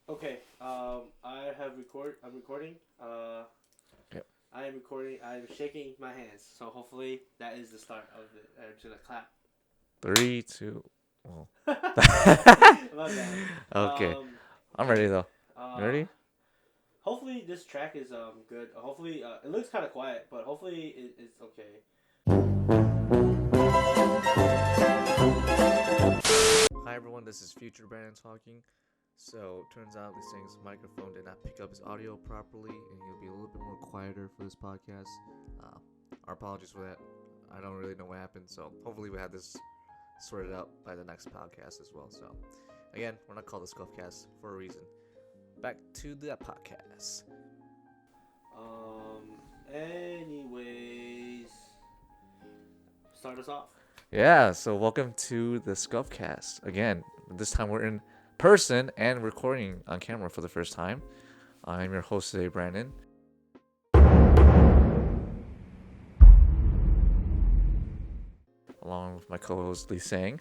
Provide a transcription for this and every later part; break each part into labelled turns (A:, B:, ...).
A: Okay. I'm recording.
B: Yep.
A: I am recording. I'm shaking my hands. So hopefully that is the start of it. To the clap.
B: 3, 2. Well.
A: My bad.
B: Okay. I'm ready
A: Okay.
B: though. You
A: Uh,
B: ready?
A: Hopefully this track is good. Hopefully it looks kind of quiet, but hopefully it's okay.
B: Hi everyone, this is Future Brandon talking. So turns out this thing's microphone did not pick up his audio properly, and he'll be a little bit more quieter for this podcast. Uh, our apologies for that. I don't really know what happened, so hopefully we have this sorted out by the next podcast as well. So again, we're not called the Scuffcast for a reason. Back to the podcast.
A: Anyways, start us off.
B: Yeah, so welcome to the Scuffcast. Again, this time we're in person and recording on camera for the first time. I'm your host today, Brandon. Along with my co-host, Lee Sang.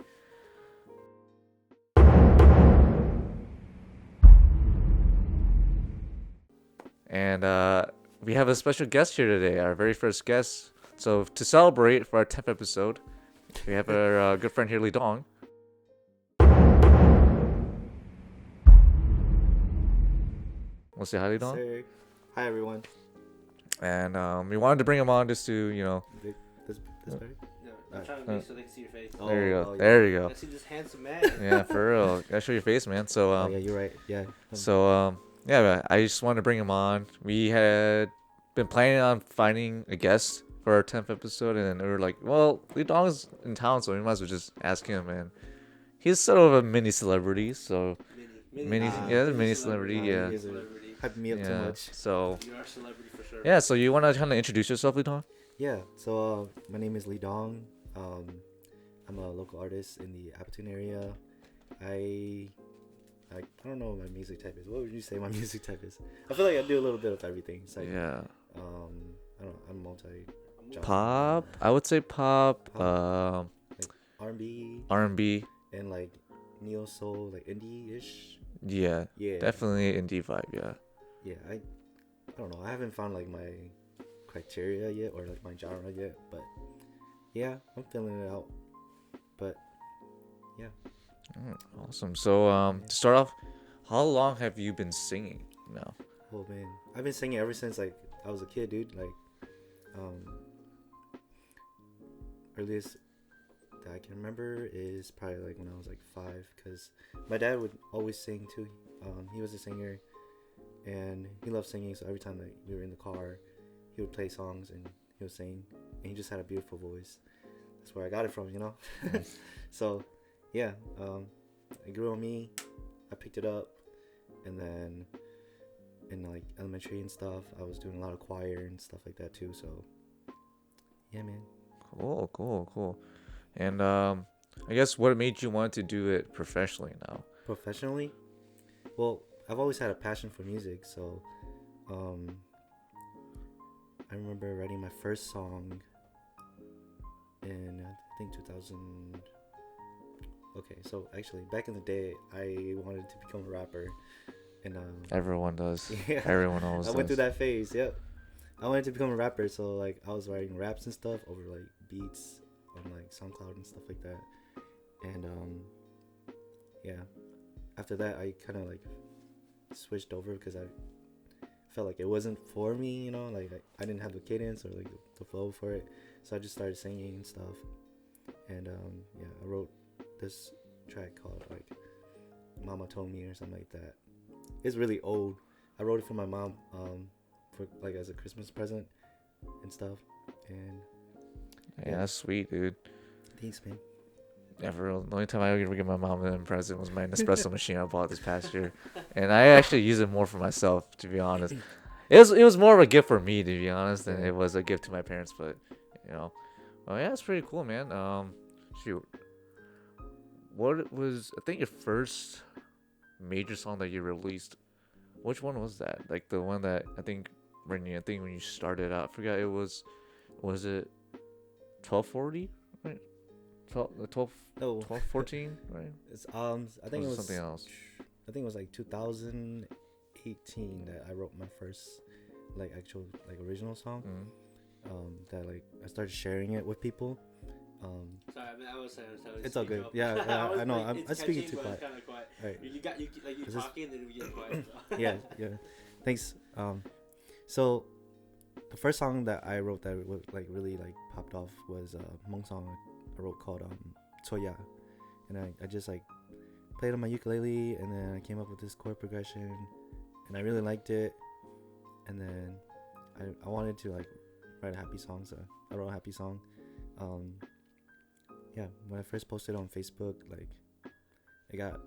B: And we have a special guest here today, our very first guest. So to celebrate for our 10th episode, we have our good friend here, Leedong. We'll say hi, Leedong.
C: Sir. Hi everyone.
B: And we wanted to bring him on just to,
C: This better?
A: No, I'm trying to make so they can see your face.
B: there you go.
C: Yeah.
B: There you go.
A: Let's see this handsome man.
B: Yeah, for real. Gotta show your face, man. So,
C: Yeah, you're right. Yeah.
B: yeah, I just wanted to bring him on. We had been planning on finding a guest for our 10th episode, and then we were like, well, Lee Dong is in town, so we might as well just ask him. And he's sort of a mini celebrity, so mini celebrity, yeah.
C: You guys are hyping me up too much.
B: So
A: You are a celebrity for sure.
B: yeah, so you want to kind of introduce yourself, Lee Dong?
C: Yeah. So my name is Leedong. I'm a local artist in the Appleton area. I don't know what my music type is. What would you say my music type is? I feel like I do a little bit of everything. It's like,
B: Yeah,
C: I don't know. I'm multi.
B: pop. I would say pop.
C: R&B
B: R&B.
C: and like neo soul, like indie-ish.
B: Yeah,
C: Yeah.
B: definitely indie vibe. Yeah.
C: Yeah. I don't know. I haven't found like my criteria yet or like my genre yet, but yeah, I'm feeling it out. But yeah.
B: Awesome. So, to start off, how long have you been singing now?
C: Oh man, I've been singing ever since like I was a kid, dude. Like, earliest that I can remember is probably like when I was like 5, cause my dad would always sing too. He was a singer, and he loved singing. So every time that we were in the car, he would play songs and he would sing, and he just had a beautiful voice. That's where I got it from, you know. So, yeah, it grew on me. I picked it up, and then in like elementary and stuff, I was doing a lot of choir and stuff like that too. So, yeah, man.
B: Cool. And I guess what made you want to do it professionally now?
C: Professionally, well, I've always had a passion for music. So, I remember writing my first song in I think 2000. Okay, so actually, back in the day, I wanted to become a rapper, and
B: Everyone does.
C: yeah,
B: Everyone always
C: I
B: does.
C: went through that phase. Yep, I wanted to become a rapper, so like I was writing raps and stuff over like beats on like SoundCloud and stuff like that, and yeah, after that I kind of like switched over because I felt like it wasn't for me, you know, like I didn't have the cadence or like the flow for it, so I just started singing and stuff, and yeah, I wrote this track called like Mama Told Me or something like that. It's really old. I wrote it for my mom for like as a Christmas present and stuff, and
B: Yeah, that's sweet, dude.
C: thanks, man.
B: Yeah, for real. The only time I ever give my mom a present was my Nespresso machine I bought this past year, and I actually use it more for myself, to be honest. It was more of a gift for me, to be honest, than it was a gift to my parents. But well, yeah, it's pretty cool, man. Shoot, what was I think your first major song that you released? Which one was that? Like the one that I think when you started out, I forgot it was it 1240, right? 12, 12,
C: No,
B: 1214, right?
C: it's I think
B: Or
C: it
B: was
C: was
B: something else.
C: I think it was like 2018 that I wrote my first like actual like original song. That like I started sharing it with people.
A: Sorry, I mean, I was
C: It's all good.
A: up.
C: Yeah,
A: I was
C: I know.
A: like,
C: I'm
A: it's
C: speaking
A: catching,
C: too
A: but
C: quiet.
A: it's kind of quiet.
C: Right.
A: You like you
C: Is this-
A: talking, and then we get quiet. So.
C: Yeah, yeah. Thanks. So the first song that I wrote that like really like popped off was a Hmong song I wrote called Toya, and I just like played on my ukulele, and then I came up with this chord progression, and I really liked it, and then I wanted to like write a happy song, so I wrote a happy song. Yeah, when I first posted on Facebook, like it got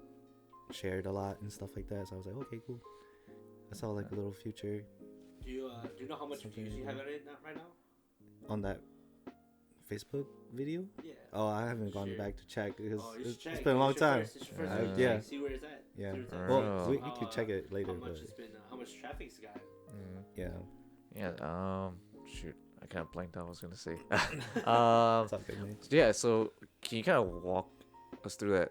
C: shared a lot and stuff like that, so I was like, okay, cool. I saw like a little future
A: Do you know how much
C: Something
A: views you
C: like
A: have it right now?
C: on that Facebook video.
A: Yeah.
C: Oh, I haven't gone
A: Sure.
C: back to check because
A: Oh, you
C: it's
A: should check.
C: been a long
A: It's your
C: time.
A: First, it's your first
B: Uh,
A: video.
C: yeah.
A: See where it's at.
C: Yeah.
A: See where it's at.
C: Well,
B: Oh.
C: we
A: How,
C: could check it later,
A: How much
C: but
A: it's been? How much traffic's got?
C: yeah,
B: Yeah. Shoot, I kind of blanked out. What I was gonna say.
C: it's all good, man.
B: Yeah. So can you kind of walk us through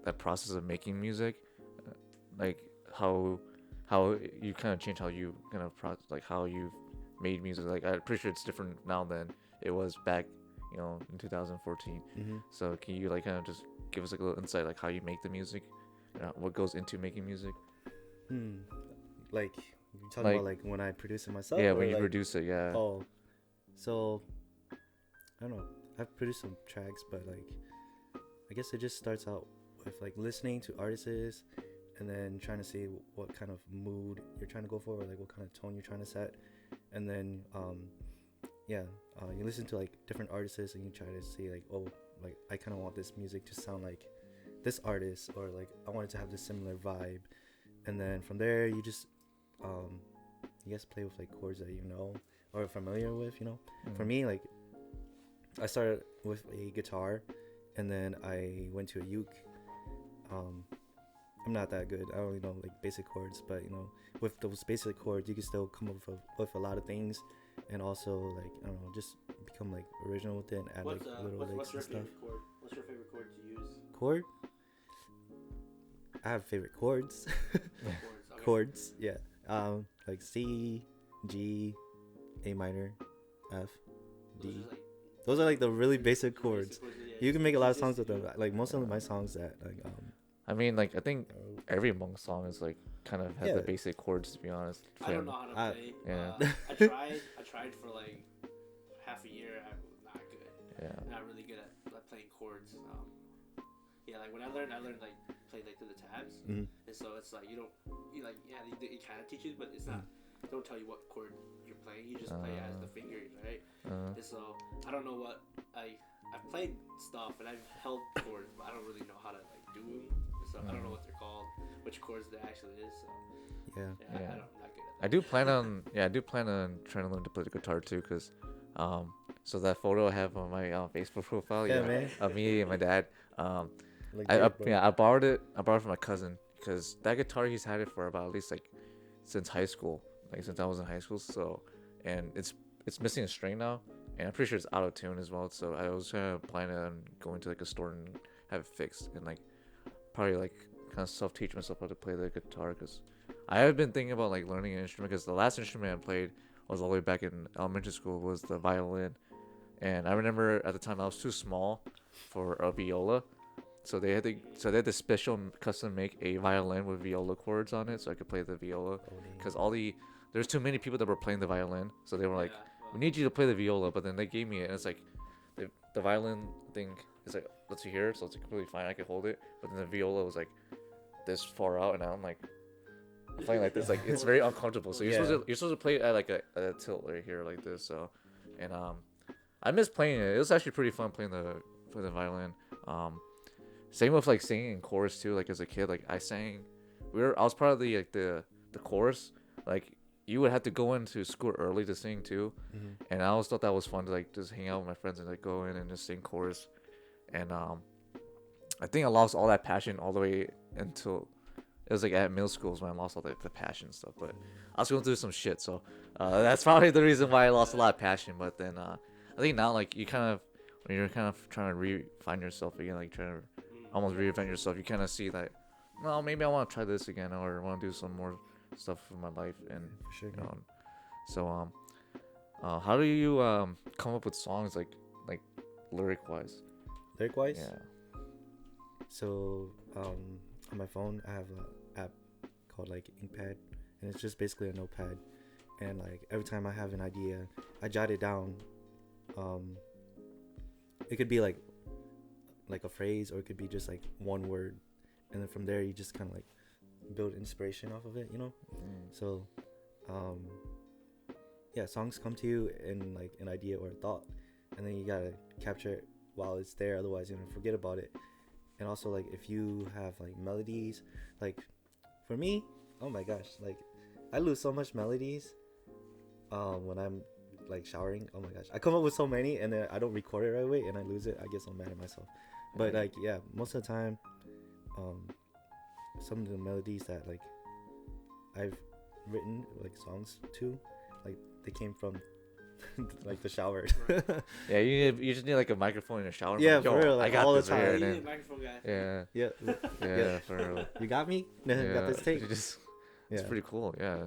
B: that process of making music, like how you kind of change how you kind of like how you made music. Like I'm pretty sure it's different now than it was back, in 2014.
C: Mm-hmm.
B: So can you like kind of just give us like a little insight, like how you make the music, what goes into making music?
C: Like you're talking
B: Like-
C: about like when I produce it myself.
B: Yeah,
C: or,
B: when you
C: like,
B: produce it, yeah.
C: Oh, so I don't know. I've produced some tracks, but like I guess it just starts out with like listening to artists and then trying to see what kind of mood you're trying to go for, or like what kind of tone you're trying to set, and then you listen to like different artists and you try to see like, oh, like I kind of want this music to sound like this artist, or like I want it to have this similar vibe, and then from there you just I guess play with like chords that you know or are familiar with. For me, like I started with a guitar, and then I went to a uke. I'm not that good. I only know like basic chords, but with those basic chords, you can still come up with a lot of things, and also like I don't know, just become like original with it and add like little
A: what's
C: licks
A: your
C: and stuff.
A: favorite chord? What's your favorite chord to use?
C: Chord? I have favorite chords.
A: Chords. Okay.
C: Chords, yeah. Like C, G, A minor, F,
A: Those
C: D.
A: are, like,
C: Those are like the really basic
A: the
C: chords.
A: yeah,
C: You can make a lot of
A: it's-
C: songs with them. Like most of my songs that like
B: I mean, like I think every Hmong song is like kind of has
C: Yeah.
B: the basic chords, to be honest.
A: I don't know how to
C: I-
A: play.
B: yeah.
A: I tried for like half a year. I was not good.
B: Yeah.
A: Not really good at playing chords. Yeah, like when I learned like play like to the tabs,
C: Mhm.
A: and so it's like it kind of teaches, but it's not. They don't tell you what chord you're playing. You just play as the fingers, right? And so I don't know what I've played stuff and I've held chords, but I don't really know how to like do them. So I don't know what they're called, which chords there actually is. So
C: yeah.
A: yeah,
B: Yeah.
A: I'm not good at that.
B: I do plan on trying to learn to play the guitar too, cause so that photo I have on my Facebook profile,
C: Yeah, man.
B: of me and my dad,
C: Like,
B: I borrowed it from my cousin, because that guitar he's had it for about at least like since high school, like since I was in high school. So, and it's missing a string now, and I'm pretty sure it's out of tune as well. So I was planning on going to like a store and have it fixed, and like probably like kind of self teach myself how to play the guitar, because I have been thinking about like learning an instrument, because the last instrument I played was all the way back in elementary school, was the violin. And I remember at the time I was too small for a viola, so they had to special custom make a violin with viola chords on it, so I could play the viola. Because there's too many people that were playing the violin, so they were like, we need you to play the viola. But then they gave me it, and it's like the violin thing is like, lets you hear it, so it's completely fine. I could hold it, but then the viola was like this far out, and I'm like playing like this, like it's very uncomfortable. So you're supposed to play it at like a tilt right here like this. So, and I miss playing it. It was actually pretty fun playing the violin. Same with like singing in chorus too. Like as a kid, like I was part of the chorus. Like you would have to go into school early to sing too, and I always thought that was fun to like just hang out with my friends and like go in and just sing chorus. And I think I lost all that passion all the way until it was like at middle schools when I lost all the passion stuff. But I was going through some shit, so that's probably the reason why I lost a lot of passion. But then I think now like when you're kind of trying to find yourself again, like trying to almost reinvent yourself, you kind of see that well, maybe I want to try this again, or want to do some more stuff in my life, and
C: For sure.
B: you know, so how do you come up with songs like lyric wise?
C: Lyric wise.
B: Yeah.
C: So on my phone I have an app called like Inkpad, and it's just basically a notepad. And like every time I have an idea, I jot it down. It could be like a phrase, or it could be just like one word, and then from there you just kind of like build inspiration off of it, you know. So yeah, songs come to you in like an idea or a thought, and then you gotta capture it while it's there, otherwise you're gonna forget about it. And also, like, if you have like melodies, like for me, oh my gosh, like I lose so much melodies when I'm like showering. Oh my gosh, I come up with so many, and then I don't record it right away, and I lose it. I get so mad at myself. But like, yeah, most of the time, some of the melodies that like I've written like songs to, like they came from like the shower.
B: Yeah, you just need like a microphone in a shower.
C: Yeah,
B: like, yo,
C: for real, like,
B: I got
C: all the
B: this
C: time.
B: right
A: You
B: here,
A: need a
B: and
A: microphone guy.
B: yeah,
C: Yeah,
B: yeah, for real.
C: you got me.
B: Yeah,
C: Got this tape.
B: you just-
C: Yeah,
B: It's pretty cool. Yeah, yeah,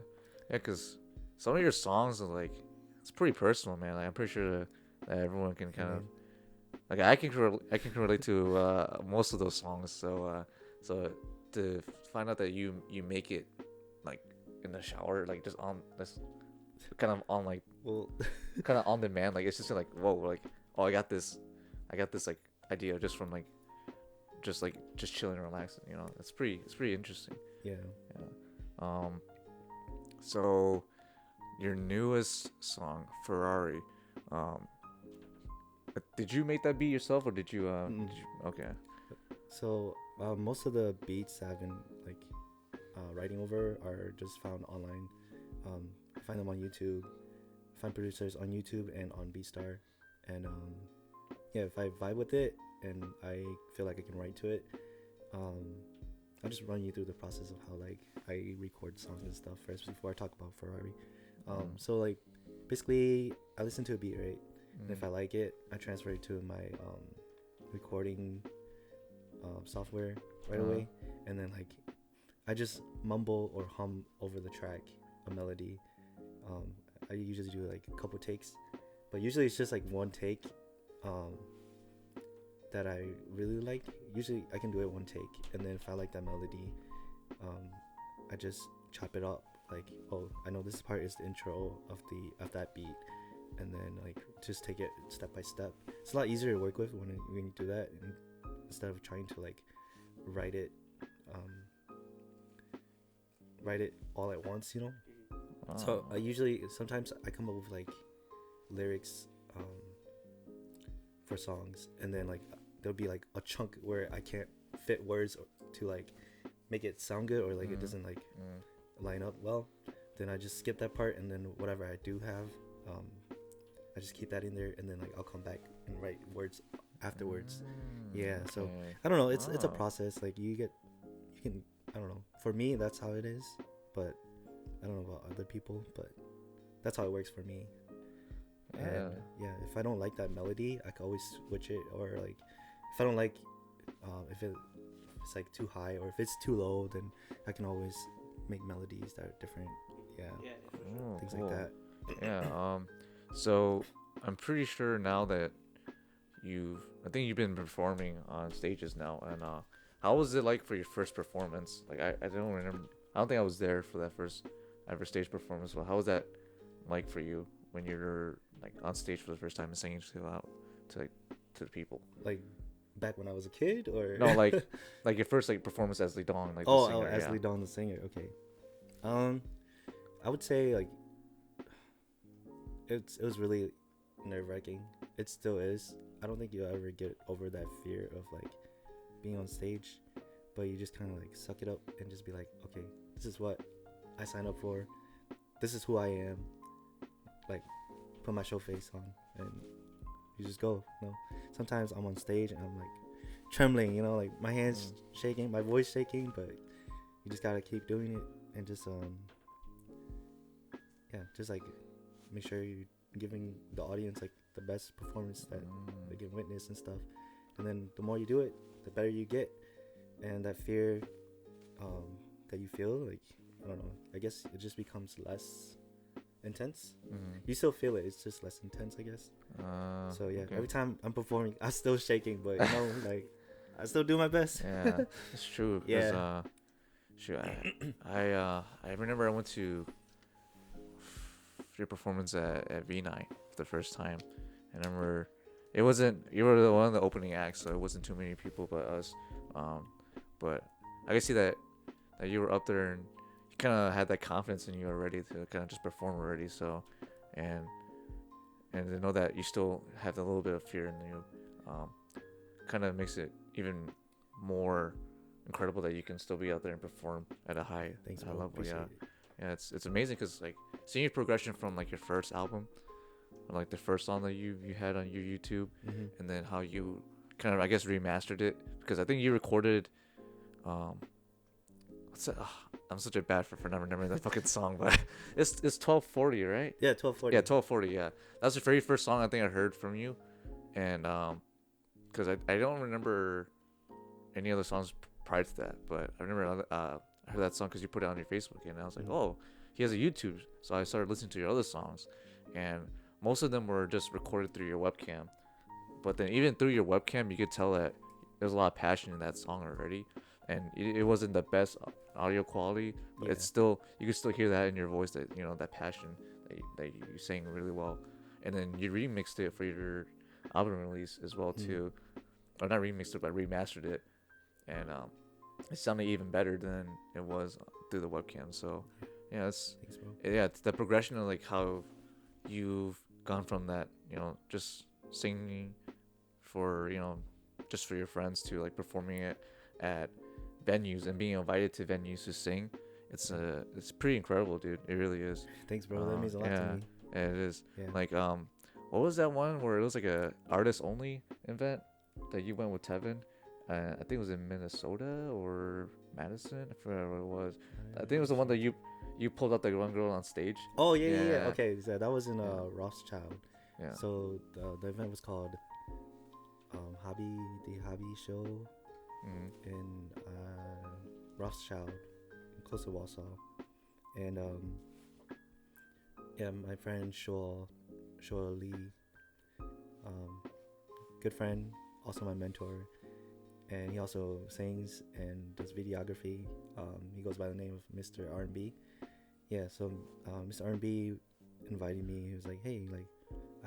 B: because some of your songs are like it's pretty personal, man. Like I'm pretty sure that everyone can kind of like I can relate to most of those songs. So to find out that you make it like in the shower, like just on this kind of on like
C: well,
B: kind of on demand, like it's just like whoa, like oh I got this like idea just from like just chilling and relaxing, you know. It's pretty interesting.
C: yeah.
B: So your newest song, Ferrari, did you make that beat yourself, or did you okay.
C: So most of the beats I've been like writing over are just found online. I find them on YouTube. I find producers on YouTube and on BeatStar. And yeah, if I vibe with it and I feel like I can write to it, I'll just run you through the process of how like I record songs and stuff first before I talk about Ferrari. So like basically I listen to a beat, right? And if I like it, I transfer it to my recording software right away, and then like I just mumble or hum over the track a melody. I usually do like a couple takes, but usually it's just like one take that I really like. Usually I can do it one take, and then if I like that melody, I just chop it up. Like, oh, I know this part is the intro of that beat, and then like just take it step by step. It's a lot easier to work with when you do that, and instead of trying to like write it all at once, you know. So I usually sometimes I come up with like lyrics for songs, and then like there'll be like a chunk where I can't fit words to like make it sound good, or like it doesn't like line up well. Then I just skip that part, and then whatever I do have, I just keep that in there, and then like I'll come back and write words afterwards. Yeah, so I don't know, it's a process. Like you can I don't know, for me that's how it is, but I don't know about other people, but that's how it works for me. And yeah, if I don't like that melody, I can always switch it, or like if I don't like if it's like too high, or if it's too low, then I can always make melodies that are different. Yeah, things
B: cool.
C: like that.
B: Yeah. So I'm pretty sure now that I think you've been performing on stages now, and how was it like for your first performance? Like I don't remember. I don't think I was there for that first ever stage performance. Well, how was that like for you when you're like on stage for the first time and singing to the people?
C: Like back when I was a kid, or
B: No, like your first like performance as Leedong, like
C: oh,
B: the singer,
C: as Leedong the singer. Okay. I would say like it was really nerve-wracking. It still is. I don't think you'll ever get over that fear of like being on stage, but you just kind of like suck it up and just be like, okay, this is what I signed up for. This is who I am. Like, put my show face on, and you just go. You know, sometimes I'm on stage and I'm like trembling. You know, like my hands shaking, my voice shaking, but you just gotta keep doing it and just just like make sure you're giving the audience like the best performance that they can witness and stuff. And then the more you do it, the better you get, and that fear that you feel, like, I don't know, I guess it just becomes less intense.
B: Mm-hmm.
C: You still feel it, it's just less intense, I guess. So yeah,
B: okay.
C: every time I'm performing, I'm still shaking, but you know, like, I still do my best.
B: Yeah, it's true. Because,
C: Yeah.
B: shoot, I remember I went to your performance at V9 for the first time, and I remember it wasn't, you were the one of the opening acts, so it wasn't too many people but us. But I could see that you were up there and you kind of had that confidence in you already to kind of just perform already. So, and to know that you still have a little bit of fear in you, kind of makes it even more incredible that you can still be out there and perform at a high,
C: Thanks,
B: high
C: bro.
B: level.
C: Appreciate
B: Yeah,
C: it.
B: yeah, it's amazing because like seeing your progression from like your first album, or, like the first song that you had on your YouTube, and then how you kind of, I guess, remastered it, because I think you recorded what's that? I'm such a bad for never remembering that fucking song, but it's 1240, right?
C: Yeah, 1240.
B: Yeah, 1240. Yeah, that's the very first song I think I heard from you, and because I don't remember any other songs prior to that, but I remember I heard that song because you put it on your Facebook, and I was like, oh, he has a YouTube, so I started listening to your other songs, and most of them were just recorded through your webcam, but then even through your webcam, you could tell that there's a lot of passion in that song already, and it wasn't the best audio quality, but it's still, you can still hear that in your voice, that you know, that passion that you sang really well, and then you remixed it for your album release as well too, or not remixed it but remastered it, and it sounded even better than it was through the webcam. So yeah, it's
C: Thanks, bro.
B: yeah, it's the progression of like how you've gone from that, you know, just singing for, you know, just for your friends, to like performing it at venues and being invited to venues to sing. It's pretty incredible, dude. It really is.
C: Thanks, bro. That means a lot
B: yeah,
C: to me.
B: yeah, it is.
C: Yeah.
B: Like what was that one where it was like a artist only event that you went with Tevin? I think it was in Minnesota or Madison. I forgot what it was. I think it was the one that you pulled out the one girl on stage.
C: Oh yeah.
B: Yeah.
C: Okay, so that was in Rothschild.
B: Yeah.
C: So the event was called the Hobby Show in Rothschild, close to Warsaw, and yeah, my friend Shoal Lee, good friend, also my mentor, and he also sings and does videography. He goes by the name of Mr. R&B. Yeah, so Mr. R&B invited me. He was like, "Hey, like,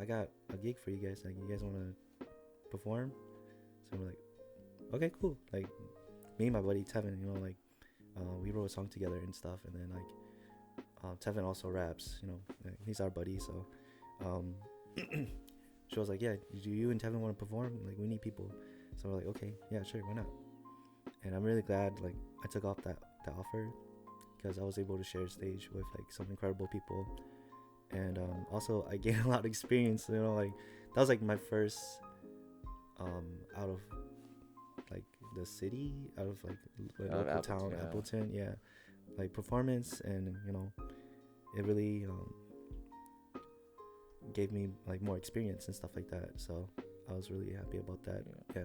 C: I got a gig for you guys. Like, you guys want to perform?" So we're like, "Okay, cool." Like, me and my buddy Tevin, you know, like, we wrote a song together and stuff. And then like, Tevin also raps. You know, like, he's our buddy. So, she was like, "Yeah, do you and Tevin want to perform? Like, we need people." So we're like, "Okay, yeah, sure, why not?" And I'm really glad like I took off that offer, because I was able to share stage with like some incredible people, and also I gained a lot of experience. You know, like that was like my first out of like the city, out of like local town, Appleton, yeah, like performance, and you know, it really gave me like more experience and stuff like that. So I was really happy about that. Yeah.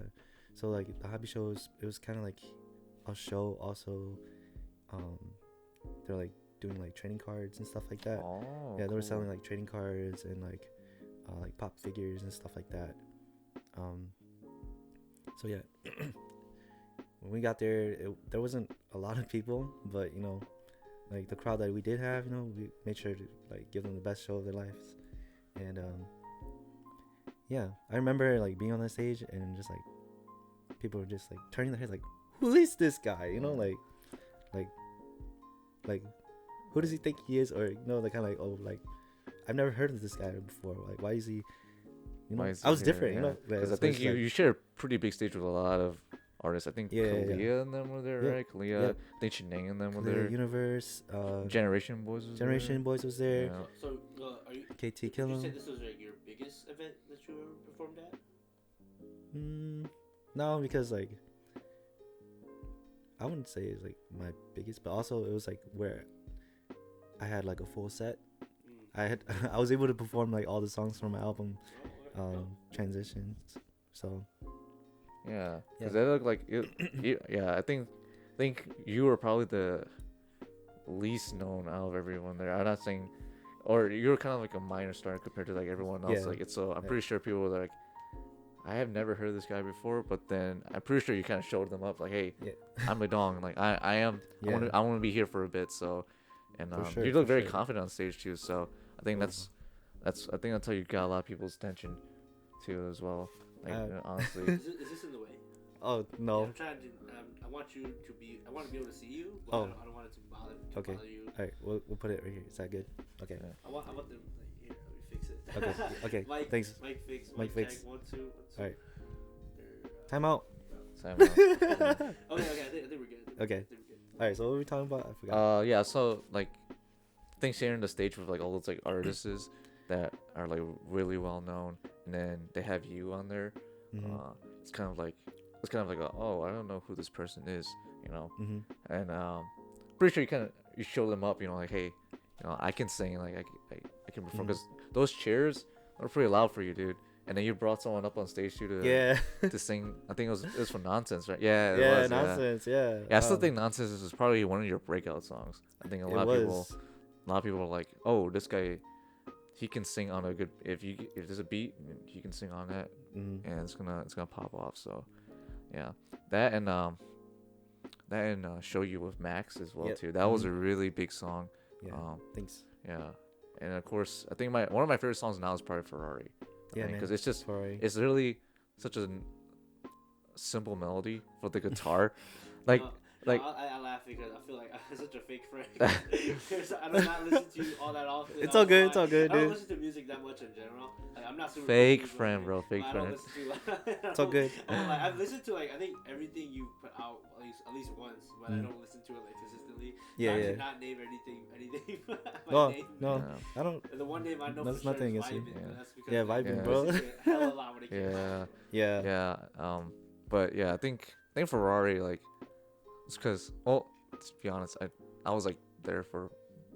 C: So like the hobby shows, it was kind of like a show also. They're like doing like trading cards and stuff like that.
B: Oh,
C: yeah, they were
B: cool.
C: selling like trading cards and like pop figures and stuff like that. So yeah, when we got there, there wasn't a lot of people, but you know, like the crowd that we did have, you know, we made sure to like give them the best show of their lives. And yeah, I remember like being on that stage and just like people were just like turning their heads like, "Who is this guy?" You know, like who does he think he is? Or you know, they kind of like, "Oh, like I've never heard of this guy before. Like, why is he?" You know, I was different. You know,
B: because I think you share a pretty big stage with a lot of artists. I think Kalia and them were there, right? Kalia, I think Chinang and them were there.
C: Universe,
B: Generation Boys was
C: was there.
B: Yeah.
A: So, are you?
C: KT
A: Did
C: Killam.
A: you say this was like your biggest event that you ever performed at?
C: No, because like I wouldn't say it's like my biggest, but also it was like where I had like a full set. I was able to perform like all the songs from my album, Transitions. So
B: yeah, because they look like it, yeah. I think think you were probably the least known out of everyone there. I'm not saying, or you were kind of like a minor star compared to like everyone else.
C: Yeah.
B: Like it's so I'm pretty sure people were like, I have never heard of this guy before, but then I'm pretty sure you kind of showed them up like, hey,
C: Yeah.
B: I'm Leedong. Like I am.
C: Yeah.
B: I want to be here for a bit. So, and
C: For
B: you
C: sure,
B: look
C: for
B: very
C: sure.
B: confident on stage too. So I think that's I think that's how you got a lot of people's attention too as well. Like honestly.
A: Is this in the way?
C: Oh
A: Yeah,
C: no.
A: I'm trying to. I want you to be. I want to be able to see you, but
C: Oh.
A: I don't want it to bother.
C: Okay.
A: Bother you.
C: All right, we'll put it right here. Is that good? Okay.
B: Yeah.
A: I want them. Like, here, let me fix it.
C: Okay. Okay.
A: Mike,
C: Thanks.
A: Mike fix.
C: Mike
A: Mike
C: fix.
A: tag, 1 2 1 2.
C: All right.
A: There,
C: Time out.
B: So,
A: Okay. Okay. I think we're good.
C: Okay.
A: I think we're good.
C: All right. So what were we talking about? I forgot.
B: yeah, so like I think sharing the stage with like all those like artists that are like really well known, and then they have you on there.
C: Mhm.
B: It's kind of like oh, I don't know who this person is, you know.
C: Mhm.
B: And pretty sure you show them up, you know, like hey, you know, I can sing, like I can perform,
C: Mhm.
B: because those chairs are pretty loud for you, dude. And then you brought someone up on stage too to
C: Yeah.
B: to sing. I think it was for Nonsense, right? Yeah, it
C: Yeah.
B: was,
C: Nonsense. Yeah.
B: Yeah, I still think Nonsense is probably one of your breakout songs. I think a lot of people are like, oh, this guy, he can sing on a good, if there's a beat, he can sing on that,
C: Mhm.
B: and it's gonna pop off. So yeah, that and Show You with Max as well
C: Yep.
B: too. That was a
C: Mhm.
B: really big song.
C: Yeah. Thanks.
B: Yeah, and of course I think one of my favorite songs now is probably Ferrari.
C: Yeah, man.
B: because it's just
C: Sorry.
B: it's really such a simple melody for the guitar, like. Like-
A: I laugh because I feel like I'm such a fake friend. Because I do not listen to you all that often.
C: It's all good. It's all
A: I
C: good,
A: don't
C: dude.
A: listen to music that much in general. Like, I'm not super
B: Fake
A: music
B: friend,
A: listener,
B: bro. Fake
A: but I
B: friend.
A: don't listen to.
C: It's all good.
A: I've listened to like I think everything you put out at least once, but I
C: Mm.
A: don't listen to it like consistently.
C: Yeah,
A: So I
C: yeah.
A: cannot name anything. by
C: No,
A: name.
C: no,
B: Yeah.
C: I don't.
A: The one name I know
C: That's
A: for sure
C: nothing
A: is
C: against you.
A: Vibin,
B: Yeah.
A: but that's because
C: Yeah,
A: like,
C: Vibin,
A: I
C: bro.
A: listened to it hella loud when it came out.
B: Yeah.
C: Yeah.
B: Yeah. But yeah, I think Ferrari, like, it's because, well, to be honest, I was like there for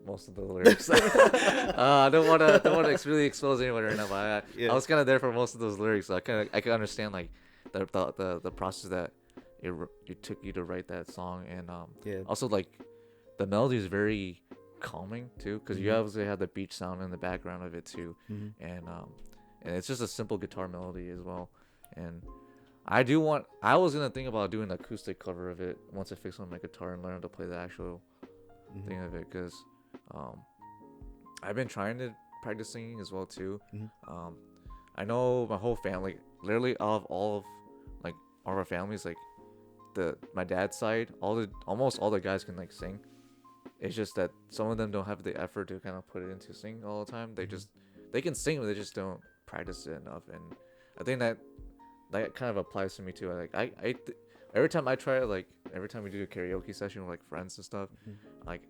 B: most of the lyrics. I don't want to really expose anyone right now, but I was kind of there for most of those lyrics, so I can understand like the process that it took you to write that song, and
C: Yeah.
B: also like the melody is very calming too, because you
C: Mhm.
B: obviously have the beach sound in the background of it too,
C: Mhm.
B: and it's just a simple guitar melody as well, and I was gonna think about doing an acoustic cover of it once I fix on my guitar and learn how to play the actual
C: Mhm.
B: thing of it, because I've been trying to practice singing as well too.
C: Mhm.
B: I know my whole family, literally all of like all of our families, like my dad's side, almost all the guys can like sing. It's just that some of them don't have the effort to kind of put it into sing all the time. They can sing, but they just don't practice it enough. And I think that kind of applies to me too. Like every time I try, like every time we do a karaoke session with like friends and stuff,
C: Mhm.
B: like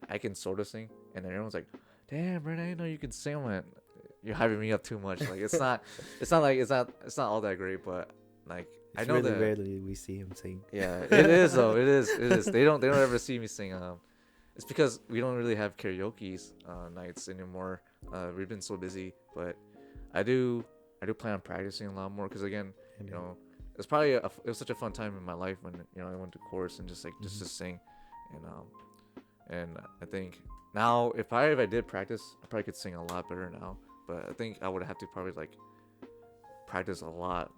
B: I can sort of sing, and then everyone's like, "Damn, Brent, I didn't know you could sing." I'm like, you're hyping me up too much. Like it's not all that great, but like I
C: It's
B: know
C: really
B: that
C: rarely we see him sing.
B: yeah, it is though. It is. They don't ever see me sing. It's because we don't really have karaoke nights anymore. We've been so busy, but I do plan on practicing a lot more, because again, you know, it's probably it was such a fun time in my life when, you know, I went to chorus and just to sing, and I think now if I did practice, I probably could sing a lot better now. But I think I would have to probably like practice a lot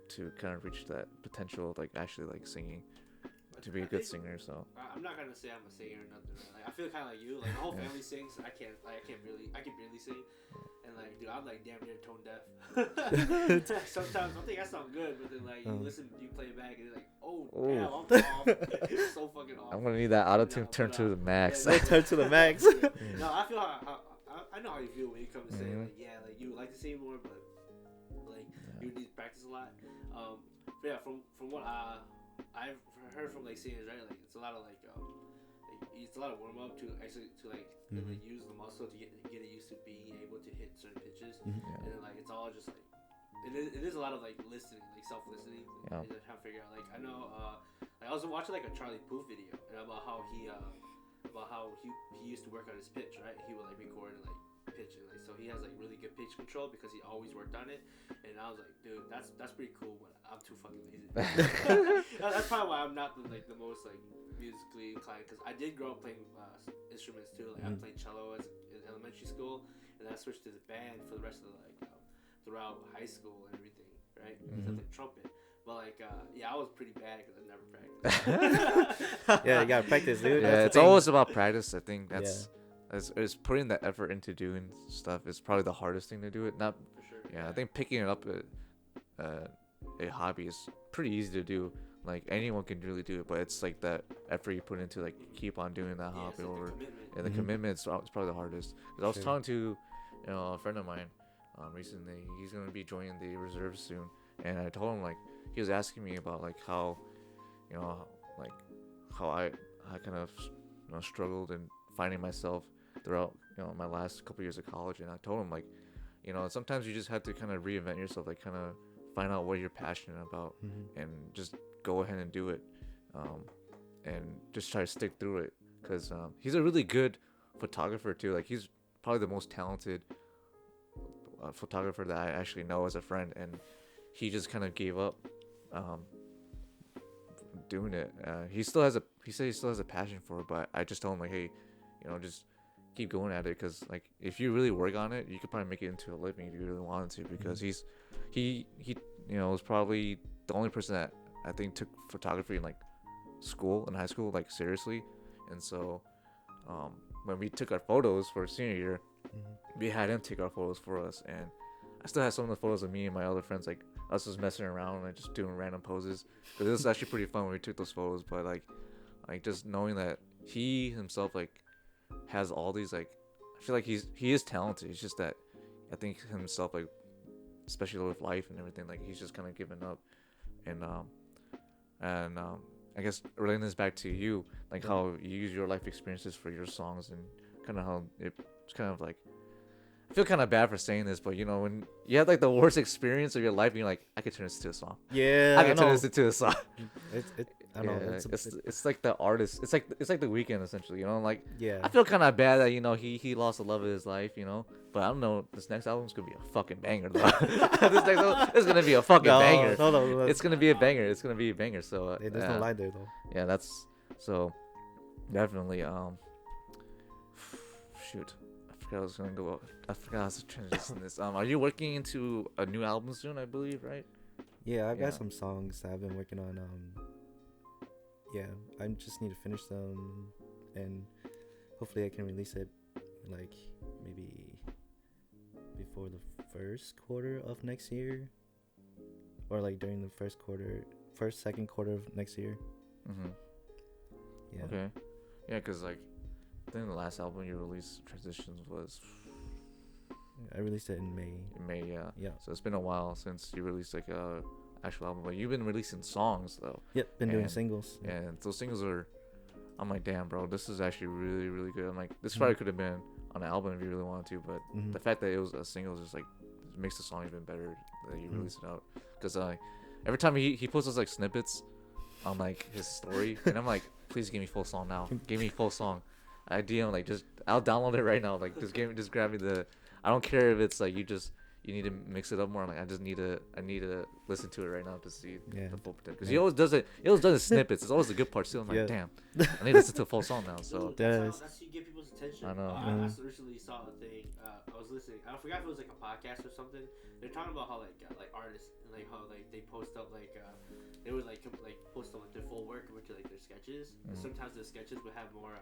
B: to kind of reach that potential of like actually like singing, to be a good singer. So
A: I'm not gonna say I'm a singer or nothing. Like, I feel kind of like you. Like my whole
B: Yeah.
A: family sings. I can barely sing. And like, dude, I'm like damn near tone deaf. Sometimes I think I sound good, but then like you play it back and it's like, oh damn, I'm off. It's so fucking off.
B: I'm gonna need that auto tune
A: No,
B: turned
A: but,
B: to the max.
A: yeah,
C: Turn to the max.
A: No, I feel I know how you feel when you come and say like, yeah, like you would like to sing more, but like you need to practice a lot. But yeah, from what I've heard from like singers, right? Like it's a lot of like it's a lot of warm up to actually to like use the muscle to get it used to being able to hit certain pitches, and then like it's all just like it is a lot of like listening, like self listening. Like, just trying to figure out. Like I know, like, I was watching like a Charlie Puth video about how he used to work on his pitch, right? He would like record and like pitch, and like so he has like really good pitch control because he always worked on it. And I was like, dude, that's pretty cool, but I'm too fucking lazy. That's probably why I'm not like the most like musically inclined, because I did grow up playing instruments too. Like I played cello in elementary school, and I switched to the band for the rest of throughout high school and everything, right? Except like trumpet. But like, yeah, I was pretty bad because I never practiced.
C: Yeah, you gotta practice, dude.
B: Yeah, it's always about practice. I think that's
C: Yeah.
B: is putting the effort into doing stuff is probably the hardest thing to do it. Not
A: For sure.
B: Yeah, I think picking it up a hobby is pretty easy to do. Like anyone can really do it, but it's like that effort you put into like keep on doing that hobby
A: it's like
B: over.
A: the commitment.
B: And the commitment is probably the hardest. Cause I was
C: Sure.
B: talking to, a friend of mine, recently. He's gonna be joining the reserves soon, and I told him like he was asking me about like how, like how I kind of struggled in finding myself throughout my last couple years of college, and I told him like, sometimes you just have to kind of reinvent yourself, like kind of find out what you're passionate about, and just go ahead and do it, and just try to stick through it. Cause he's a really good photographer too. Like he's probably the most talented photographer that I actually know as a friend, and he just kind of gave up doing it. He said he still has a passion for it, but I just told him like, hey, just keep going at it, because like if you really work on it, you could probably make it into a living if you really wanted to, because he was probably the only person that I think took photography in like high school like seriously. And so when we took our photos for senior year, we had him take our photos for us, and I still have some of the photos of me and my other friends, like us just messing around and just doing random poses, because it was actually pretty fun when we took those photos. But like just knowing that he himself like has all these, like I feel like he is talented. It's just that I think himself, like especially with life and everything, like he's just kind of given up. And I guess relating this back to you, like how you use your life experiences for your songs, and kind of how it's kind of like, I feel kind of bad for saying this, but when you have like the worst experience of your life, and you're like, I could turn this into a song.
C: Yeah,
B: I could turn this into a song.
C: I know.
B: Yeah, it's like the artist. It's like the Weeknd essentially. Like
C: Yeah.
B: I feel kind of bad that he lost the love of his life. But I don't know. This next album's gonna be a fucking banger though. This next album is gonna be a fucking banger.
C: No,
B: it's gonna be a banger. It's gonna be a banger. So
C: there's no lie there though.
B: Yeah, that's so definitely. Shoot, I forgot I was gonna go. I forgot I was transitioning this. Are you working into a new album soon? I believe, right?
C: Yeah, I've got some songs that I've been working on. Yeah, I just need to finish them, and hopefully I can release it like maybe before the first quarter of next year, or like during the second quarter of next year. Yeah.
B: Okay. Yeah, cause like I think the last album you released, Transitions, was
C: I released it in May.
B: May, yeah.
C: Yeah.
B: So it's been a while since you released like a actual album, but you've been releasing songs though.
C: Yep, been doing singles.
B: And those singles are, I'm like, damn, bro, this is actually really, really good. I'm like, this probably could have been on an album if you really wanted to, but the fact that it was a single just like makes the song even better that you release it out. Because every time he posts those like snippets on like his story, and I'm like, please give me full song now. Give me full song. I DM like I'll download it right now. Like just grab me the. I don't care if it's like you need to mix it up more. I'm like I need to listen to it right now to see the full potential. Because he always does it. He always does the snippets. It's always a good part too. I'm like, damn, I need to listen to a full song now. So
A: that's how you get people's attention.
B: I know.
A: I recently saw a thing. I was listening. I forgot if it was like a podcast or something. They're talking about how like artists and like how like they post up like they would like post up like their full work compared to like their sketches. And sometimes the sketches would have more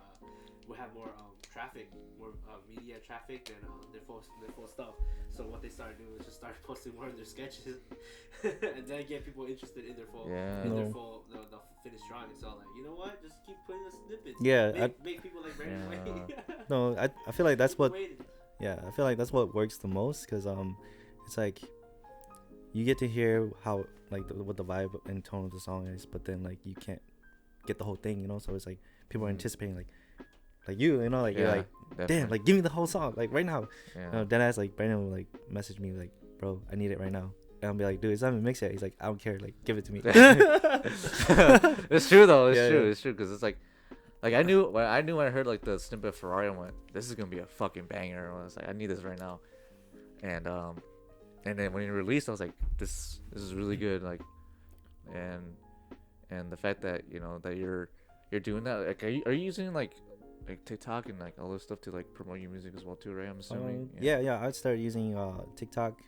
A: traffic, more media traffic than their full stuff. So what they started doing was just start posting more of their sketches, and then get people interested in their full the finished drawing. So like, you know what? Just keep putting the snippets.
C: Yeah,
A: make people like right away.
C: No, I feel like that's what. Yeah, I feel like that's what works the most, because it's like you get to hear how like what the vibe and tone of the song is, but then like you can't get the whole thing, so it's like people are anticipating like you're like
B: definitely.
C: damn, like give me the whole song like right now.
B: Yeah.
C: Then as like Brandon will like message me like, bro, I need it right now. And I'll be like, dude, it's not even mixed yet. He's like, I don't care, like give it to me.
B: It's true though. It's true. Because it's like Like I knew when I heard like the snippet of Ferrari, I went, "This is gonna be a fucking banger." I was like, "I need this right now," and then when it released, I was like, "This is really good." Like, and the fact that that you're doing that, like, are you using like TikTok and like all this stuff to like promote your music as well too, right? I'm assuming.
C: Yeah. I started using TikTok.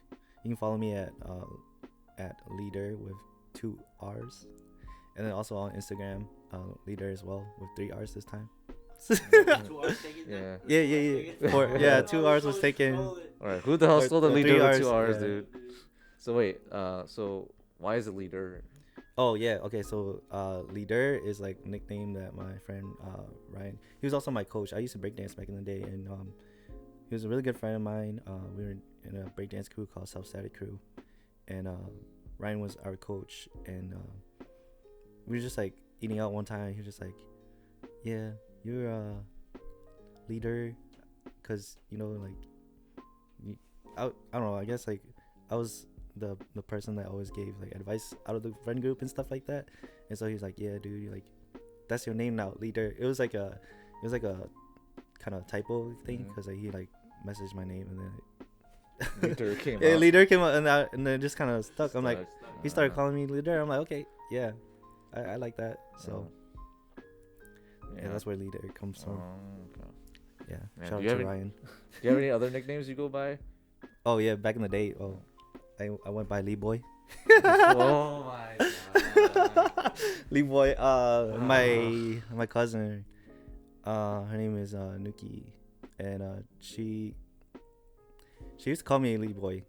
C: You can follow me at Leader with 2 R's, and then also on Instagram, Leader as well with 3 R's this time.
A: 2 hours taken.
C: Yeah. 2 R's was taken.
B: All right, who the hell stole the Leader
C: 3
B: with
C: R's,
B: 2 R's,
C: yeah.
B: dude? So wait, so why is it Leader?
C: Oh yeah, okay. So Leader is like nickname that my friend Ryan. He was also my coach. I used to breakdance back in the day, and he was a really good friend of mine. We were in a breakdance crew called Self Static Crew, and Ryan was our coach. And we were just like eating out one time. He was just like, "Yeah, you're a leader," because I don't know. I guess like I was the person that always gave like advice out of the friend group and stuff like that. And so he's like, "Yeah, dude, you're like, that's your name now, Leader." It was like a kind of typo thing because he like messaged my name and then
B: Leader came
C: yeah,
B: out.
C: Leader came out, and then just kind of stuck. I'm like, he started calling me Leader. I'm like, okay, yeah, I like that. So yeah, that's where Leader comes from.
B: Okay.
C: Yeah, shout out to Ryan.
B: Do you have any other nicknames you go by?
C: Oh yeah, back in the day, I went by Lee Boy.
B: Oh my god.
C: Lee Boy. My cousin, her name is Nuki, and she used to call me Lee Boy,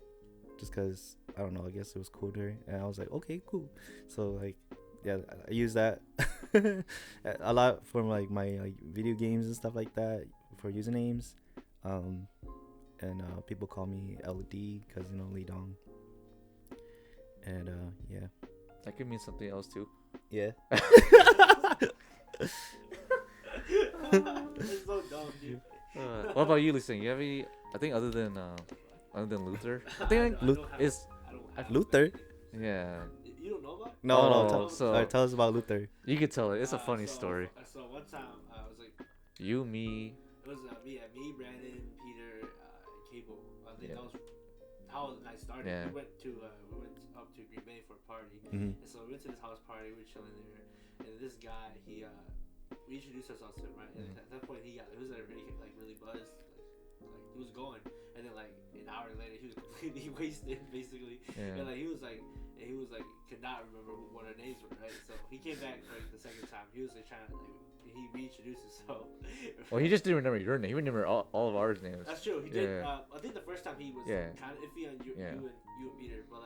C: just cause I don't know. I guess it was cool to her, and I was like, okay, cool. So like, yeah, I use that a lot for like my like video games and stuff like that for usernames. And people call me LD because Leedong. And yeah.
B: That could mean something else too.
C: Yeah.
A: It's so dumb, dude.
B: What about you, Leedong? You have any? I think other than Luther, I think
C: Luther.
B: Yeah.
A: You don't know about it?
C: No.
B: So
C: Tell us about Luther.
B: you could tell it. It's a funny story.
A: So one time I was like,
B: You, me.
A: it was me, Brandon, Peter, Cable. I think
B: Yeah.
A: that was how the night started.
B: Yeah.
A: We went up to Green Bay for a party,
C: Mm-hmm.
A: and so we went to this house party. We were chilling there, and this guy, we introduced ourselves to him, right? And at that point, he was really buzzed, like he was going, and then like an hour later, he was completely wasted, basically.
B: Yeah.
A: And like he was like could not remember what our names were, right? So he came back for like the second time. He was like trying to he reintroduced himself.
B: Well, he just didn't remember your name. He remembered all of our names.
A: That's true. He did.
B: Yeah.
A: I think the first time he was kind of iffy on you and Peter, but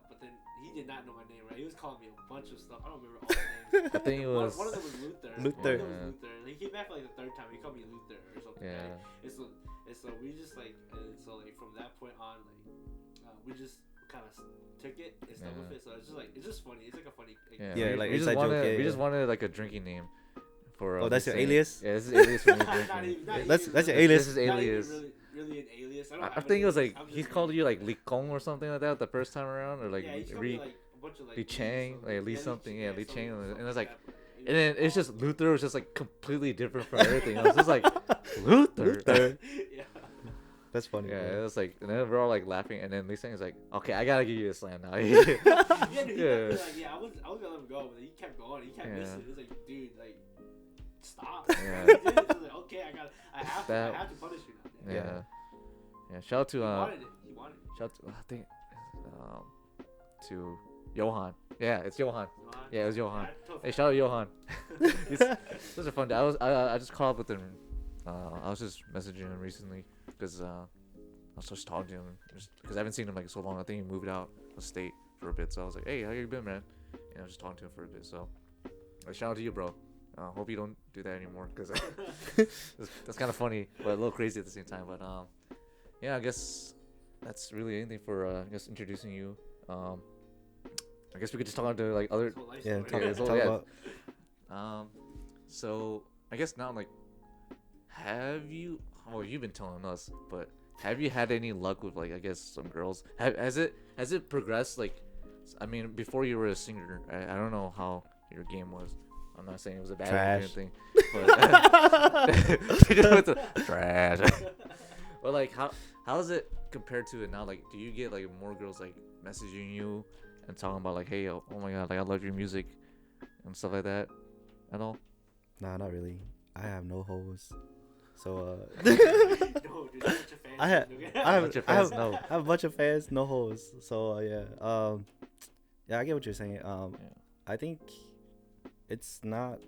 A: but then he did not know my name, right? He was calling me a bunch of stuff. I don't remember all the names.
B: I think it was
A: one of them was Luther.
C: Luther.
A: One of them was Luther. And he came back for like the third time. He called me Luther or something.
B: Yeah.
A: Right? And so we just like from that point on we just kind of took it and stuck with it. So it's just funny. It's like a funny.
C: Yeah, like
B: we just
C: inside joke,
B: wanted
C: yeah,
B: we just wanted like a drinking name for.
C: Oh, that's your
B: Leedong.
C: alias?
B: Yeah, this is alias for me.
C: That's your alias.
B: This is alias.
A: Really an alias.
B: I think it was like he called you like Li Kong or something like that the first time around, or like
A: he called me, like, a bunch of, like,
B: Li Chang, like Li something, yeah, Li Chang, and it was like,
A: that.
B: and then it's just Luther was just like completely different from everything. I was just like Luther.
A: Yeah.
C: That's funny.
B: Yeah,
C: bro.
B: it was like, and then we're all like laughing, and then Li Sang is like, okay, I gotta give you a slam now.
A: Yeah, dude,
B: Yeah.
A: I was gonna let him go, but he kept going. He kept missing. It was like, dude, like, stop.
B: Yeah.
A: He did it. It was like, okay, I have to punish you now.
B: Yeah. Yeah. Shout out to
A: He wanted it.
B: shout out to I think to Johan. Yeah, it's Johan. Yeah, it was Johan. Hey, shout out Johan. He's such a fun guy. I just caught up with him. I was just messaging him recently because I was just talking to him because I haven't seen him like so long. I think he moved out of state for a bit, so I was like, "Hey, how you been, man?" And I was just talking to him for a bit. So, shout out to you, bro. Hope you don't do that anymore because that's kind of funny, but a little crazy at the same time. But yeah, I guess that's really anything for I guess introducing you. I guess we could just talk about like other.
C: Yeah, talk
B: yeah.
C: about.
B: So I guess now like, have you? Well, you've been telling us, but have you had any luck with like I guess some girls? Has it progressed? Like, I mean, before you were a singer, I don't know how your game was, I'm not saying it was a bad
C: Trash.
B: thing, but she just went to trash. But like, how is it compared to it now? Like, do you get like more girls like messaging you and talking about like, hey, oh my god, like I love your music and stuff like that at all?
C: Nah, not really. I have no hoes. So
A: No, dude, that's what your fans
C: I have,
A: do.
C: I have,
B: Bunch of
C: I have,
B: fans, no.
C: I have a bunch of fans, no hoes. So yeah, I get what you're saying. I think it's not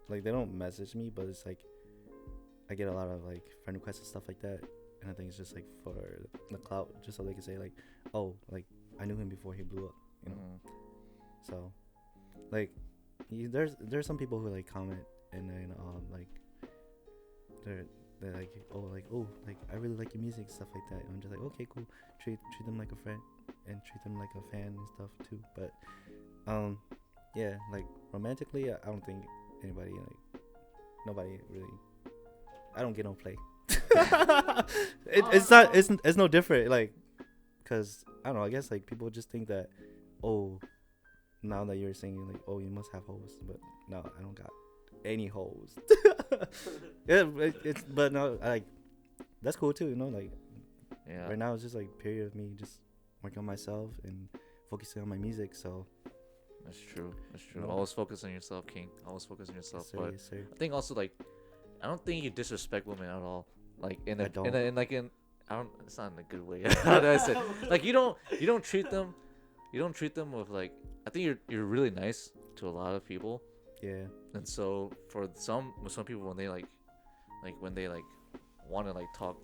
C: like they don't message me, but it's like I get a lot of like friend requests and stuff like that, and I think it's just like for the clout, just so they can say like, oh, like I knew him before he blew up, you know. So like there's some people who like comment and then like they're like like I really like your music, stuff like that, and I'm just like, okay, cool. Treat them like a friend and treat them like a fan and stuff too. But yeah, like romantically, I don't think anybody like nobody really. I don't get no play. It's no different, like, cause I don't know. I guess like people just think that, oh, now that you're saying like, oh, you must have hoes, but no, I don't got any hoes. Yeah, but no, like that's cool too, you know. Like,
B: Yeah.
C: right now it's just like period of me just working on myself and focusing on my music. So
B: That's true. That's true.
C: No.
B: Always focus on yourself, King. Always focus on yourself.
C: yes, sir,
B: But
C: yes, sir.
B: I think also like, I don't think you disrespect women at all. Like
C: I don't.
B: I don't. It's not in a good way. How do I say? Like you don't treat them with like. I think you're really nice to a lot of people,
C: Yeah,
B: and so for some people when they when they want to talk.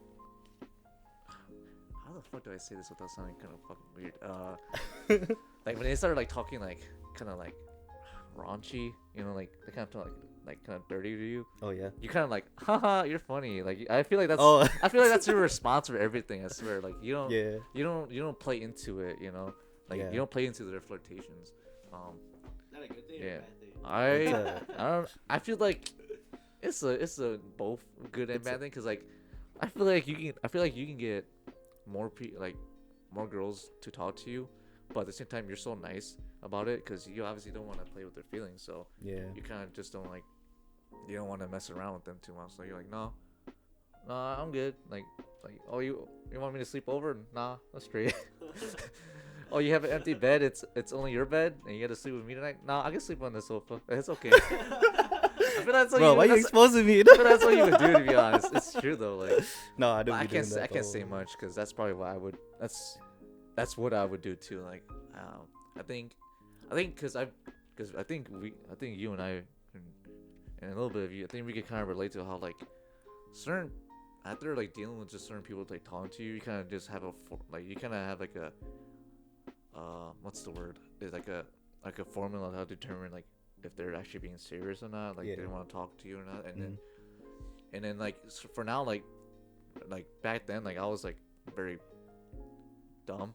B: How the fuck do I say this without sounding kind of fucking weird? Like when they started talking kind of raunchy, you know, like they kind of talk kind of dirty to you.
C: oh yeah.
B: You kind of haha, you're funny. Like I feel like that's
C: Oh.
B: I feel like that's your response for everything. I swear, like you don't
C: Yeah.
B: you don't play into it, you know, like
C: Yeah.
B: you don't play into their flirtations.
A: Not a good thing or
B: Yeah.
A: a bad thing.
C: It's
B: I don't. I feel like it's a both good and
C: It's
B: bad thing because I feel like you can get more more girls to talk to you, but at the same time you're so nice about it because you obviously don't want to play with their feelings, so
C: Yeah.
B: you kind of just don't you don't want to mess around with them too much. So you're like, no, I'm good. Like oh you want me to sleep over? Nah, that's straight. Oh, you have an empty bed. It's only your bed, and you got to sleep with me tonight. Nah, I can sleep on the sofa. It's okay. I feel that's what
C: Bro, why you
B: that's,
C: exposing me?
B: I feel that's what you would do, to be honest. It's true though. Like,
C: No, I
B: but
C: don't.
B: I can't say much because that's probably what I would. That's what I would do too. Like, I think because I think you and I and a little bit of you, I think we could kind of relate to how certain after dealing with just certain people talking to you, you kind of just have you kind of have a what's the word? Is like a formula of how to determine if they're actually being serious or not,
C: Yeah.
B: they want to talk to you or not, and
C: Mhm.
B: then for now back then I was very dumb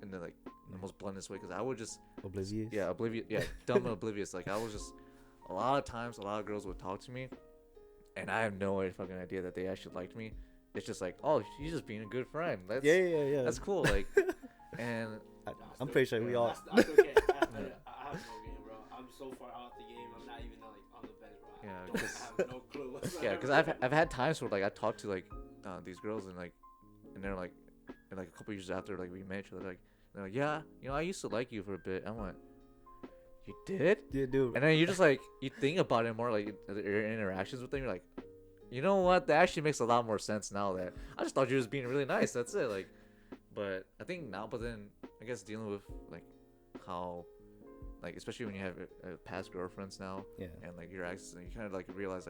B: in the most bluntest way because I would just
C: Oblivious.
B: dumb and oblivious. I was just a lot of times a lot of girls would talk to me and I have no fucking idea that they actually liked me. It's just oh, she's just being a good friend.
C: Yeah.
B: That's cool. And
C: I'm pretty sure we all.
A: That's okay. I have no game, bro. I'm so far out the game. I'm not even on the bench, bro.
B: Yeah,
A: I
B: 'cause-
A: have no clue whatsoever.
B: yeah, because I've had times where I talked to these girls and they're and a couple years after we met each other they're like, yeah, you know, I used to like you for a bit. I'm like, you did?
C: Yeah, dude.
B: And then you just you think about it more your interactions with them. You're like, you know what? That actually makes a lot more sense now. That I just thought you was being really nice. That's it. But I think now, but then I guess dealing with how especially when you have past girlfriends now
C: Yeah.
B: and your exes, and you kind of realize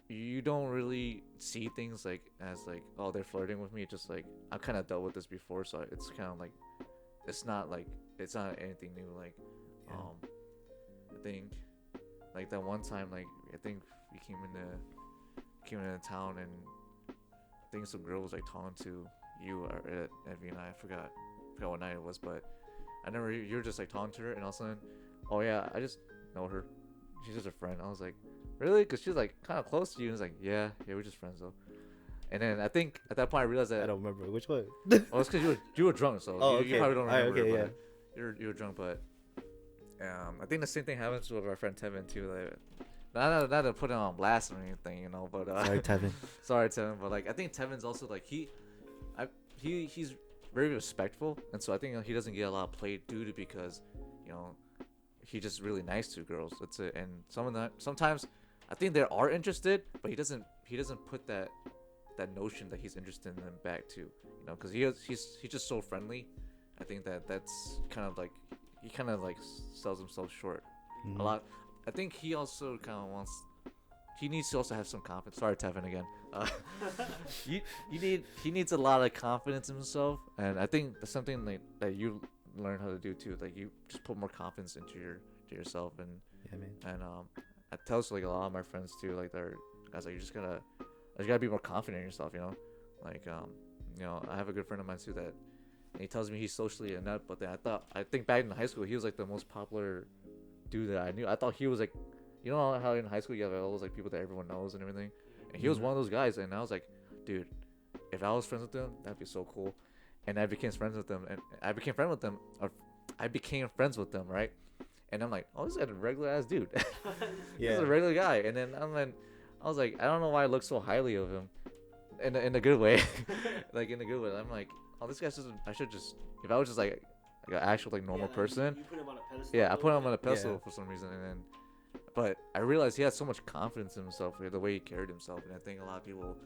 B: you don't really see things as oh, they're flirting with me. It's just I've kind of dealt with this before, so it's kind of it's not anything new.
C: Yeah.
B: I think that one time I think we came into town and I think some girl was talking to you or Evie and I forgot what night it was, but I remember you were just talking to her and all of a sudden, oh yeah, I just know her, she's just a friend. I was like, really? Because she's kind of close to you. And it's yeah, we're just friends though. And then I think at that point I realized that
C: I don't remember which one.
B: oh, it's because you were drunk, so
C: Oh,
B: you
C: okay.
B: probably don't
C: Alright,
B: remember.
C: okay,
B: but you were drunk, but I think the same thing happens with our friend Tevin too. Like, not to put him on blast or anything, you know, but
C: Sorry, Tevin.
B: sorry Tevin, but like I think Tevin's also like he's very respectful, and so I think he doesn't get a lot of play due to because, you know, he's just really nice to girls. That's it. And sometimes I think they are interested, but he doesn't put that notion that he's interested in them back too, you know, because he's just so friendly. I think that's kind of like he kind of like sells himself short a lot. I think he also kind of he needs to also have some confidence. Sorry, Tevin again. He needs a lot of confidence in himself, and I think that's something like that you learn how to do too. Like you just put more confidence into yourself, and
C: Yeah, man.
B: and I tell like a lot of my friends too, like they're guys like you just gotta be more confident in yourself, you know. Like you know, I have a good friend of mine too that and he tells me he's socially inept, but then I think back in high school he was like the most popular dude that I knew. I thought he was like, you know how in high school you have all those like people that everyone knows and everything, and he was one of those guys. And I was like, dude, if I was friends with him, that'd be so cool. And I became friends with them, I became friends with them, right? And I'm like, oh, this is a regular ass dude.
C: Yeah.
B: He's a regular guy. And then I was like, I don't know why I look so highly of him, in a good way, like in a good way. I'm like, oh, this guy doesn't. I should just, if I was just like an actual like normal person.
A: You put him on a pedestal.
B: Yeah, I put him on a pedestal
C: Yeah.
B: for some reason, and then, but I realized he had so much confidence in himself, the way he carried himself, and I think a lot of people,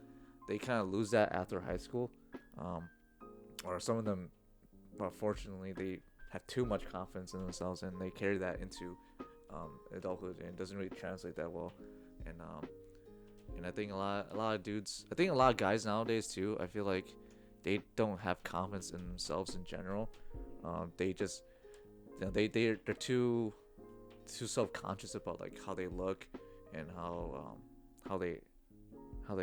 B: they kind of lose that after high school, or some of them, unfortunately, they have too much confidence in themselves, and they carry that into adulthood, and it doesn't really translate that well, and I think a lot of dudes, I think a lot of guys nowadays too, I feel like they don't have confidence in themselves in general. They just, you know, they're too self-conscious about like how they look and how they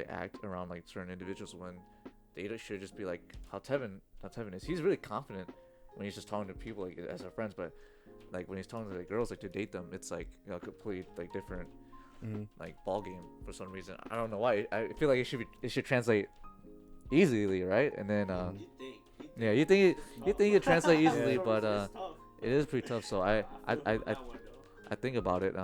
B: act around like certain individuals, when they should just be like how Tevin is. He's really confident when he's just talking to people like as our friends, but like when he's talking to the girls like to date them, it's like, you know, complete like different like ball game for some reason. I don't know why. I feel like it should translate easily, right? And then
A: You think.
B: yeah, you think it translate easily,
A: Yeah.
B: but
A: It's tough.
B: it is pretty tough. So I
A: feel you on that one, though.
B: I think about it,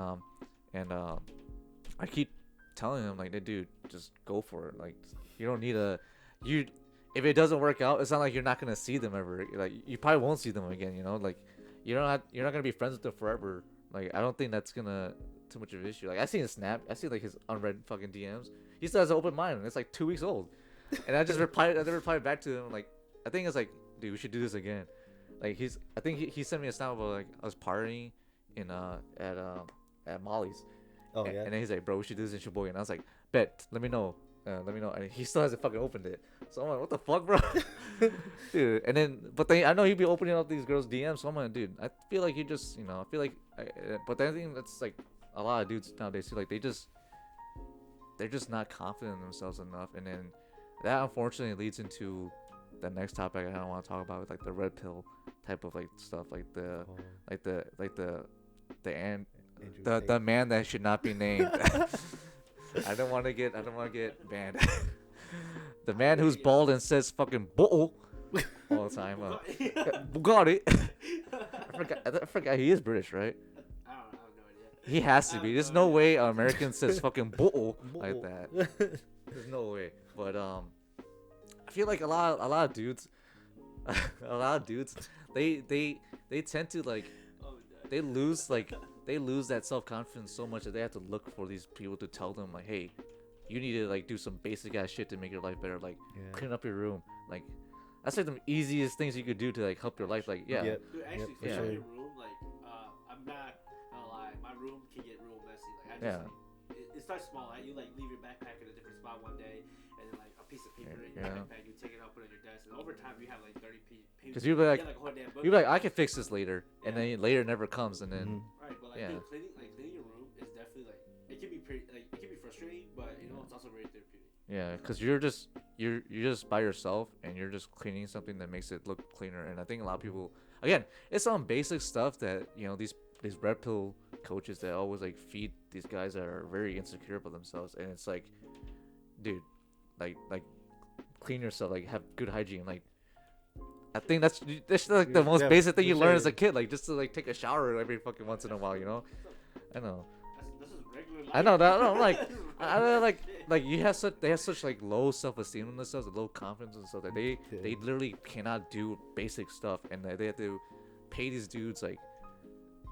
B: and I keep telling him like, hey, dude, just go for it. Like, you don't need if it doesn't work out, it's not like you're not gonna see them ever. Like, you probably won't see them again. You know, like you're not gonna be friends with them forever. Like, I don't think that's gonna too much of an issue. Like, I see his snap, I see like his unread fucking DMs. He still has an open mind, and it's like 2 weeks old. And I replied back to him like, I think it's like, dude, we should do this again. Like I think he sent me a snap about like I was partying in at Molly's.
C: Oh yeah.
B: And then he's like, bro, we should do this in Sheboygan. And I was like, bet, let me know. And he still hasn't fucking opened it. So I'm like, what the fuck, bro? Dude. And then, but then I know he'd be opening up these girls' DMs. So I'm like, dude, I feel like he just, you know, I feel like, but then I think that's like a lot of dudes nowadays too. Like they're just not confident in themselves enough. And then that unfortunately leads into the next topic I don't want to talk about, with like the red pill type of like stuff, like the man that should not be named. I don't want to get banned. The man who's bald and says fucking bull all the time. Bugatti. I forgot he is British, right?
A: I have no idea.
B: He has to be. There's no way an American says fucking bull like that. There's no way. But I feel like a lot of dudes, they tend to like, they lose that self-confidence so much that they have to look for these people to tell them like, hey, you need to like do some basic ass shit to make your life better, like clean up your room. Like that's like the easiest things you could do to like help your life. Like
C: Yep.
A: Dude, actually,
C: for
A: for
C: sure.
A: your room, like, I'm not gonna lie, my room can get real messy. Like, I just, it starts small. Right? You like leave your backpack in a different spot one day, and then like a piece of paper in your backpack, you take it out, put it on your desk, and over time you have like 30 pages.
B: Because you'd be like,
A: a whole damn book.
B: you'd be like, I can fix this later, and then later never comes, and then
A: Right, but like cleaning your room is definitely like, it can be pretty, like it can be frustrating, but you know it's also very therapeutic.
B: yeah, because you're just by yourself, and you're just cleaning something that makes it look cleaner. And I think a lot of people, again, it's some basic stuff that, you know, these red pill coaches that always like feed these guys that are very insecure about themselves, and it's like, dude, like clean yourself, like have good hygiene. Like I think that's like the most
C: Yeah,
B: basic thing
C: for
B: you learn
C: sure.
B: as a kid, like just to like take a shower every fucking once in a while, you know. I know.
A: This is regular life.
B: I know that. I'm like,
A: This is
B: I
A: regular
B: know, like,
A: shit.
B: like they have such like low self-esteem in themselves, low confidence and stuff that they literally cannot do basic stuff, and they have to pay these dudes like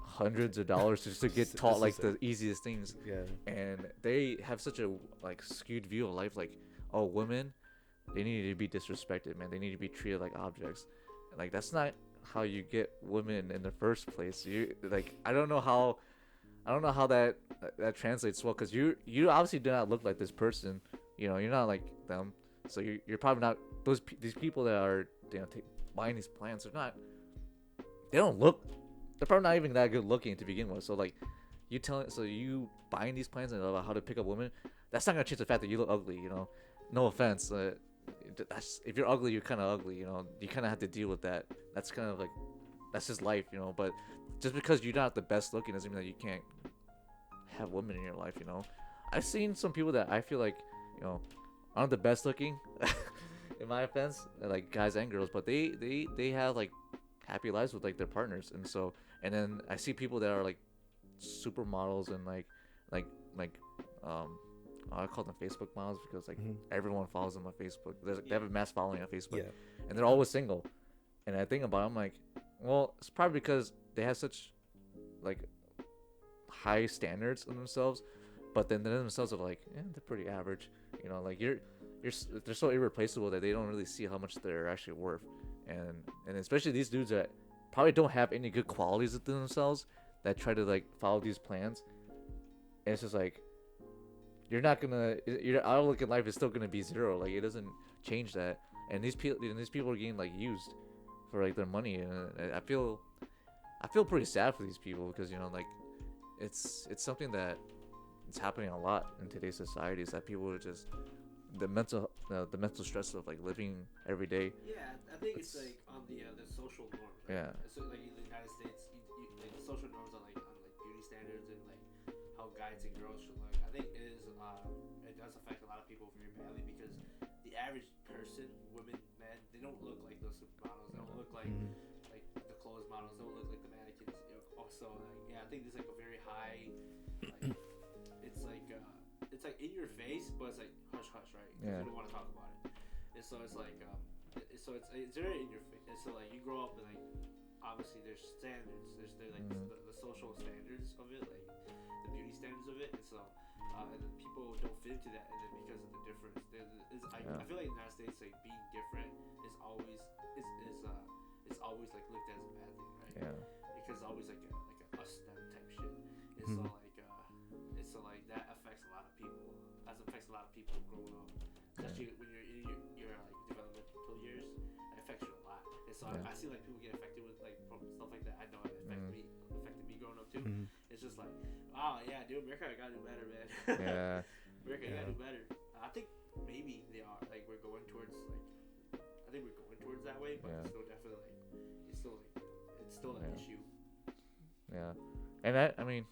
B: hundreds of dollars just to get
C: Just
B: taught
C: to
B: like
C: say-
B: the easiest things,
C: Yeah.
B: and they have such a like skewed view of life. Like, oh, women, they need to be disrespected, man. They need to be treated like objects. And, like, that's not how you get women in the first place. You like, I don't know how that translates well, because you obviously do not look like this person. You know, you're not like them, so you're probably not these people that are, you know, buying these plants. They don't look. They're probably not even that good looking to begin with. So like, you buying these plans and about how to pick up women, that's not gonna change the fact that you look ugly. You know, no offense. If you're ugly, you're kind of ugly. You know, you kind of have to deal with that. That's kind of like, that's just life. You know, but just because you're not the best looking doesn't mean that you can't have women in your life. You know, I've seen some people that I feel like, you know, aren't the best looking, in my offense, like guys and girls, but they have like happy lives with like their partners. And then I see people that are like supermodels and like I call them Facebook models, because like everyone follows them on Facebook. They have a mass following on Facebook,
C: Yeah.
B: and they're always single. And I think about it, I'm like, well, it's probably because they have such like high standards in themselves, but then they themselves are like, they're pretty average. You know, like they're so irreplaceable that they don't really see how much they're actually worth. And especially these dudes that probably don't have any good qualities within themselves, that try to like follow these plans. And it's just like, your outlook in life is still gonna be zero. Like, it doesn't change that. And these people are getting like used for like their money, and I feel pretty sad for these people, because, you know, like, it's something that it's happening a lot in today's society, is that people are just the mental stress of like living every day.
A: Yeah, I think it's like on the social norms. Right?
B: Yeah.
A: So like in the United States, like the social norms on like beauty standards and like how guys and girls should look. I think it does affect a lot of people very badly, because the average person, women, men, they don't look like those supermodels. They don't look like the clothes models. They don't look like the mannequins. You know, also, like, yeah, I think there's like a very high, like, it's like in your face, but it's like hush hush, right?
B: Yeah.
A: You don't want to talk about it. And so it's like it's very in your face. And so like you grow up and like obviously there's standards. There's like the social standards of it, like the beauty standards of it. And so and then people don't fit into that, and then because of the difference, I feel like in the United States, like being different is always it's always like looked at as a bad thing, right?
B: Yeah.
A: Because it's always like a us them type shit. And so like that affects a lot of people. That affects a lot of people growing up, especially when you're in your like developmental years. It affects you a lot. And so I see like people get affected with like from stuff like that. I know it affected me growing up too. It's just like, wow, yeah, dude, America gotta do better, man.
B: Yeah.
A: America gotta do better. I think maybe they are like we're going towards that way, but it's still definitely it's still an issue.
B: Yeah. And I mean,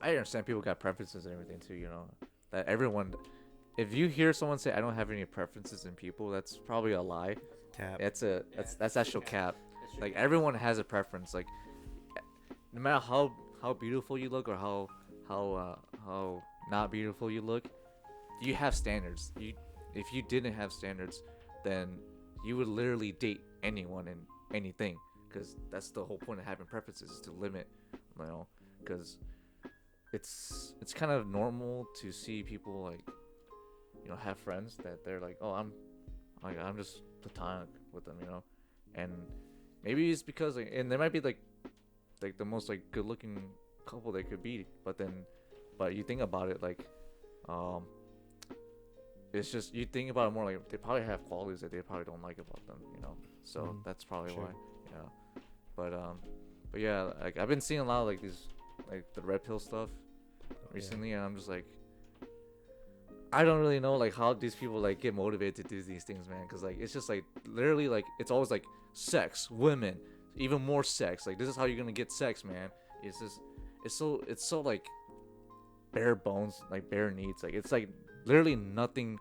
B: I understand people got preferences and everything too, you know. That everyone, if you hear someone say I don't have any preferences in people, that's probably a lie.
C: Cap.
B: That's actual cap. Like, everyone has a preference. Like, no matter how beautiful you look, or how not beautiful you look, you have standards. If you didn't have standards, then you would literally date anyone and anything, because that's the whole point of having preferences, is to limit, you know, because it's kind of normal to see people like, you know, have friends that they're like, oh, I'm just platonic with them, you know. And maybe it's because like, and they might be like the most like good looking couple they could be, but you think about it, like, it's just, you think about it more like they probably have qualities that they probably don't like about them, you know. So that's probably why. Yeah. But yeah, like, I've been seeing a lot of like these, like the red pill stuff recently, and I'm just like, I don't really know like how these people like get motivated to do these things, man, because like it's just like literally like it's always like sex, women, even more sex. Like, this is how you're gonna get sex, man. It's just it's so like bare bones, like bare needs. Like, it's like literally nothing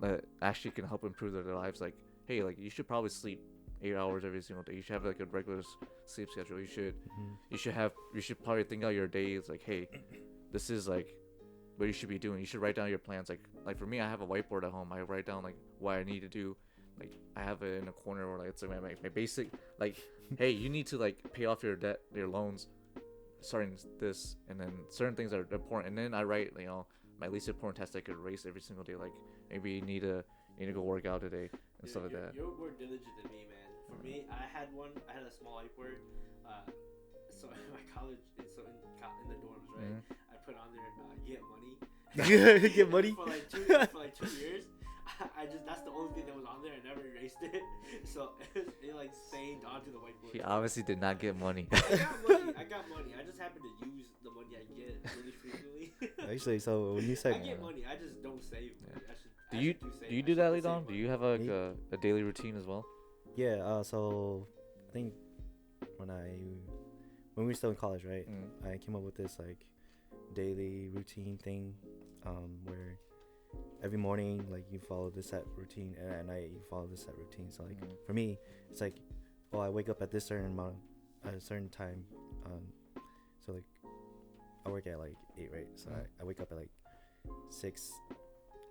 B: that actually can help improve their lives. Like, hey, like, you should probably sleep 8 hours every single day. You should have like a regular sleep schedule. You should
C: Mm-hmm.
B: you should probably think out your days like, hey, this is like what you should be doing. You should write down your plans. Like for me, I have a whiteboard at home. I write down like what I need to do. Like I have it in a corner where like it's like my basic like, hey, you need to like pay off your debt, your loans, starting this, and then certain things are important. And then I write, you know, my least important tasks I could erase every single day. Like maybe you need to go work out today and stuff like that.
A: You're more diligent than me, man. For me, I had a small whiteboard. So in my college, in the dorms, right? I put on there, get money.
C: Get money.
A: for like 2 years. That's the only thing that was on there. I never erased it. So it like stayed onto the whiteboard.
B: He obviously did not get money.
A: I got money. I just happen to use the money I get really frequently.
C: Actually, so when you said
A: I get money, I just don't save.
B: Yeah.
A: Do
B: you do that, Leedong? Do you have a daily routine as well?
C: Yeah, so I think when we were still in college, right? I came up with this like daily routine thing, where every morning like you follow this set routine, and at night you follow this set routine. So like for me, it's like, oh, I wake up at this certain amount at a certain time. So like I work at like 8, right? So I wake up at like 6,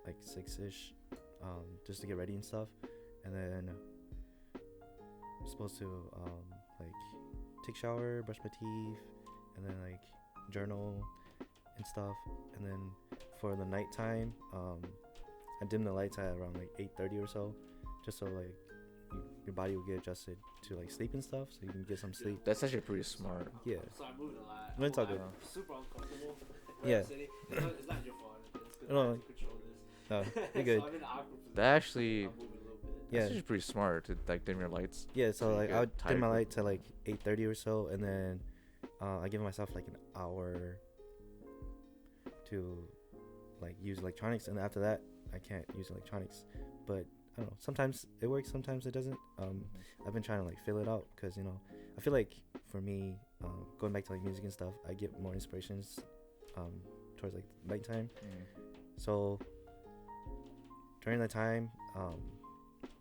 C: like 6ish, just to get ready and stuff, and then I'm supposed to like take shower, brush my teeth, and then like journal and stuff. And then for the nighttime, I dim the lights at around like 8:30 or so, just so like your body will get adjusted to like sleep and stuff, so you can get some sleep.
B: That's actually pretty smart.
C: Yeah.
A: So I moved a lot.
C: No, it's all good.
A: I'm super uncomfortable.
C: Yeah.
A: It's not your fault. It's good.
C: No.
A: I have to control this.
C: No, you're good.
A: So I'm in an awkward position.
B: That actually,
A: I'm moving a little bit.
C: Yeah.
B: that's actually pretty smart to like dim your lights.
C: Yeah, so
B: you
C: like
B: get
C: I would dim my
B: tired
C: lights at like 8:30 or so, and then I give myself like an hour to like use electronics, and after that I can't use electronics. But I don't know, sometimes it works, sometimes it doesn't. I've been trying to like fill it out, because you know, I feel like for me, going back to like music and stuff, I get more inspirations towards like nighttime. So during the time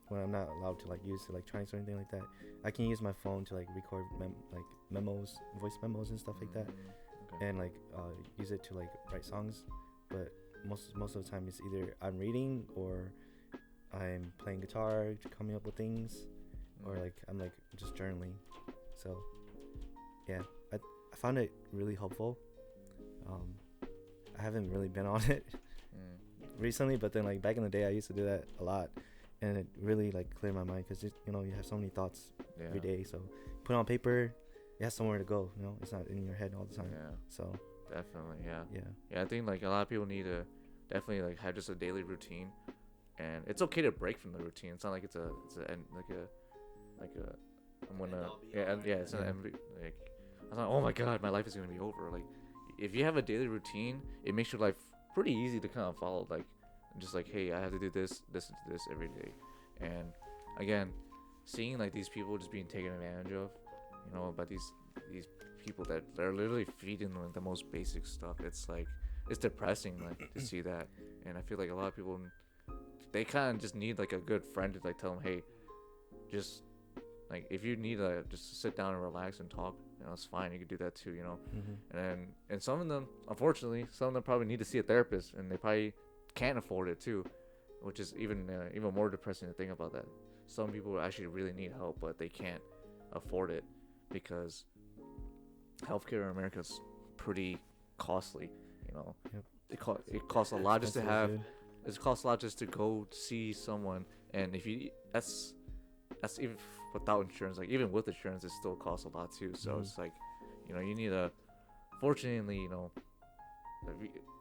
C: when I'm not allowed to like use electronics or anything like that, I can use my phone to like record like memos, voice memos and stuff like that, and like use it to like write songs. But most of the time it's either I'm reading or I'm playing guitar, coming up with things, or like I'm like just journaling. So yeah, I found it really helpful. I haven't really been on it recently, but then like back in the day I used to do that a lot, and it really like cleared my mind, because you know, you have so many thoughts every day, so put it on paper, it has somewhere to go, you know, it's not in your head all the time. So
B: Definitely, yeah.
C: yeah,
B: I think like a lot of people need to definitely like have just a daily routine, and it's okay to break from the routine. It's not like it's a I'm gonna it's not like I'm like, oh my god, my life is gonna be over. Like if you have a daily routine, it makes your life pretty easy to kind of follow. Like just like, hey, I have to do this every day. And again, seeing like these people just being taken advantage of, you know, by these people that are literally feeding them the most basic stuff. It's like, it's depressing like to see that. And I feel like a lot of people, they kind of just need like a good friend to like tell them, hey, just like if you need to just sit down and relax and talk, you know, it's fine, you can do that too, you know. And some of them, unfortunately, some of them probably need to see a therapist, and they probably can't afford it too, which is even more depressing to think about. That some people actually really need help, but they can't afford it because healthcare in America is pretty costly, you know. It costs a lot just to have, it costs a lot just to go see someone, and if you that's even without insurance. Like even with insurance, it still costs a lot too. So it's like, you know, you need to, fortunately, you know,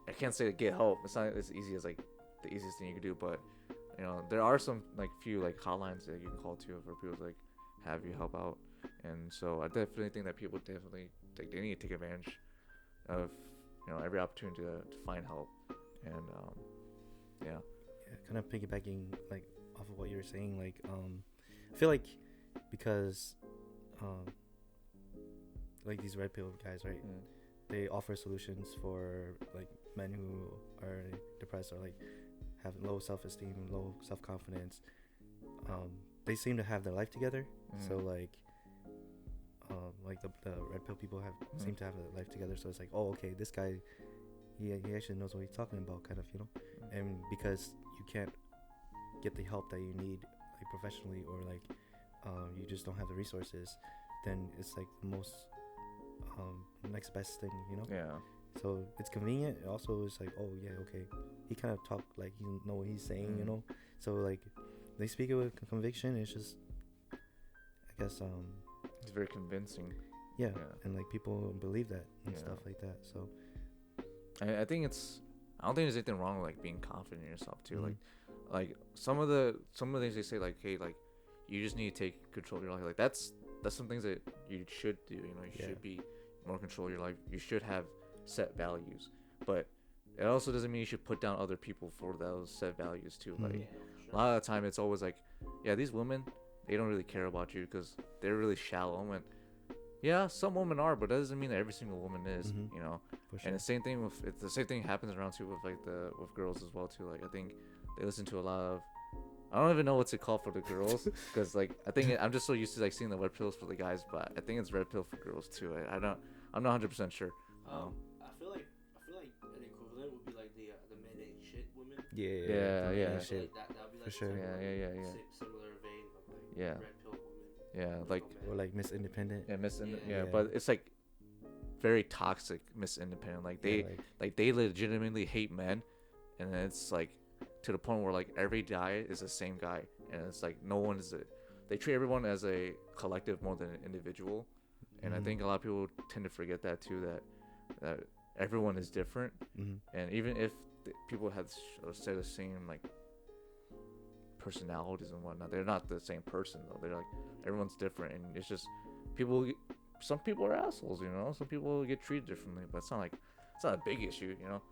B: I can't say to get help, it's not as easy as like the easiest thing you can do, but you know, there are some like few like hotlines that you can call to for people to like have you help out. And so I definitely think that people definitely they need to take advantage of, you know, every opportunity to find help. And yeah,
C: kind of piggybacking like off of what you were saying, like I feel like because like these red pill guys, right, they offer solutions for like men who are depressed or like have low self-esteem, low self-confidence, they seem to have their life together. So like the red pill people seem to have their life together. So it's like, oh, okay, this guy, he actually knows what he's talking about, kind of, you know. And because you can't get the help that you need, like professionally, or like you just don't have the resources, then it's like the most next best thing, you know.
B: Yeah.
C: So it's convenient. It also is like, oh yeah, okay, he kind of talk like you know what he's saying, you know. So like they speak it with conviction. It's just, I guess
B: it's very convincing.
C: Yeah, and like people believe that and stuff like that. So
B: I think I don't think there's anything wrong with like being confident in yourself too. Like some of the things they say, like, hey, like you just need to take control of your life. Like that's some things that you should do. You know, you should be more in control of your life. You should have set values, but it also doesn't mean you should put down other people for those set values too. Like a lot of the time, it's always like, yeah, these women, they don't really care about you because they're really shallow. And yeah, some women are, but that doesn't mean that every single woman is. You know, and the same thing the same thing happens around too with like with girls as well too. Like I think they listen to a lot of, I don't even know what's it called for the girls, because like I think I'm just so used to like seeing the red pills for the guys, but I think it's red pill for girls too. I'm not 100% sure.
A: I feel like an equivalent would be like the men ain't shit women.
B: Yeah.
A: Shit. Like that'd be like
C: for sure.
B: Yeah.
A: Similar vein of like red pill women.
B: Yeah, like
C: or like Miss Independent.
B: Yeah, but it's like very toxic Miss Independent. Like they legitimately hate men, and then it's like to the point where like every guy is the same guy, and it's like no one is they treat everyone as a collective more than an individual. And I think a lot of people tend to forget that too, that everyone is different. And even if people have say the same like personalities and whatnot, they're not the same person though. They're like, everyone's different, and it's just some people are assholes, you know. Some people get treated differently, but it's not a big issue, you know.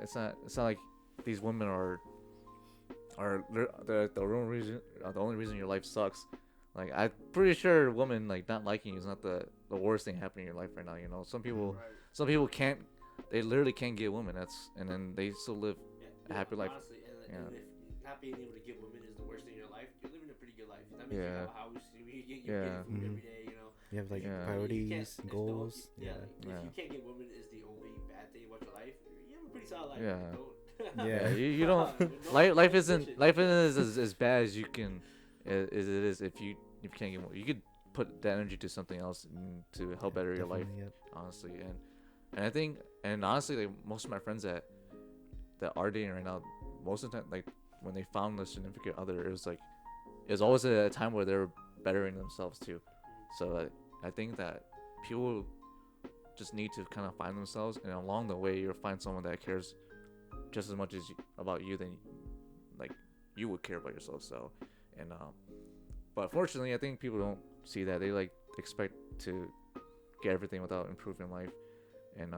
B: It's not like these women are the only reason your life sucks. Like I'm pretty sure a woman like not liking you is not the worst thing happening in your life right now, you know. Some people can't, they literally can't get women. And then they still live a happy life.
A: Honestly, and if not being able to get women is the worst thing in your life, you're living a pretty good life. That means you have a house, you're getting food every day, you know.
C: You have like priorities, goals.
A: If you can't get women is the only bad thing about your life, you have a pretty solid life.
B: You don't life isn't as bad as you can as it is if you can't get more. You could put that energy to something else to help better your life, honestly. And I think, and honestly, like most of my friends that are dating right now, most of the time, like when they found their significant other, it was always a time where they were bettering themselves too. So I think that people just need to kind of find themselves, and along the way you'll find someone that cares just as much about you than like you would care about yourself. So but unfortunately I think people don't see that. They like expect to get everything without improving life, and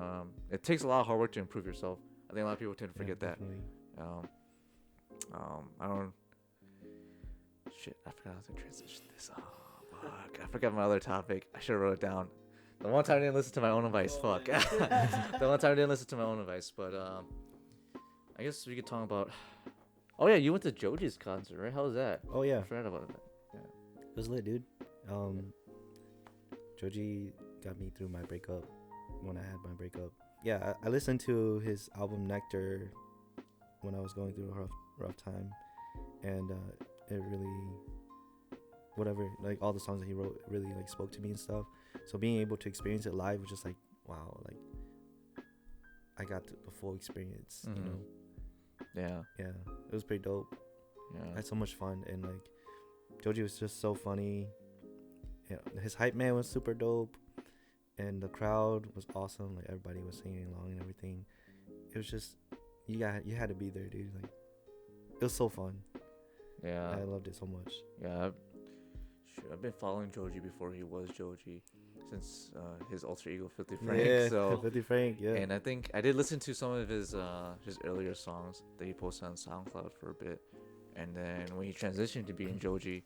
B: it takes a lot of hard work to improve yourself. I think a lot of people tend to forget that. I don't shit, I forgot how to transition this. Oh fuck, I forgot my other topic. I should have wrote it down. The one time I didn't listen to my own advice. Fuck. The one time I didn't listen to my own advice. But I guess we could talk about. Oh yeah, you went to Joji's concert, right? How was that?
C: Oh yeah,
B: I forgot about that. Yeah.
C: It was lit, dude. Joji got me through my breakup when I had my breakup. Yeah, I listened to his album Nectar when I was going through a rough time, and it really, whatever, like all the songs that he wrote really like spoke to me and stuff. So being able to experience it live was just like, wow, like I got the full experience, you know. Yeah, it was pretty dope. I had so much fun, and like Joji was just so funny. His hype man was super dope, and the crowd was awesome. Like everybody was singing along and everything. It was just you had to be there, dude. Like it was so fun. Yeah, I loved it so much.
B: Yeah, I've been following Joji before he was Joji, since his alter ego 50 Frank.
C: Yeah,
B: so
C: 50 Frank. Yeah,
B: and I think I did listen to some of his earlier songs that he posted on SoundCloud for a bit, and then when he transitioned to being Joji,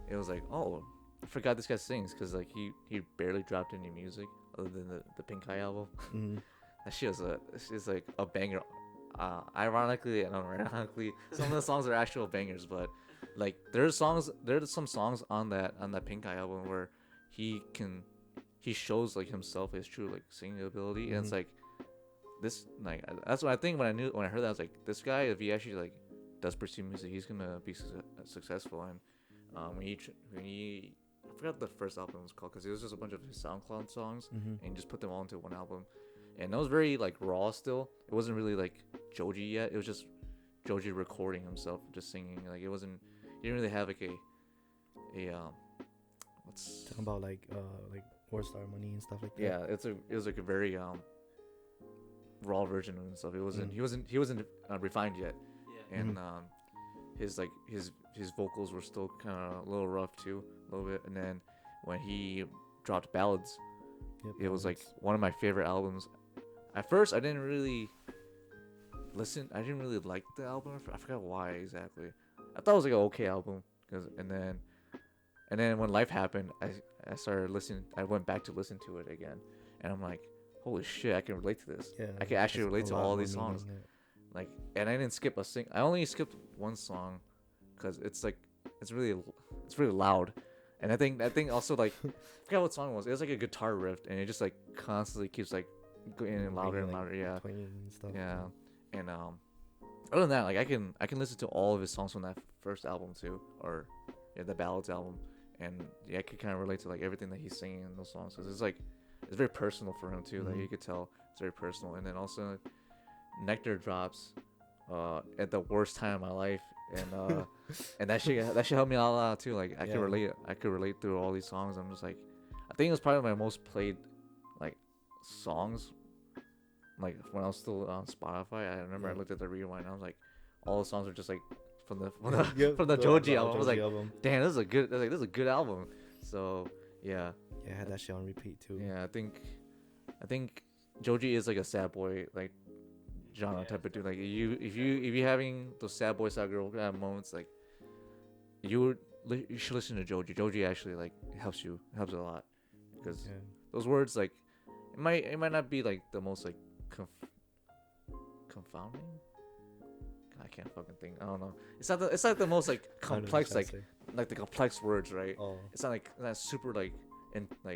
B: it was like, oh, I forgot this guy sings, because like he barely dropped any music other than the Pink Eye album. That shit is like a banger ironically and unironically, some of the songs are actual bangers, but like there's some songs on that Pink Eye album where he shows like himself his true like singing ability, and it's like this like that's what I think when I heard that. I was like, this guy, if he actually like does pursue music, he's gonna be successful. And when he I forgot the first album was called, because it was just a bunch of his SoundCloud songs, and he just put them all into one album, and that was very like raw still. It wasn't really like Joji yet. It was just Joji recording himself just singing. Like it wasn't, he didn't really have like a what's
C: Talking about like War Star Money and stuff like that.
B: yeah, it was like a very raw version of himself. It wasn't he wasn't refined yet, and his vocals were still kind of a little rough too, a little bit. And then when he dropped Ballads, it was like one of my favorite albums. At first, I didn't really like the album. I forgot why exactly. I thought it was like an okay album, and then when life happened, I started listening. I went back to listen to it again, and I'm like, holy shit, I can relate to this.
C: Yeah,
B: I can actually relate to all these songs. Like, and I didn't skip I only skipped one song, because it's really loud, and I think also like I forgot what song it was. It was like a guitar riff, and it just like constantly keeps like getting louder and louder. Yeah,
C: and stuff.
B: yeah, and other than that, like I can listen to all of his songs from that first album too, or the Ballads album, and yeah, I could kind of relate to like everything that he's singing in those songs, because it's very personal for him too. Like you could tell it's very personal. And then also Nectar drops at the worst time of my life, and and that shit helped me out a lot too. Like I could relate through all these songs. I'm just like, I think it was probably my most played like songs, like when I was still on Spotify. I remember I looked at the rewind, and I was like, all the songs are just like from the Joji album. I was like, damn, this is a good album. So yeah,
C: I had that shit on repeat too.
B: Yeah, I think Joji is like a sad boy like genre type of dude. Like if you having those sad boy sad girl moments, like you should listen to Joji. Joji actually like helps a lot, because those words, like it might not be like the most like confounding. I can't fucking think. I don't know. It's not the most like complex like the complex words, right?
C: Oh.
B: It's not super like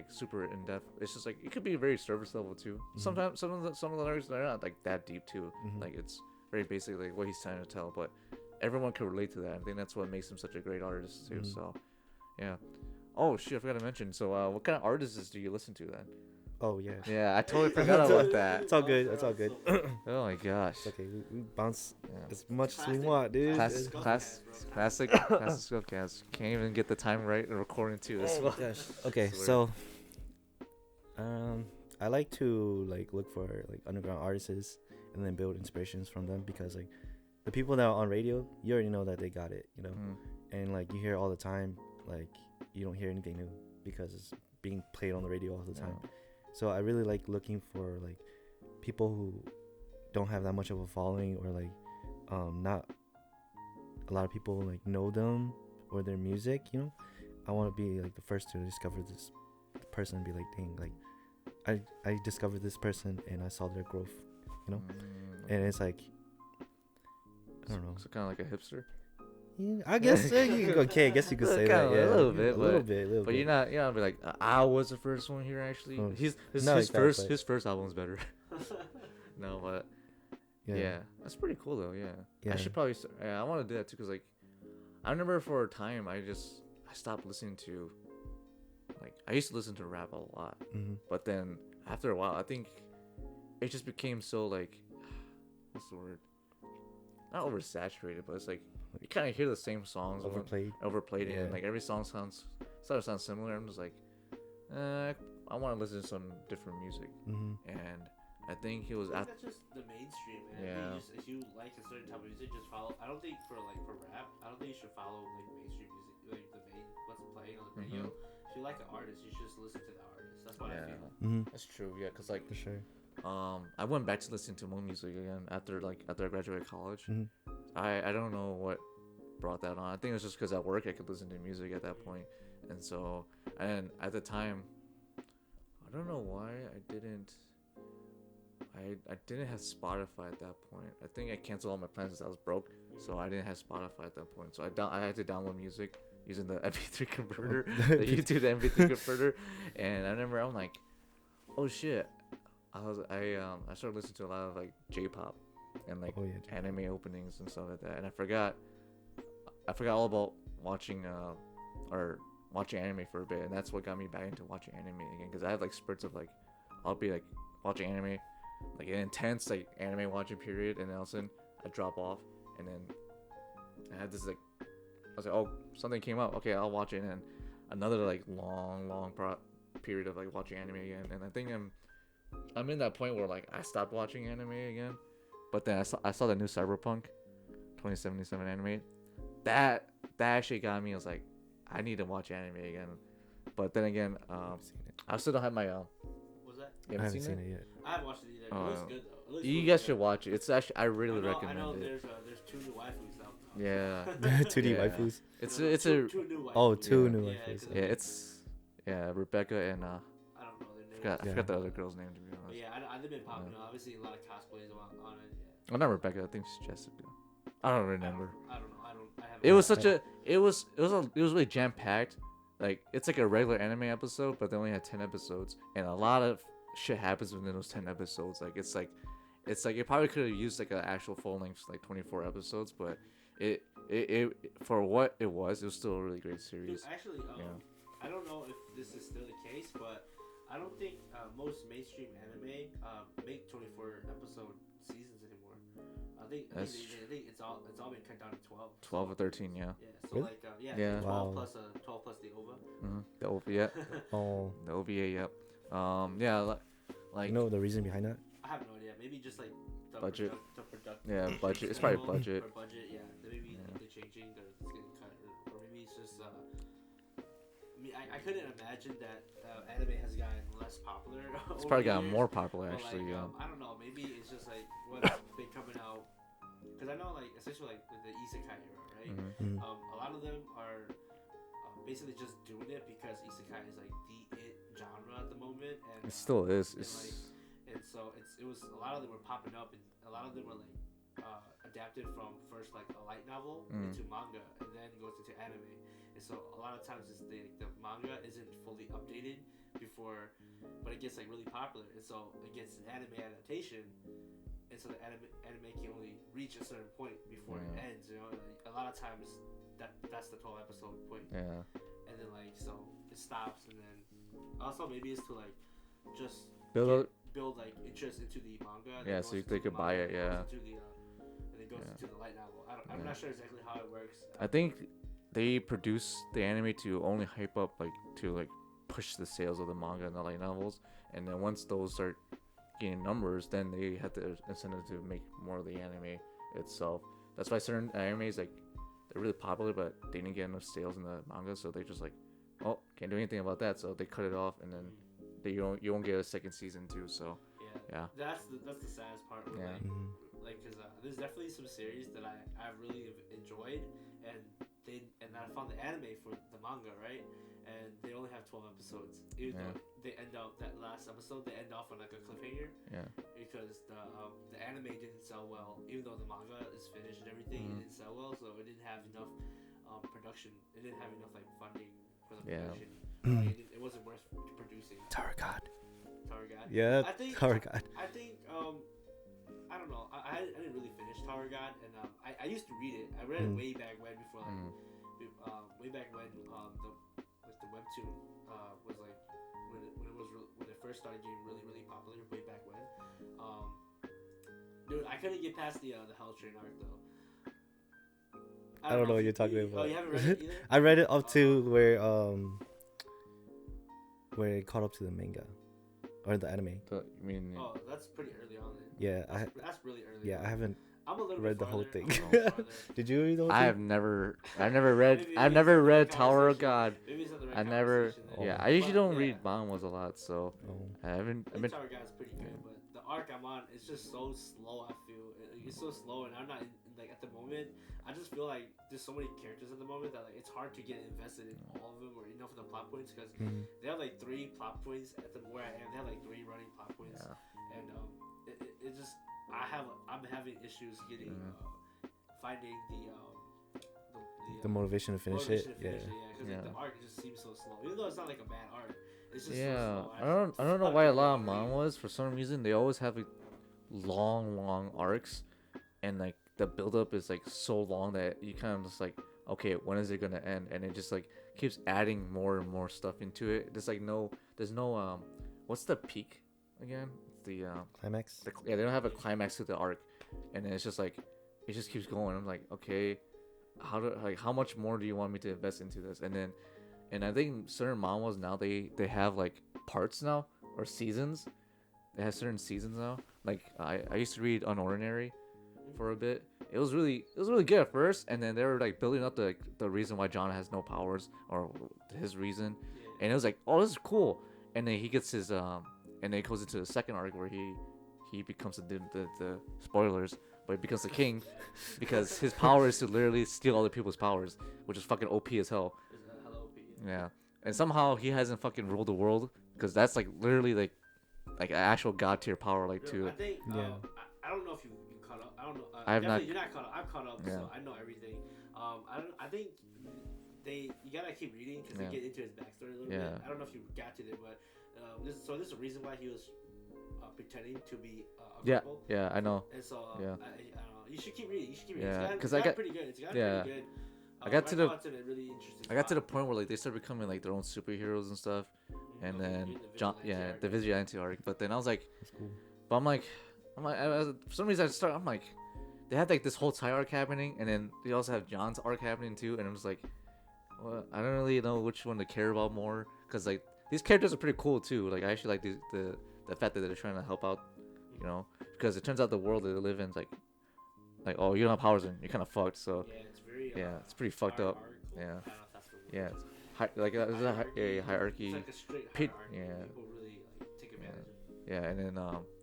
B: super in depth. It's just like it could be very surface level too. Sometimes some of the lyrics are not like that deep too. Like it's very basic, like what he's trying to tell, but everyone can relate to that. I think that's what makes him such a great artist too. So yeah. Oh shit, I forgot to mention. So what kind of artists do you listen to then?
C: Oh yeah.
B: Yeah, I totally forgot about that.
C: It's all good. It's all good.
B: Oh my gosh.
C: It's okay. We bounce as much as we want, dude.
B: Classic Scuffcast. Can't even get the time right and recording too. This one.
C: Okay, so I like to like look for like underground artists and then build inspirations from them, because like the people that are on radio, you already know that they got it, you know, and like you hear all the time, like you don't hear anything new because it's being played on the radio all the time. So I really like looking for like people who don't have that much of a following, or like not a lot of people like know them or their music, you know. I want to be like the first to discover this person and be like, dang, like I discovered this person and I saw their growth, you know. And it's like, I don't know.
B: So kind of like a hipster.
C: Yeah, I guess okay. I guess you could say that. Yeah,
B: a little bit.
C: But
B: you're not be like, I was the first one here. Actually, his first album's better. No, but yeah, that's pretty cool though. Yeah. I should probably. I want to do that too, because like, I remember for a time I stopped listening to. Like, I used to listen to rap a lot, but then after a while, I think it just became so like, what's the word? Not oversaturated, but it's like you kind of hear the same songs overplayed, and like every song sounds similar. I'm just like, I want to listen to some different music, and I think he was.
A: I think that's just the mainstream, man.
B: Yeah.
A: If you like a certain type of music, just follow. I don't think for rap, I don't think you should follow like mainstream music, like the main what's playing on the radio. If you like an artist, you should just listen to the artist. That's what I feel.
B: That's true. Yeah, cause like
C: for sure.
B: I went back to listening to more music again after I graduated college. I don't know what brought that on. I think it was just because at work I could listen to music at that point, and so at the time, I don't know why I I didn't have Spotify at that point. I think I canceled all my plans because I was broke, so I didn't have Spotify at that point. So I had to download music using the MP3 converter, the YouTube MP3 converter, and I remember I'm like, oh shit, I started listening to a lot of like J-pop and like anime openings and stuff like that, and I forgot all about watching anime for a bit, and that's what got me back into watching anime again. Because I have like spurts of like, I'll be like watching anime, like an intense like anime watching period, and then all of a sudden I drop off, and then I had this like, I was like, oh, something came out, okay, I'll watch it, and then another like long period of like watching anime again, and I think I'm in that point where like I stopped watching anime again, but then I saw the new Cyberpunk 2077 anime, that actually got me. I was like, I need to watch anime again, but then again, I still don't have my
A: What's that?
B: You haven't seen it
C: yet.
A: I haven't watched it either. It looks good though. It looks
B: You
A: really
B: guys
A: good.
B: should watch it. It's actually, I really recommend
A: I know
B: it.
A: there's 2 new waifus out now.
B: Yeah.
C: 2D
B: Yeah.
C: waifus.
B: It's
A: No,
B: it's
A: two,
B: a
A: two new waifus.
C: Oh, two
B: Yeah.
C: new
A: Yeah,
C: waifus.
A: 'cause
B: yeah, it's Rebecca and
A: I don't know their names.
B: I
C: Yeah.
B: forgot the other girl's name, to be
A: But
B: honest.
A: yeah, they've been popping up. Obviously, a lot of cosplays on it. Yeah.
B: Well, not Rebecca. I think it's Jessica. I don't remember.
A: I don't know. I haven't.
B: It was such a it was really jam packed. Like it's like a regular anime episode, but they only had 10 episodes, and a lot of shit happens within those 10 episodes. Like it's like it probably could have used like an actual full length like 24 episodes, but it for what it was still a really great series.
A: Dude, actually,
B: Yeah.
A: I don't know if this is still the case, but I don't think most mainstream anime make 24 episode seasons anymore. I think it's all been cut down to 12.
B: 12 or 13, yeah.
A: Yeah. So
C: Really?
A: like
B: Yeah.
A: 12
C: Wow.
A: plus the OVA.
B: The OVA,
C: Oh,
B: the OVA, yep. Yeah, like
C: you know the reason behind that?
A: I have no idea. Maybe just like the
B: Budget.
A: The production.
B: Yeah, budget. It's probably budget.
A: Or budget, yeah. Maybe they're changing. They're getting cut, or maybe it's just. I mean, I couldn't imagine that anime has gotten less popular.
B: It's
A: over
B: probably
A: the
B: gotten
A: years.
B: more popular
A: But,
B: actually.
A: like,
B: Yeah.
A: I don't know. Maybe it's just like what's been coming out. Because I know, like, especially like with the isekai era, right?
B: Mhm.
A: A lot of them are basically just doing it because isekai is like the it genre at the moment, and
B: It still is.
A: and,
B: It's
A: and so it was a lot of them were popping up, and a lot of them were like adapted from first like a light novel into manga, and then goes into anime. And so a lot of times it's the manga isn't fully updated before, but it gets like really popular, and so it gets an anime adaptation, and so the anime can only reach a certain point before it ends. You know, like, a lot of times that's the 12 episode point,
B: yeah.
A: and then like so it stops, and then also maybe it's to like just build like interest into the manga.
B: Yeah, so they could buy it. Yeah.
A: And it goes into the light novel. I'm not sure exactly how it works.
B: I think they produce the anime to only hype up to push the sales of the manga and the light novels, and then once those start getting numbers, then they have the incentive to make more of the anime itself. That's why certain animes they're really popular, but they didn't get enough sales in the manga, so they just like, oh, can't do anything about that, so they cut it off, and then you won't get a second season too. So yeah.
A: That's the saddest part. Where,
B: Yeah.
A: Like because there's definitely some series that I really have enjoyed, and I found the anime for the manga, right? And they only have 12 episodes. Even though they end up that last episode, they end off on like a cliffhanger.
B: Yeah.
A: Because the anime didn't sell well, even though the manga is finished and everything, it didn't sell well, so it didn't have enough production. It didn't have enough like funding for the production. Like, it wasn't worth producing.
C: Tower God.
A: Tower God.
C: Yeah,
A: I think
C: Tower God.
A: I think I don't know. I didn't really finish Tower God, and I used to read it. I read it way back when before way back when the webtoon was like when it first started getting really popular way back when. Dude, I couldn't get past the Hell Train arc though.
C: I don't know what you're talking about.
A: Oh, you haven't read it either?
C: I read it up to where it caught up to the manga or the anime.
B: So, you mean
A: Oh, that's pretty early on. Then.
C: Yeah,
A: That's really early.
C: yeah,
A: on.
C: I haven't
A: I'm a little
C: read
A: bit
C: the whole
A: farther.
C: thing.
A: I'm a little farther.
C: Did you read the whole thing?
B: I've never read
A: Maybe
B: I've
A: it's
B: never
A: not the
B: read
A: right
B: Tower of
A: conversation.
B: God.
A: Maybe it's not the right
B: I never
A: conversation then.
B: yeah, I usually
A: But,
B: don't
A: yeah.
B: read manhwas a lot, so
C: Oh.
B: I haven't
A: I think Tower God is pretty good, but the arc I'm on is just so slow. I feel it's so slow, and I'm not like at the moment. I just feel like there's so many characters at the moment that like it's hard to get invested in all of them or enough of the plot points because they have like 3 plot points at the where I am. They have like 3 running plot points, and it just I'm having issues getting finding
C: the motivation to finish it. Yeah.
A: Because like, the arc just seems so slow. Even though it's not like a bad arc, it's just
B: Yeah,
A: so slow.
B: I don't know why a lot of manhwas for some reason they always have like long arcs, and like the build up is like so long that you kind of just like, okay, when is it gonna end? And it just like keeps adding more and more stuff into it. There's no what's the peak again? It's the
C: Climax.
B: yeah, they don't have a climax to the arc, and then it's just like it just keeps going. I'm like, okay, how much more do you want me to invest into this? And I think certain manhwas now they have like parts now or seasons. They have certain seasons now. Like I used to read Unordinary for a bit. It was really good at first, and then they were like building up the reason why John has no powers or his reason, and it was like, oh, this is cool. And then he gets his and then it goes into the second arc where he becomes the spoilers, but he becomes the king because his power is to literally steal other people's powers, which is fucking OP as hell. Yeah, and somehow he hasn't fucking ruled the world because that's like literally like an actual god tier power, like to.
A: I think I don't know if you caught up. I don't know.
B: I have not.
A: You're not caught up. I'm caught up,
B: Yeah.
A: so I know everything. I think you gotta keep reading because they get into his backstory a little bit. I don't know if you got to it, but this is the reason why he was pretending to be a couple.
B: Yeah, I know.
A: And so
B: yeah.
A: I don't know. You should keep reading.
B: Yeah,
A: because I got pretty good. It's gotten pretty good.
B: I got to the
A: really interesting.
B: I got to the point where like they started becoming like their own superheroes and stuff, and then the vigilante arc. But then I was like,
C: cool.
B: but I'm like, for some reason I'm like, they had like this whole Ty arc happening, and then they also have John's arc happening too, and I'm just like, well, I don't really know which one to care about more, cause like these characters are pretty cool too. Like I actually like the fact that they're trying to help out, you know, because it turns out the world that they live in is like oh, you don't have powers and you're kind of fucked. So
A: it's very
B: it's pretty fucked up. Yeah. Yeah, it's there's a hierarchy.
A: It's like a straight hierarchy. People really like take advantage of.
B: Yeah, and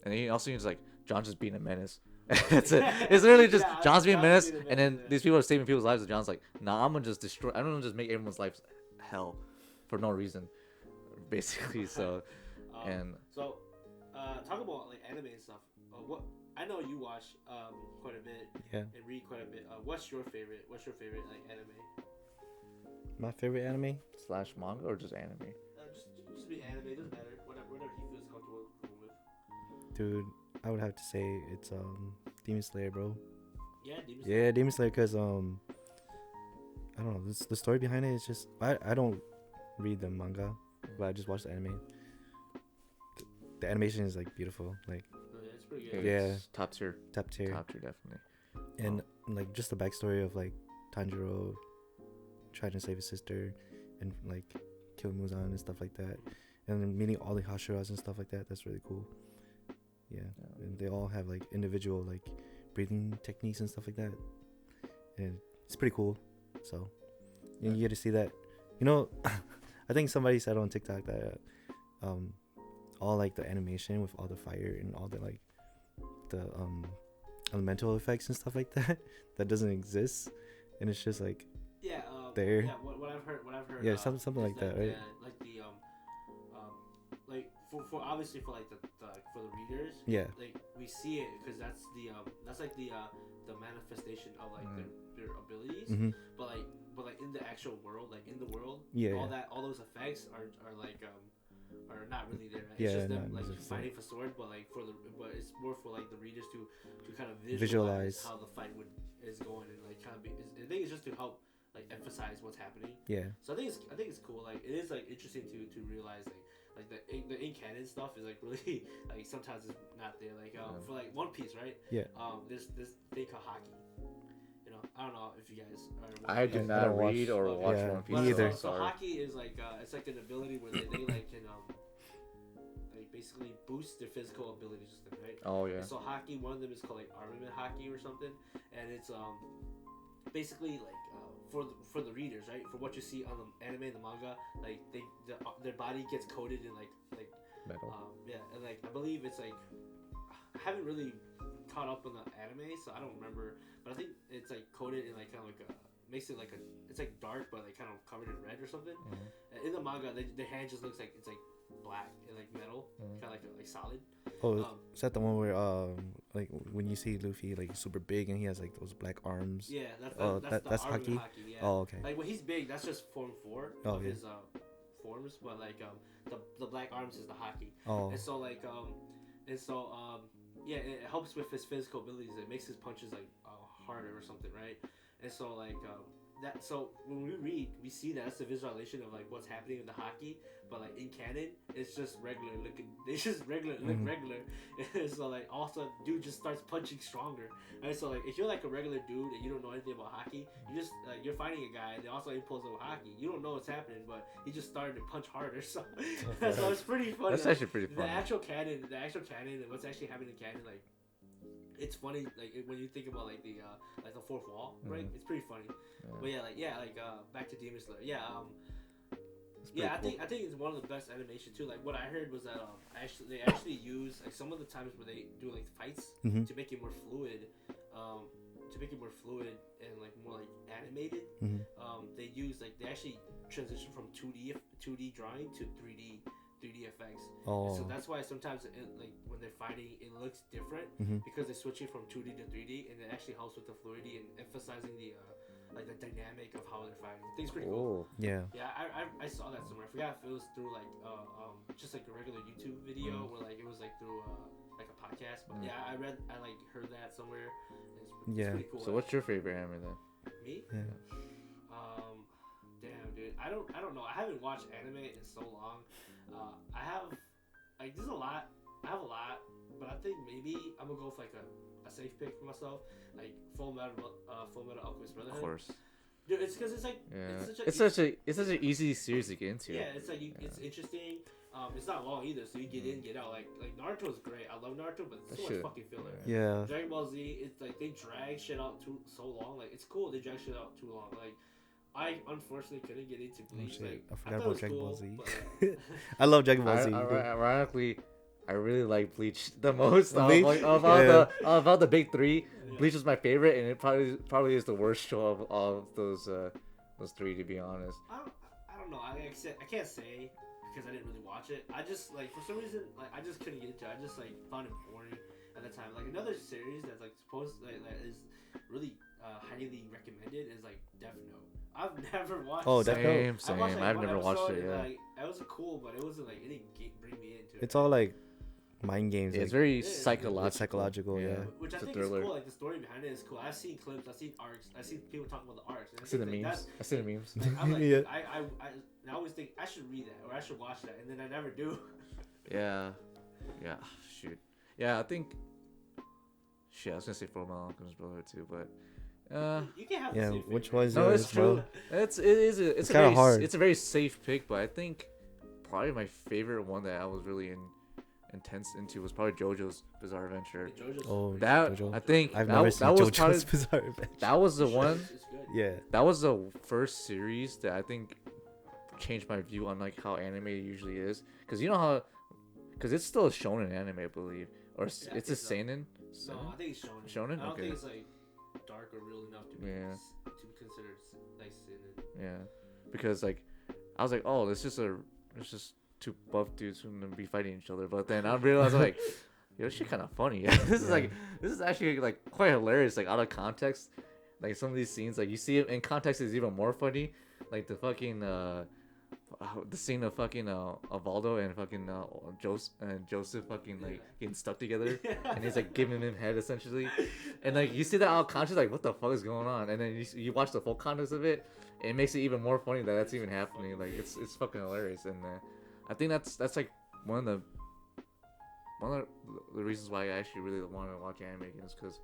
B: then he also seems like John's just being a menace. That's it. It's literally just John's being a menace, and then these people are saving people's lives, and John's like, nah, I'm gonna just destroy. I'm gonna just make everyone's life hell for no reason, basically. So,
A: so talk about like anime and stuff. What I know you watch quite a bit and read quite a bit. What's your favorite like anime?
C: My favorite anime
B: / manga or just anime?
A: Just be anime. It doesn't matter. Whatever he feels comfortable with.
C: Dude, I would have to say it's Demon Slayer, bro.
A: Yeah, Demon Slayer.
C: Yeah, Demon Slayer, cause I don't know, the story behind it is just I don't read the manga, but I just watch the anime. The animation is like beautiful, like.
A: It's pretty good.
C: Yeah,
B: it's top tier, definitely.
C: And like just the backstory of like Tanjiro trying to save his sister and like kill Muzan and stuff like that, and then meeting all the Hashiras and stuff like that. That's really cool. Yeah, and they all have like individual like breathing techniques and stuff like that, and it's pretty cool. So you get to see that. You know, I think somebody said on TikTok that all like the animation with all the fire and all the like the elemental effects and stuff like that doesn't exist, and it's just like there.
A: Yeah, what I've heard.
C: Yeah, something like that, right?
A: Yeah, like the like for obviously for like the for the readers.
C: Yeah.
A: Like we see it because that's like the manifestation of like their abilities.
C: Mm-hmm.
A: But like in the actual world, like in the world, all those effects are like are not really there. Right? It's just them like fighting for sword, but it's more for like the readers to kind of visualize how the fight is going and like kind of I think it's just to help like emphasize what's happening.
C: Yeah.
A: So I think it's cool. Like it is like interesting to realize like the in canon stuff is like really like sometimes it's not there. Like for like One Piece, right?
C: Yeah.
A: There's this thing called haki. You know, I don't know if you guys are.
B: I do not read or watch One Piece.
C: Me either.
A: So haki is like it's like an ability where they like can like basically boost their physical abilities, right?
B: Oh yeah.
A: And so haki, one of them is called like armament haki or something, and it's basically like for the readers, right? For what you see on the anime and the manga, like their body gets coated in like
B: metal.
A: And like I believe it's like I haven't really caught up on the anime, so I don't remember, but I think it's like coated in like kind of like makes it like it's like dark but like kind of covered in red or something. Mm-hmm. In the manga, their hand just looks like it's like black and like metal, kind of like solid.
C: Oh, is that the one where like when you see Luffy like super big and he has like those black arms?
A: Yeah,
C: That's
A: the
C: hockey.
A: Yeah.
C: Oh, okay.
A: Like when he's big, that's just form 4 of his forms, but like the black arms is the hockey.
C: Oh.
A: And so yeah, it helps with his physical abilities. It makes his punches like harder or something, right? And so like that. So when we read, we see that's the visualization of like what's happening in the hockey, but like in canon, it's just regular looking. It's just regular, look regular. So like also, dude just starts punching stronger. And so like if you're like a regular dude and you don't know anything about hockey, you just you're fighting a guy and also he pulls out hockey. You don't know what's happening, but he just started to punch harder. So so it's pretty funny.
B: That's actually pretty funny.
A: The actual canon, and what's actually happening in canon, like. It's funny, like when you think about like the fourth wall, right? It's pretty funny. Yeah. But back to Demon Slayer. Yeah,
B: cool.
A: I think it's one of the best animation too. Like what I heard was that they actually use like some of the times where they do like fights to make it more fluid, and like more like animated. They use like they actually transition from 2D drawing to 3D effects. And so that's why sometimes like when they're fighting, it looks different because they're switching from 2D to 3D, and it actually helps with the fluidity and emphasizing the like the dynamic of how they're fighting. I think it's pretty cool.
C: Yeah.
A: Yeah, I saw that somewhere. I forgot if it was through like just like a regular YouTube video or like it was like through like a podcast. But yeah, I heard that somewhere. It's pretty cool.
B: So what's your favorite anime then?
A: Me?
C: Yeah.
A: Damn, dude. I don't know. I haven't watched anime in so long. I have like there's a lot. I have a lot, but I think maybe I'm gonna go with like a safe pick for myself, like Full Metal Alchemist Brotherhood.
B: Of course.
A: Dude, it's because it's like
B: it's such an easy series to get into.
A: Yeah, it's like it's interesting. It's not long either, so you get in, get out. Like Naruto's great. I love Naruto, but it's so much fucking filler.
C: Yeah.
A: Dragon Ball Z, it's like they drag shit out so long. Like it's cool they drag shit out too long. Like I unfortunately couldn't get into Bleach. Like
C: I forgot about Dragon Ball Z.
A: But,
C: I love Dragon Ball Z.
B: Ironically, I really like Bleach the most.
C: Bleach?
B: About the big three, Bleach was my favorite, and it probably is the worst show of all of those three, to be honest.
A: I don't know. I can't say because I didn't really watch it. I just like for some reason I just couldn't get into it. I just like found it boring at the time. Like another series that's like supposed that is really highly recommended is like Death Note. I've never watched.
C: Oh, Death Note.
B: Same.
A: Watched, like,
B: I've never watched it. Yeah.
A: Like, it was cool, but it wasn't like it didn't bring me into it.
C: It's all like mind games.
B: Yeah,
C: like,
B: it's very psychological.
C: Yeah.
A: Which I think is cool. Like the story behind it is cool. I've seen clips. I've seen arcs. I've seen people talking about the arcs.
B: I've seen the memes.
A: Like, I'm like,
C: yeah.
A: I always think I should read that or I should watch that, and then I never do.
B: Yeah. Shoot. Yeah, I think. Shit, I was gonna say Full Metal Alchemist Brotherhood too, but.
A: You can have
C: yeah,
A: the same
C: which
A: favorite.
C: was
B: no, it's true. It's kind of hard. It's a very safe pick, but I think probably my favorite one that I was really intense into was probably JoJo's Bizarre Adventure.
C: JoJo.
B: I think
C: I've never seen JoJo's Bizarre Adventure.
B: That was the one.
C: Yeah.
B: That was the first series that I think changed my view on like how anime usually is, because you know how, because it's still a shonen anime, I believe, or it's a seinen.
A: No, I think it's shonen.
B: Shonen.
A: I don't think it's like dark or real enough to be considered like seinen.
B: Yeah, because like I was like, oh, it's just two buff dudes who gonna be fighting each other, but then I realized like, yo, this shit kind of funny. This is actually like quite hilarious, like out of context. Like some of these scenes, like you see it in context, is even more funny. Like the fucking the scene of fucking Valdo and fucking Joseph fucking like getting stuck together, and he's like giving him head essentially, and like you see that out of context, like what the fuck is going on, and then you watch the full context of it, it makes it even more funny that that's even happening. Like it's fucking hilarious, and I think that's like one of the reasons why I actually really wanted to watch anime again is because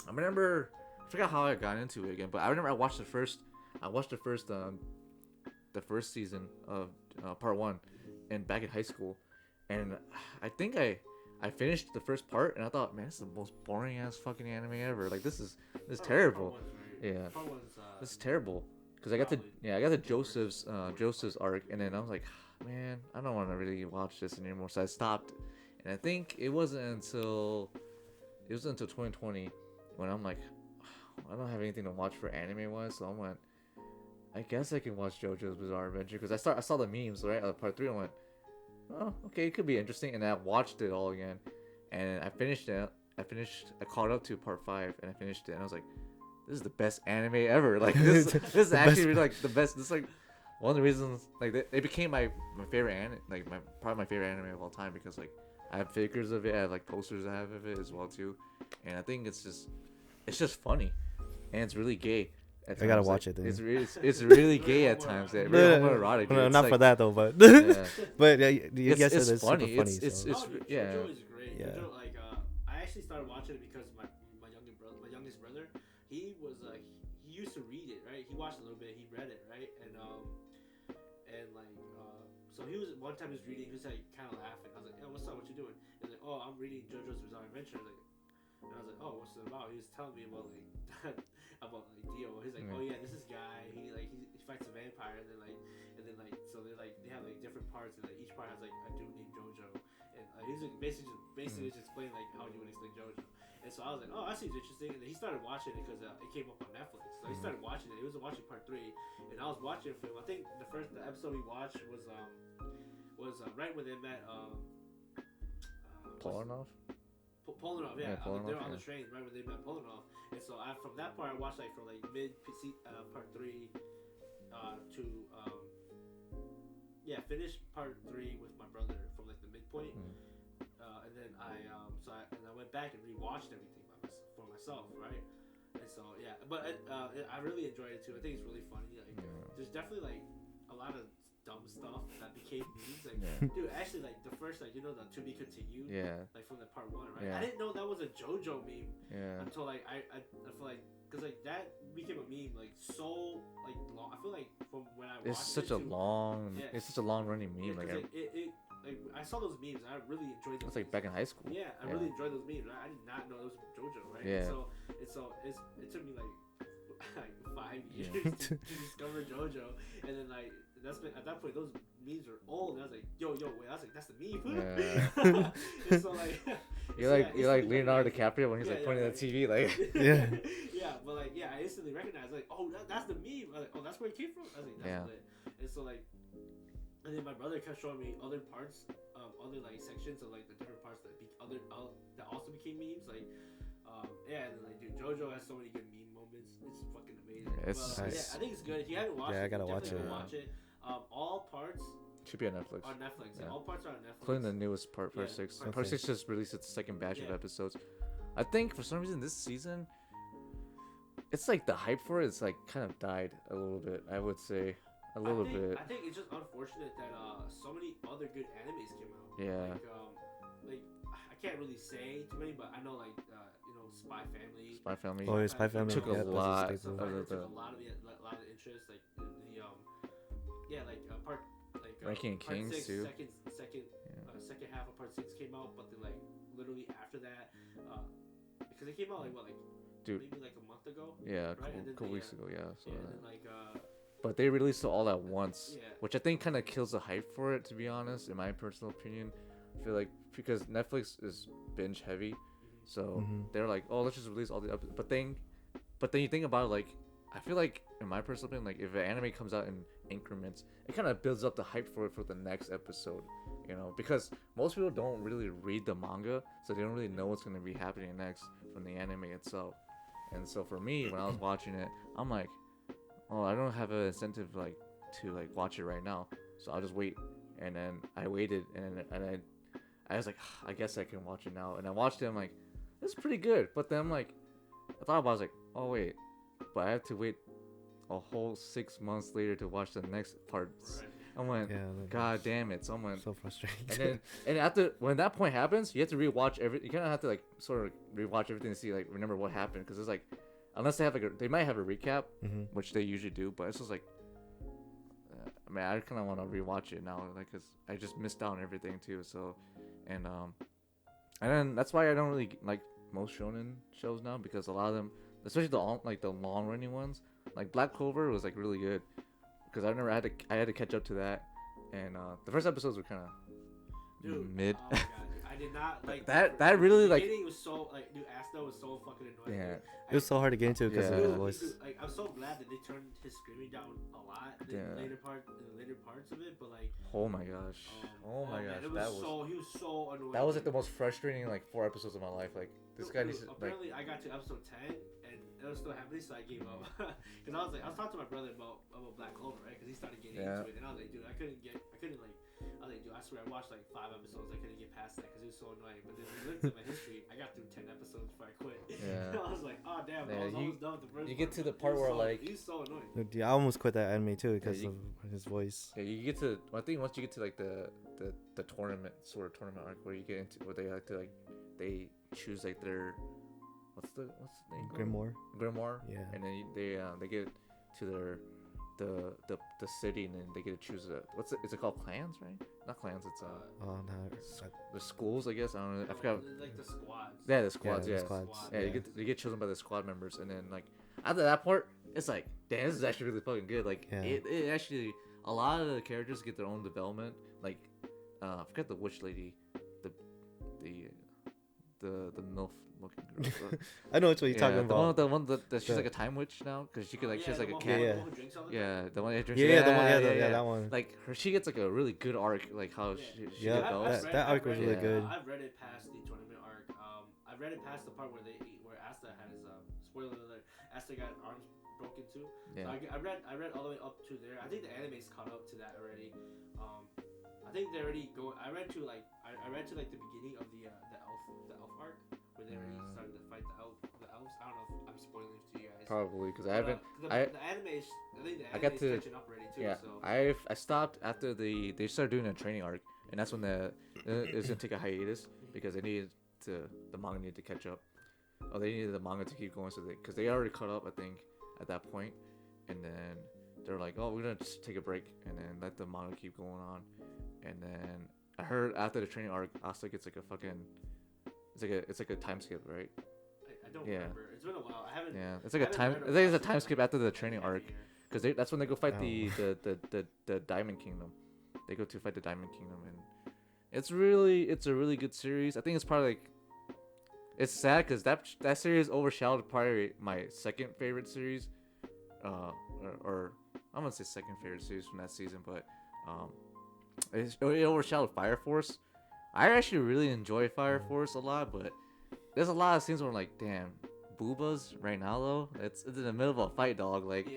B: I forgot how I got into it again, but I remember I watched the first season of part 1 and back in high school, and I think I finished the first part and I thought, man, this is the most boring ass fucking anime ever. Like this is terrible. Yeah, this is terrible. Because I got the Joseph's arc, and then I was like, man, I don't want to really watch this anymore, so I stopped. And I think it wasn't until 2020 when I'm like, I don't have anything to watch for anime wise, so I went, I guess I can watch JoJo's Bizarre Adventure, because I saw the memes, right, part 3, I went, oh, okay, it could be interesting. And I watched it all again, and I finished it. I caught up to part 5, and I finished it, and I was like, this is the best anime ever. Like this is actually really, like the best. This is like one of the reasons like it became my favorite anime, like probably my favorite anime of all time, because like I have figures of it, I have like posters I have of it as well too, and I think it's just funny, and it's really gay. At times.
C: I gotta watch it. Then.
B: It's really gay at times. Yeah, really homoerotic.
C: No, not
B: like,
C: for that though, but
B: yeah.
C: but yeah, you guys said
B: it's funny.
C: Super funny.
B: It's yeah.
A: JoJo is great.
C: Yeah.
A: JoJo, like I actually started watching it because my youngest brother, he was he used to read it, right? He watched a little bit, he read it, right? And like so he was one time he was reading, he was like kind of laughing. I was like, "Yo, what's up? What you doing?" He's like, "Oh, I'm reading JoJo's Bizarre Adventure." And I was like, "Oh, what's it about?" He was telling me about like about like Dio. He's like, "Oh yeah, this is guy. He fights a vampire, and then so they have like different parts, and like each part has like a dude named JoJo." And he's like basically just explaining like how you would explain JoJo. And so I was like, "Oh, that seems interesting." And then he started watching it because it came up on Netflix. So he started watching it. He was watching part 3, and I was watching it for him. I think the episode we watched was right when they met
B: Polnareff?
A: Polnareff, yeah.
B: Polnareff,
A: they were on the train right when they met Polnareff. And so from that part I watched like from like mid part 3 to finish part 3 with my brother from like the midpoint. And then I went back and rewatched everything for myself, right? And so yeah, but I really enjoyed it too. I think it's really funny. Like there's definitely like a lot of dumb stuff that became memes. Like dude, actually like the first like the to be continued.
B: Yeah.
A: Like from the part 1, right?
B: Yeah.
A: I didn't know that was a JoJo meme.
B: Yeah.
A: Until like I feel like because like that became a meme like so like long. I feel like from when I watched
B: it's such a long running meme.
A: Yeah, like I saw those memes and I really enjoyed them.
B: It's like back in high school.
A: Yeah, I really enjoyed those memes. I did not know it was JoJo, right?
B: Yeah.
A: And so it took me like 5 years to discover JoJo, and then like at that point those memes were old, and I was like, yo, wait, I was like, that's the meme.
B: Yeah.
A: And so like
B: you're like Leonardo DiCaprio when he's like pointing at the TV, like
A: yeah, but like I instantly recognized like, oh, that's the meme. I was like, oh, that's where it came from. I was like, that's lit. And so like. And then my brother kept showing me other parts, other like sections of like the different parts that that also became memes. Like, and then, like dude, JoJo has so many good meme moments. It's fucking amazing.
B: It's
A: nice. I think it's good. If you haven't watched it,
C: I gotta watch it.
A: Watch it. All parts
B: should be on Netflix.
A: On Netflix, yeah. All parts are on Netflix,
B: including the newest part 6. Part 6 just released its second batch of episodes. I think for some reason this season, it's like the hype for it is like kind of died a little bit. I would say. A little bit.
A: I think it's just unfortunate that so many other good animes came out.
B: Yeah.
A: Like I can't really say too many, but I know like Spy Family.
B: Spy Family.
C: Oh, yeah, Spy Family
B: took a lot of
A: took a lot of interest. Like the part like
B: Ranking
A: part
B: Kings
A: 6,
B: too.
A: Second half of part 6 came out, but then like literally after that, because it came out like maybe like a month ago.
B: Yeah,
A: right?
B: a couple weeks ago. Yeah. So.
A: Yeah, and then like.
B: But they released it all at once, which I think kind of kills the hype for it, to be honest, in my personal opinion. I feel like because Netflix is binge heavy, so they're like, oh, let's just release all the episodes. But then you think about it, like, I feel like, in my personal opinion, like, if an anime comes out in increments, it kind of builds up the hype for it for the next episode, because most people don't really read the manga, so they don't really know what's going to be happening next from the anime itself. And so for me, when I was watching it, I'm like, oh, I don't have an incentive to watch it right now, so I'll just wait. And then I waited, and I was like, I guess I can watch it now. And I watched it. I'm like, this is pretty good. But then I'm like, I thought about it, I was like, oh wait, but I have to wait a whole 6 months later to watch the next parts. Right. I went, God damn it! So I went,
C: so frustrating.
B: And after when that point happens, you have to rewatch everything. You kind of have to sort of rewatch everything to see remember what happened, because it's like. Unless they have they might have a recap, which they usually do, but it's just like, I mean, I kind of want to rewatch it now, cause I just missed out on everything too. So, and then that's why I don't really like most shonen shows now, because a lot of them, especially the long running ones, like Black Clover was really good, because I had to catch up to that, and the first episodes were kind of mid.
A: Oh my God. did not like
B: that really like.
A: The beginning was so like, dude, Asta was so fucking annoying.
B: Yeah.
C: It was so hard to get into because
B: Yeah.
C: of his voice.
A: Like, I'm so glad that they turned his screaming down a lot in
B: Yeah.
A: the later parts of it, but like.
B: Oh my gosh. Oh my
A: man,
B: gosh.
A: it was he was so annoying.
B: That was like the most frustrating like 4 episodes of my life. Like this guy needs to, like.
A: Apparently, I got to episode 10 and it was still happening, so I gave up. Because I was talking to my brother about Black Clover, right? Because he started getting into it, and I was like, dude, I couldn't like. I was like, dude, I swear I watched like 5 episodes. I couldn't get past that because it was so annoying. But then we looked at my history. I got through 10 episodes before I quit.
B: Yeah.
A: I was like, oh damn,
B: Yeah,
A: I was almost done with the first.
B: You get to the part where like
A: he's so annoying.
C: Dude, I almost quit that anime too because of his voice.
B: Yeah, you get to. I think once you get to like the tournament sort of tournament arc where you get into where they like to like they choose like their what's the name? Grimoire. Yeah. And then they get to their the city and then they get to choose is it called clans, right? Not clans, it's the schools, I guess. I don't know. I forgot.
A: Like the squads.
B: Yeah, the squads.
C: Yeah,
B: Yeah,
C: the squads.
B: Yeah, you get chosen by the squad members, and then like after that part, it's like, damn, this is actually really fucking good. Like it actually a lot of the characters get their own development. Like I forget the witch lady, the MILF looking girl.
C: I know which one you're talking about.
B: The one that she's like a time witch now because she could like she's like a cat.
A: Yeah,
B: the one that drinks.
C: Yeah, that one.
B: Like she gets like a really good arc, like how she develops.
C: That arc was really good.
A: I've read it past the tournament arc. I've read it past the part where Asta had his spoiler alert. Asta got arms broken too.
B: Yeah.
A: So I read all the way up to there. I think the anime's caught up to that already. I think they already go. I read to like the beginning of the elf arc where they already started to fight the elves. I don't know if I'm spoiling it to you guys.
B: Probably because I haven't.
A: The anime is. I think the anime is catching up already too.
B: Yeah.
A: So.
B: I stopped after they started doing a training arc, and that's when it was gonna take a hiatus because the manga needed to catch up. Oh, they needed the manga to keep going, so because they already caught up, I think, at that point, and then they're like, oh, we're gonna just take a break and then let the manga keep going on, and then I heard after the training arc, Asta gets like a fucking, it's like a time skip, right?
A: I don't remember. It's been a while. I haven't.
B: Yeah, it's like a time. I think it's a time skip after the training arc, because that's when they go fight the Diamond Kingdom. They go to fight the Diamond Kingdom, and it's a really good series. I think it's probably like. It's sad because that series overshadowed probably my second favorite series, or I'm gonna say second favorite series from that season, but it overshadowed Fire Force. I actually really enjoy Fire Force a lot, but there's a lot of scenes where I'm like, damn, Booba's right now though. It's in the middle of a fight, dog. Like,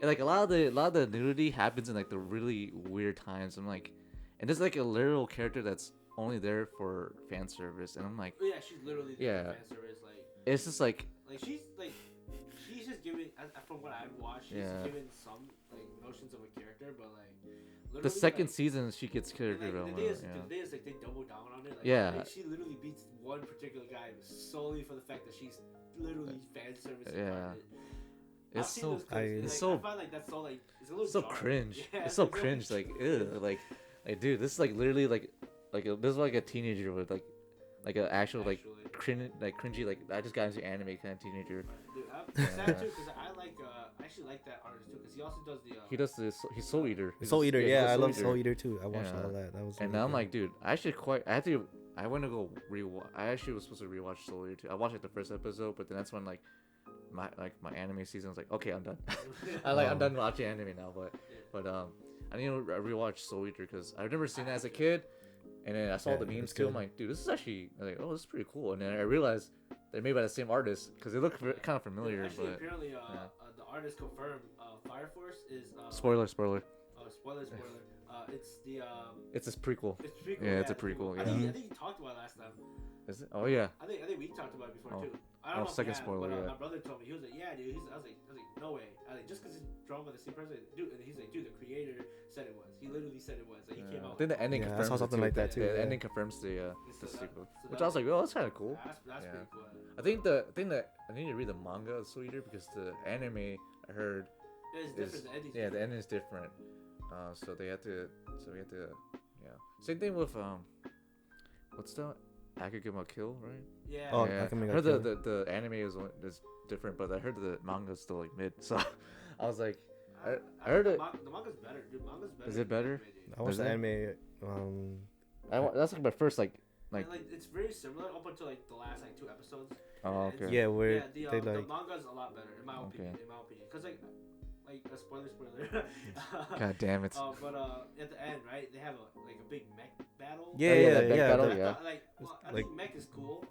B: like a lot of the nudity happens in like the really weird times. I'm like, and there's like a literal character that's only there for fan service, and I'm like,
A: yeah, she's literally there for fan service. Like,
B: it's just like
A: she's just giving, from what I've watched, she's given some like notions of a character, but like
B: the second season she gets character development.
A: The day is like they double down on it. Like, she literally beats one particular guy solely for the fact that she's literally fan service.
B: Yeah. It's so
A: I find like that's so like it's a little
B: so cringe. Yeah, it's so cringe. Like ew. Like dude, this is like literally like this is like a teenager with like an actual like cringy like I just got into anime kind of teenager.
A: Dude, I'm sad too because I actually like that artist too because he also does the.
B: He's Soul Eater.
C: Soul Eater, yeah, I love Soul Eater too. I watched all that. That was.
B: And now I'm like, dude, I went to go rewatch. I actually was supposed to rewatch Soul Eater too. I watched like the first episode, but then that's when like my anime season was like, okay, I'm done. I'm done watching anime now. But I need to rewatch Soul Eater because I've never seen it as a kid. And then I saw the memes too. I'm like, dude, this is actually like, oh, this is pretty cool. And then I realized they're made by the same artist because they look kind of familiar.
A: Actually,
B: but
A: apparently, the artist confirmed Fire Force is.
B: Spoiler.
A: Oh, spoiler. It's the.
B: It's a prequel.
A: It's a prequel.
B: Yeah, it's a prequel. Yeah.
A: I think you talked about it last time.
B: Is it? Oh yeah.
A: I think we talked about it before too. I don't know
B: second spoiler.
A: But, my brother told me, he was like, yeah, dude. I was like, no way. I was like, just because it's drawn by the same person, dude. And he's like, dude, the creator said it was. He literally said it was. Like, he came out.
B: I think the ending confirms.
C: I saw something like that too.
B: The ending confirms the sequel, which I was like, oh, that's kind of cool.
A: That's pretty cool.
B: I think that I need to read the manga of Soul Eater because the anime I heard
A: is different.
B: The ending is different. So we have to Same thing with what's the Akaguma Kill, right?
A: Yeah.
C: Oh,
B: yeah. I heard the anime is different, but I heard the manga is still like mid. So I was like, I heard it.
A: The manga's better, dude. Manga's better.
B: Is it better?
C: I watched the anime.
B: That's like my first like Like,
A: and, it's very similar up until like the last like 2 episodes.
B: oh,
A: And
B: okay.
C: Yeah, where
A: yeah,
C: they
A: the
C: like.
A: manga's a lot better in my opinion.
B: Okay.
A: In my opinion, because like a spoiler.
B: God damn it.
A: But at the end, right, they have a big mech battle.
C: Yeah,
B: Oh, yeah,
C: yeah,
B: that big
C: yeah.
B: battle,
A: I
B: yeah.
A: thought, I
C: Like-
A: think mech is cool.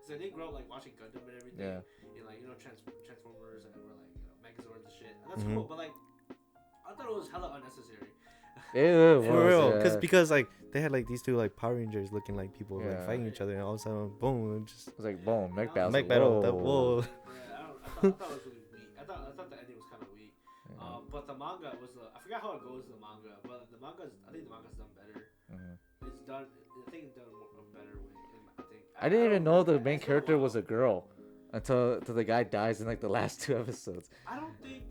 A: So I didn't grow up like watching Gundam and everything.
B: Yeah.
A: And like Transformers and we're like Megazords and shit. And that's
C: Mhm.
A: cool, but like I thought it was hella unnecessary.
B: Ew,
C: For real,
B: yeah.
C: because like they had like these two like Power Rangers looking like people like
B: Yeah.
C: fighting each other, and all of a sudden, boom, just
B: It was like, boom, mech
A: Yeah,
B: battle.
C: mech battle. That,
B: Whoa.
C: whoa.
A: Yeah, I thought it was really weak. I thought the ending was kind of weak.
B: Yeah.
A: But the manga was I forgot how it goes in the manga, but I think the manga's done better.
B: Mhm.
A: It's done. I think it's done a better way. I think.
B: I didn't even know the
A: It's
B: main
A: been
B: character
A: while.
B: was a girl until the guy dies in like the last 2 episodes.
A: I don't think.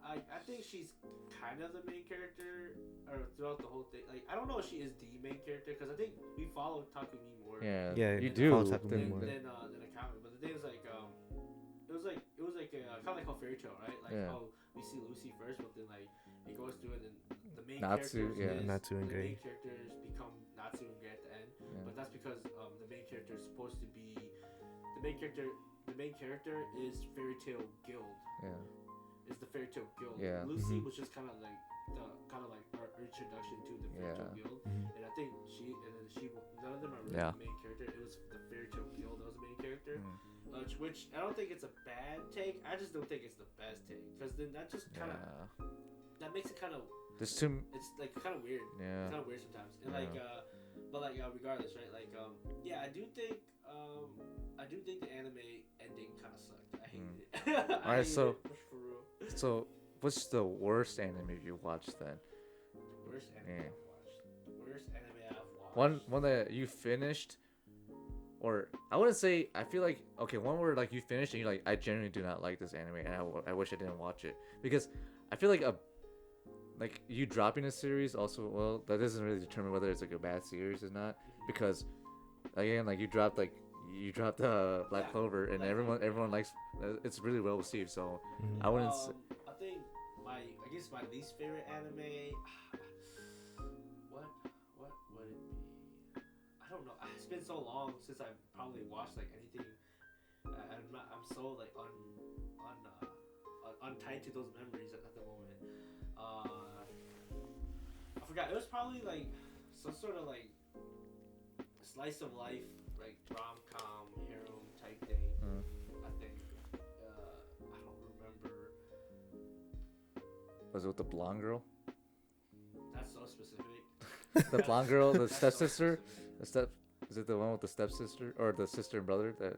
A: I think she's kind of the main character, or throughout the whole thing. Like I don't know if she is the main character because I think we follow Takumi more.
B: Yeah,
C: Yeah,
B: you
C: it
B: do.
C: follows Takumi
A: Than
C: more.
A: a comic. But the thing is like it was like kind of like a fairy tale, right? Like
B: Yeah.
A: how we see Lucy first, but then like it goes through and then the main
B: Natsu,
A: characters
B: yeah.
A: is,
C: Natsu and
A: the
C: Grey.
A: main characters become Natsu and Grey at the end.
B: Yeah.
A: But that's because the main character is supposed to be the main character. The main character is Fairy Tale Guild.
B: Yeah.
A: Is the Fairy Tale Guild.
B: Yeah.
A: Lucy
C: Mhm.
A: was just kind of like our introduction to the Fairy Tale
B: Yeah.
A: Guild.
C: Mhm.
A: And I think none of them are really
B: Yeah.
A: the main character. It was the Fairy Tale Guild that was the main character.
B: Mm.
A: Which I don't think it's a bad take. I just don't think it's the best take because then that just kind of
B: Yeah.
A: that makes it kind of
B: There's too.
A: it's like kind of weird.
B: Yeah.
A: It's kind of weird sometimes. And
B: Yeah.
A: but regardless, right? Like yeah, I do think the anime ending kind of sucked. I hated it.
B: Alright, so-
A: for real.
B: So, what's the worst anime you watched then?
A: The worst anime
B: Yeah.
A: I've watched. The worst anime I've watched.
B: One that you finished, or I wouldn't say. I feel like okay, one where like you finished and you're like, I genuinely do not like this anime, and I wish I didn't watch it because I feel like like you dropping a series also that doesn't really determine whether it's like a bad series or not because again like you dropped Black
A: Yeah,
B: Clover and
A: Black
B: everyone likes it's really well received, so
C: Mhm.
B: I wouldn't.
A: I think I guess my least favorite anime. What would it be? I don't know. It's been so long since I've probably watched like anything. I'm so like untied to those memories at the moment. I forgot. It was probably like some sort of like slice of life, like rom-com, harem type thing.
B: Mm.
A: I think. I don't remember.
B: Was it with the blonde girl?
A: That's so specific.
B: The blonde girl, the
A: That's so
B: stepsister.
A: specific.
B: Is it the one with the stepsister or the sister and brother that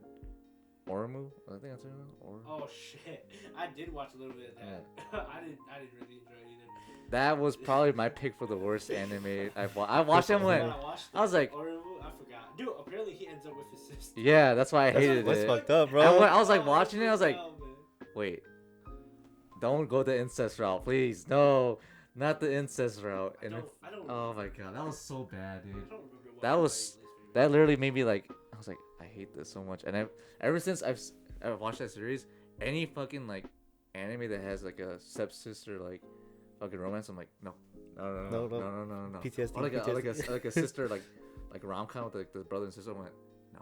B: Orimu? I think that's her name.
A: Oh shit! I did watch a little bit of that. I didn't really enjoy it either.
B: That was probably my pick for the worst anime I've watched. I watched them when I was like,
A: I forgot. Dude, apparently he ends up with his sister.
B: yeah, that's why I hated
C: That's
B: it.
C: fucked up, bro.
B: I was like
A: Oh,
B: watching it. I was like,
A: hell, man.
B: wait, don't go the incest route, please. No, not the incest route. And
A: I don't
B: oh my god, that was so bad,
A: I
B: dude.
A: don't remember what
B: That
A: my
B: was-
A: least favorite
B: That literally made me like, I was like, I hate this so much. And ever since I've watched that series, any fucking like anime that has like a stepsister like fucking romance, I'm like, no.
C: PTSD.
B: Or
C: PTSD.
B: like a sister like rom com with like the brother and sister. I'm like, no,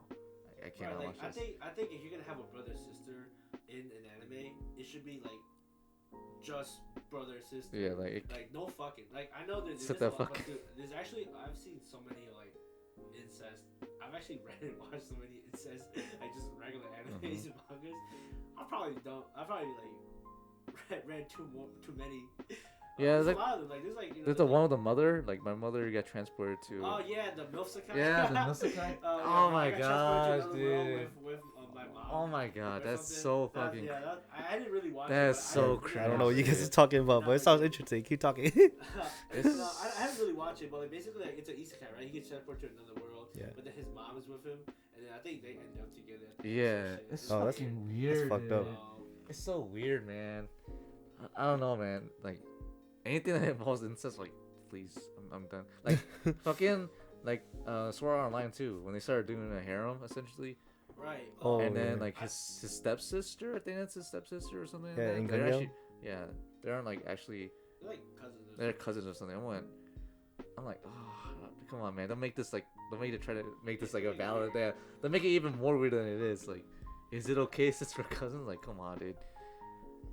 B: I cannot
A: Right,
B: watch
A: like,
B: this.
A: I think if you're gonna have a brother sister in an anime, it should be like just brother sister.
B: Yeah, like
A: Like no fucking. Like I know there's
B: Sit
A: a
B: the
A: lot,
B: fuck-
A: but dude, there's actually I've seen so many like incest. I've actually read and watched so many incest like just regular animes and mangas. I probably like read too many.
B: Yeah,
A: there's
B: like-
A: a lot of them. Like there's like
B: there's the one with the mother. Like my mother got transported to.
A: Oh yeah, the Milsakai.
B: Yeah, the Milsakai. Oh my
A: I got transported to
B: gosh,
A: another world
B: dude.
A: With my mom.
B: Oh my god,
A: or
B: that's
A: something.
B: so
A: That-
B: fucking.
A: yeah, I didn't really watch
B: That's
A: it.
B: so
A: but
C: I don't know what you
B: crazy.
C: guys are talking about, but it sounds interesting. Keep talking.
A: No, I haven't really watched it, but like basically like, it's an isekai, right? He gets transported to another world,
C: Yeah.
A: but then his mom is with him, and then I think they end up together.
B: Yeah,
A: It's
C: Oh, that's
A: fucking
B: weird.
C: fucked up.
B: dude. It's so weird, man. I don't know, man. Like anything that involves incest, like please, I'm done. Like fucking like Sword Art Online too. When they started doing a harem, essentially,
A: Right.
C: Oh,
B: and then
C: yeah.
B: like his stepsister, I think that's his stepsister or something.
C: Yeah,
B: like
C: in
B: that. They're
C: Gundam?
B: actually, yeah, they aren't like actually
A: They're like cousins.
B: they're cousins or something. I went, I'm like, oh, come on, man, don't make this like, don't make it try to make this like a valid. Don't make it even more weird than it is. Like, is it okay since we're cousins? Like, come on, dude.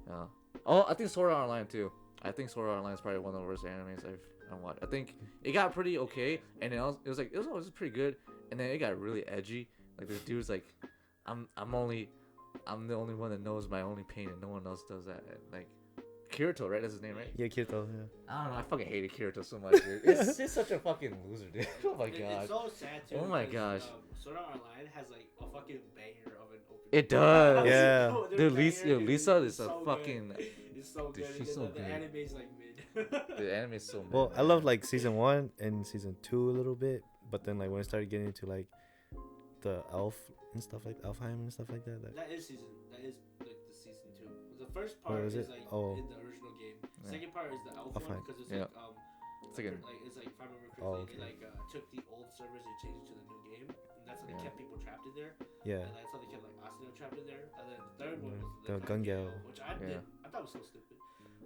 B: Yeah. Oh, I think Sword Art Online too. I think Sword Art Online is probably one of the worst animes I've watched. I think it got pretty okay, and it was always pretty good, and then it got really edgy. Like this dude's like, I'm the only one that knows my only pain, and no one else does that. And, like Kirito, right? That's his name, right?
C: Yeah, Kirito. Yeah.
B: I don't know. I fucking hated Kirito so much, dude. It's such a fucking loser, dude. Oh my god.
A: It's so sad too.
B: Oh my
A: because,
B: gosh.
A: Sword Art Online has like a fucking banger of an opening.
B: It does.
C: Yeah.
B: Dude, Lisa is a
A: so
B: fucking.
A: Good. It's so
B: Dude,
A: good.
B: she's
A: and
B: so
A: the
B: good.
A: anime's like mid.
B: The anime is so.
C: Well,
B: mad,
C: I love
B: man.
C: like season 1 and season 2 a little bit, but then like when I started getting into like the elf and stuff like Elfheim and stuff like that.
A: That is like the season 2. The first
C: Oh,
A: part
C: is
A: is
C: it?
A: like
C: Oh.
A: in the original game.
B: Yeah.
A: Second part is the elf
C: Elfheim.
A: one because it's
B: Yeah.
A: like
B: It's like a-
A: it's like if I remember correctly,
C: Oh, okay.
A: they like took the old servers and changed it to the new game, and that's how they
B: Yeah.
A: kept people trapped in there.
C: Yeah.
A: And that's how they kept like Asuna trapped in there. And then the third one
C: Yeah.
A: was
C: The Gungale.
A: which I
B: Yeah.
A: thought was so stupid.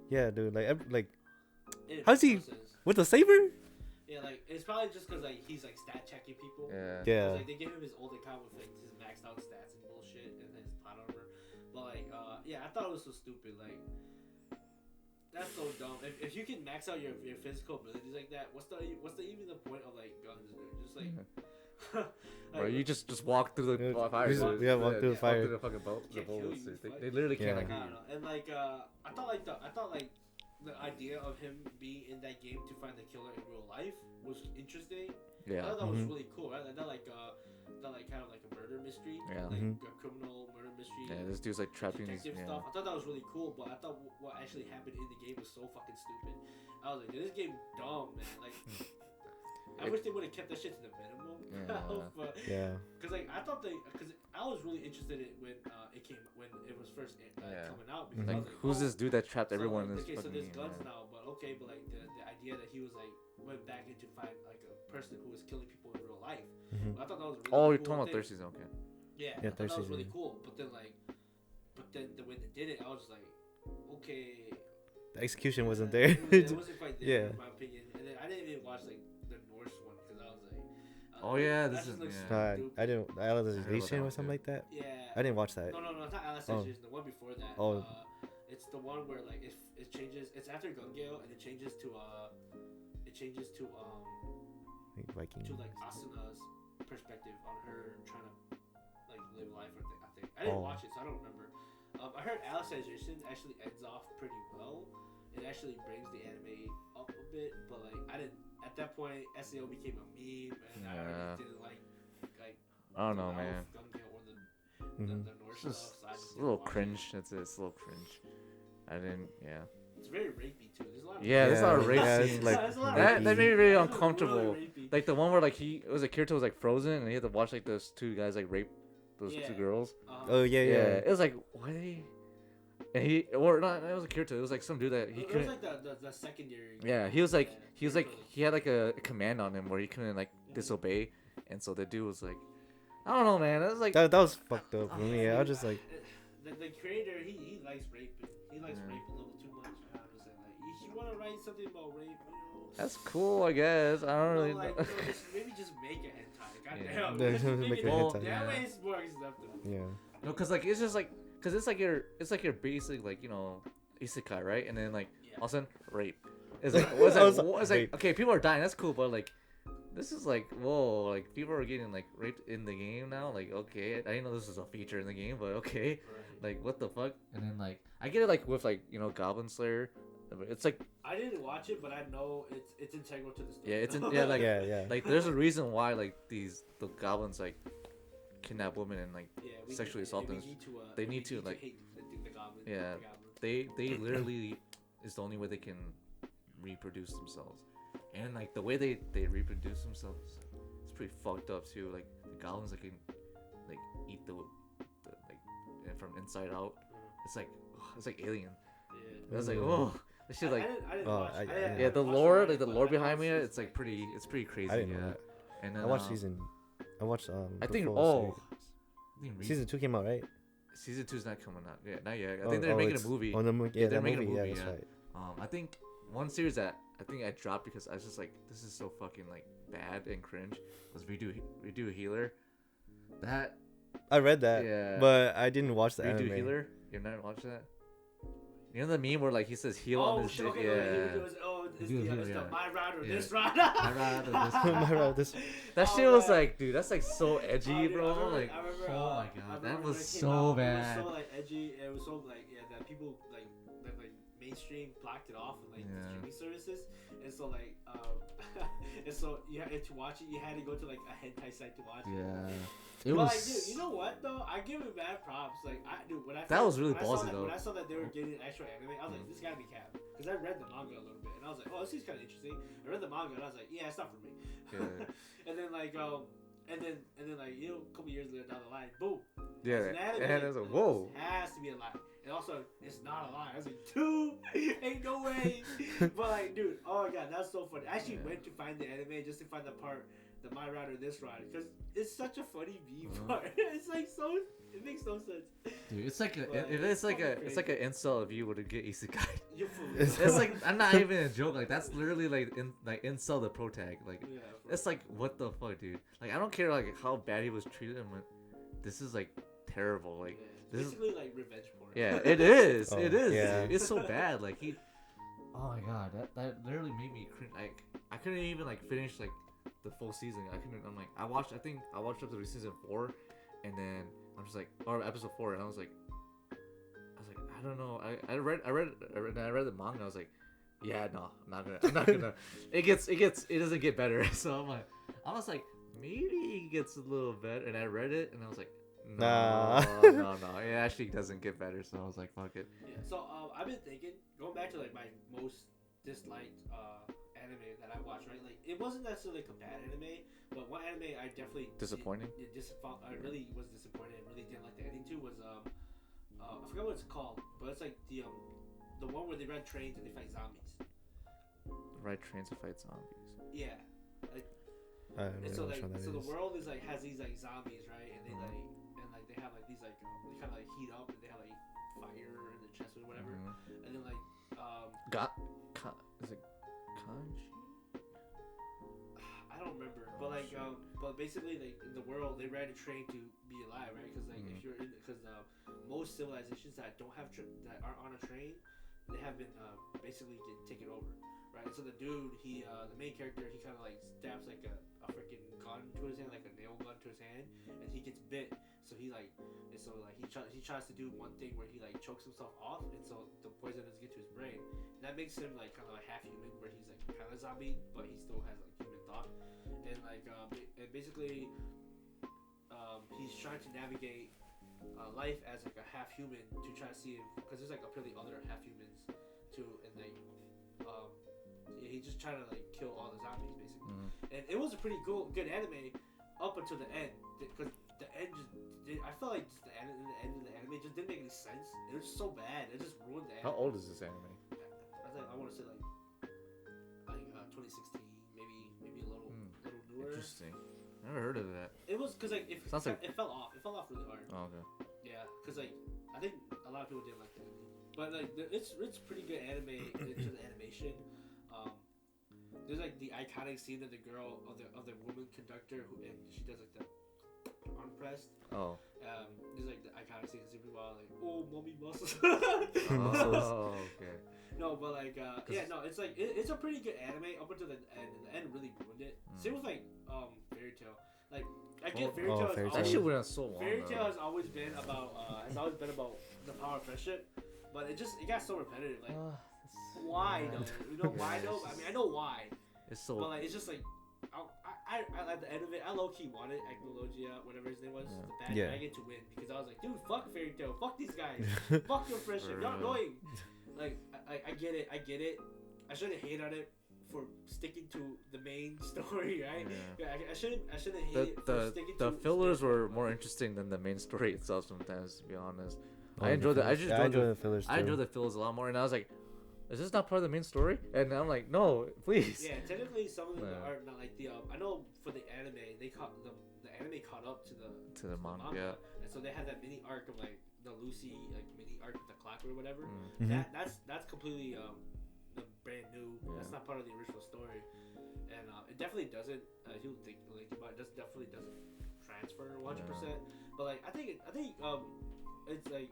C: Yeah, dude. Like
A: It
C: How's
A: makes
C: he-
A: no sense.
C: with the saber.
A: Yeah, like it's probably just because like he's like stat checking people.
B: Yeah.
A: 'Cause,
C: Yeah.
A: like they gave him his old account with like his maxed out stats and bullshit and his plot armor. But like, yeah, I thought it was so stupid. Like, that's so dumb. If you can max out your physical abilities like that, what's the even the point of like guns, dude? Just like,
B: Bro, you just walk through the
C: Yeah,
B: fire.
C: just-
B: dude.
C: yeah, walk through the fire.
B: Walk through the fucking boat. The
A: Can't kill
B: bullets,
A: you,
B: dude.
A: fuck.
B: They literally can't
C: Yeah.
B: like
A: I
B: hit
A: don't
B: you.
A: know. And like, I thought like the idea of him being in that game to find the killer in real life was interesting. I
B: Yeah.
A: thought that was
C: Mhm.
A: really cool. Right? That like kind of like a murder mystery.
B: Yeah.
A: Like
C: Mhm.
A: a criminal murder mystery.
B: Yeah, this dude's like trapping these.
A: detective
B: Yeah.
A: stuff. I thought that was really cool, but I thought what actually happened in the game was so fucking stupid. I was like, dude, this game dumb, man. Like, I wish they would have kept that shit to the minimum.
B: Yeah.
A: But
C: Yeah.
A: because like I thought because I was really interested in when it was first
B: Yeah.
A: coming out because I
B: Like,
A: was like,
B: who's
A: oh,
B: this dude that trapped
A: so,
B: everyone in
A: like,
B: this
A: okay, so
B: fucking
A: there's
B: game?
A: guns
B: Yeah.
A: now, but okay, but like the idea that he was like went back in to find like a person who was killing people in real life.
C: Mhm.
A: I thought that was a really
B: Oh,
A: cool
B: you're talking about
A: thing.
B: third season, okay.
A: Yeah,
C: Yeah,
A: I thought
C: third
A: that was really
C: season.
A: cool. But then when they did it, I was just like, okay.
C: The execution wasn't
A: It
C: there.
A: wasn't quite there,
C: Yeah.
A: in my opinion. And then I didn't even watch like the Norse one because I was like,
B: Oh, yeah,
A: that
B: this
A: just
B: is-
A: looks
B: yeah.
A: stupid.
C: I didn't.
B: I heard about
C: Alicization
B: that
C: or something
B: one,
C: like that.
A: Yeah.
C: I didn't watch that.
A: No, it's not Alice
C: Oh.
A: the one before that.
C: Oh.
A: It's the one where like it changes. It's after Gungale and it changes to
C: Like Viking.
A: to like Asuna's perspective on her trying to like live life. I think I didn't
C: Oh.
A: watch it, so I don't remember. I heard Alicization actually ends off pretty well. It actually brings the anime up a bit, but like I didn't. At that point, SAO became a meme, and I
B: Yeah.
A: already didn't like.
B: I don't know,
A: the
B: man.
A: Gungale or
C: Mhm.
A: the Norse
B: It's
A: stuff.
B: just
A: So I just
B: it's a
A: didn't
B: little
A: watch it.
B: cringe. That's it. It's a little cringe. I didn't. Yeah.
A: It's very rapey too. There's a lot of
B: Yeah, there's a lot of rape
C: yeah, it's
B: scenes.
C: like
A: There's a lot of
B: That
C: rapey.
B: made me really
A: It's
B: uncomfortable.
A: really rapey.
B: Like the one where like it was like Kirito was like frozen and he had to watch like those two guys like rape those
A: Yeah.
B: two girls.
C: Oh yeah, yeah.
B: It was like why they. And he or not. It was a Kirito. It was like some dude that he
A: It was
B: couldn't.
A: like the secondary.
B: Yeah, he was like
A: Kirito.
B: he had like a command on him where he couldn't like disobey, and so the dude was like, I don't know, man. It was like
C: That was fucked up for me. I was just like,
A: The creator, he likes rape. He likes
B: Yeah.
A: rape a little too much. I understand. Like, if you want to write something about rape, you know.
B: that's cool, I guess. I don't really
A: like,
B: know.
A: maybe just make a hentai.
B: Yeah.
A: Goddamn.
C: Yeah,
A: Just
C: make
A: it
C: a
B: hentai.
A: That
B: Yeah.
A: way it's more acceptable.
C: yeah.
B: No, cause like it's just like, cause it's like your basic like isekai, right? And then like
A: Yeah.
B: all of a sudden rape. It's like what's
C: I was
B: like,
C: like,
B: it's like
C: rape.
B: okay, people are dying. That's cool, but like this is like whoa, like people are getting like raped in the game now. Like okay, I didn't know this was a feature in the game, but okay,
A: Right.
B: like what the fuck? And then like I get it like with like Goblin Slayer, but it's like
A: I didn't watch it, but I know it's integral to the story.
B: yeah, it's in, yeah like
C: Yeah.
B: like there's a reason why like the goblins like kidnap women and like
A: Yeah,
B: sexually assault them. They need to, like-
A: hate the goblin.
B: Yeah.
A: The goblin.
B: they literally is the only way they can reproduce themselves, and like the way they reproduce themselves, it's pretty fucked up too. Like the goblins that can like eat the like from inside out. It's like alien.
A: Yeah.
B: It's like
C: Mm.
B: oh, this shit like
A: I didn't
C: Oh,
A: watch.
C: I-
A: didn't
B: yeah, the
A: watch
B: lore
A: it,
B: like the
A: but
B: lore
A: I
B: behind
A: know
B: me,
A: it's
B: it's like pretty crazy.
C: I didn't know
B: Yeah,
C: that.
B: and then
C: I watched I watched
B: I
C: the
B: think
C: full
B: season
C: season 2 came out, right?
B: season 2's not coming out. Yeah, not yet. I
C: Oh,
B: think they're making
C: it's
B: a movie.
C: on the movie.
B: Yeah,
C: Yeah,
B: they're
C: that
B: making a
C: movie. Yeah,
B: movie,
C: that's
B: yeah.
C: right.
B: I think one series that I think I dropped because I was just like, this is so fucking like bad and cringe. Was Redo Healer. That
C: I read that,
B: yeah,
C: but I didn't watch the
B: Redo
C: anime.
B: Healer. You never watched that? You know the meme where like he says heal on his
A: shit, okay,
B: yeah.
A: it's the my ride or this ride.
B: My ride or this.
C: My ride, this.
B: That shit was like, dude, that's like so edgy,
A: Dude,
B: bro.
A: I
B: Like,
A: remember,
B: oh my
A: I
B: god,
A: remember
B: that
A: when
B: was
A: it came
B: so
A: out,
B: bad.
A: It was so like edgy. And it was so like that people like mainstream blacked it off with like the streaming services, and so like and so you had to watch it. You had to go to like a hentai site to watch it.
B: Yeah.
A: But like, dude, you know what though? I give it mad props. Like, when I
B: That was really ballsy though.
A: When I saw that they were getting actual anime, I was like, this gotta be cap. Because I read the manga a little bit, and I was like, oh, this is kind of interesting. I read the manga, and I was like, yeah, it's not for me.
B: Yeah.
A: And then like and then like a couple years later down the line, boom.
B: Yeah.
A: It's an anime,
B: And it was like, whoa.
A: This has to be a lie. And also, it's not a lie. I was like, dude, ain't no way. But like, dude, oh my god, that's so funny. I actually went to find the anime just to find the part. The my ride or this ride, because it's such a funny meme part. It's like so, it makes no sense.
B: Dude, it's like it's like an insult if you were to get isekai.
C: It's
B: It's like I'm not even a joke. Like that's literally like insult the pro tag. Like it's like what the fuck, dude. Like I don't care like how bad he was treated. And this is like terrible. Like this
A: basically
B: is
A: like revenge porn.
B: yeah, it is.
C: Oh,
B: it is.
C: yeah.
B: Dude. It's so bad. Like he. Oh my god, that literally made me cringe. Like I couldn't even like finish like the full season. I'm like I watched up to season 4, and then I'm just like, or episode 4, and I was like I don't know. I read the manga. I was like, yeah, no, I'm not gonna. It doesn't get better. So I was like maybe it gets a little better, and I read it, and I was like, no, it actually doesn't get better. So I was like, fuck it.
A: Yeah. So I've been thinking, going back to like my most disliked anime that I watched, right? Like it wasn't necessarily like a bad anime, but one anime I definitely
B: Disappointing.
A: I really was disappointed and really didn't like the ending to was I forgot what it's called, but it's like the one where they ride trains and they fight zombies.
B: Ride trains to fight zombies.
A: Yeah. Like,
C: I don't know
A: so
C: which
A: like
C: one that
A: so
C: is.
A: the world is like has these like zombies, right? And they they have like these like they kind of like heat up and they have like fire in their chest or whatever. And then like is it kanji? I don't remember, but like but basically like in the world they ride a train to be alive, right? Because like if you're in because most civilizations that don't have that aren't on a train, they have been basically get taken over, right? So the dude, the main character, he kind of like stabs like a freaking gun to his hand, like a nail gun to his hand, and he gets bit. So he tries to do one thing where he like chokes himself off, and so the poison doesn't get to his brain. And that makes him like kind of like half human, where he's like kind of zombie, but he still has like human thought. And like and basically, he's trying to navigate life as like a half human to try to see if, because there's like apparently other half humans too, and like he's just trying to like kill all the zombies basically. And it was a pretty good anime up until the end, because the end I felt like just the end of the anime just didn't make any sense. It was so bad. It just ruined the anime.
B: How old is this anime?
A: I want to say like 2016, maybe a little newer.
B: Interesting. Never heard of that.
A: It was because like it fell off. It fell off really hard.
B: Oh, okay.
A: Yeah, because like I think a lot of people didn't like the ending, but like it's pretty good anime into the animation. There's like the iconic scene of the girl of the woman conductor who, and she does like the arm press.
B: Oh.
A: There's like the iconic scene of people are like, oh, mommy muscles.
B: Oh, okay.
A: No, but like it's like it's a pretty good anime up until the end, and the end really ruined it. Same with like Fairy Tail. Like I get Fairy Tail.
B: That shit went on so long.
A: Fairy Tail has always been about the power of friendship, but it got so repetitive. Like why though? You know why though? I mean I know why.
B: It's so.
A: But like it's just like I at the end of it I low key wanted Agnologia, whatever his name was, the bad dragon, to win, because I was like, dude, fuck Fairy Tail, fuck these guys, fuck your friendship, you're annoying. Like I get it. I shouldn't hate on it for sticking to the main story, right? Yeah. I shouldn't hate it for sticking to
B: the fillers were more interesting than the main story itself sometimes, to be honest.
C: Oh,
B: I enjoyed the
C: fillers too.
B: I enjoyed the fillers a lot more, and I was like, is this not part of the main story? And I'm like, no, please.
A: Yeah, technically some of them are not like the I know for the anime the anime caught up to the manga, and so they had that mini arc of like the Lucy like mini arc with the clock or whatever. That's completely brand new.
B: Yeah.
A: That's not part of the original story, and it definitely doesn't. You think like about it, definitely doesn't transfer 100%. But like I think it's like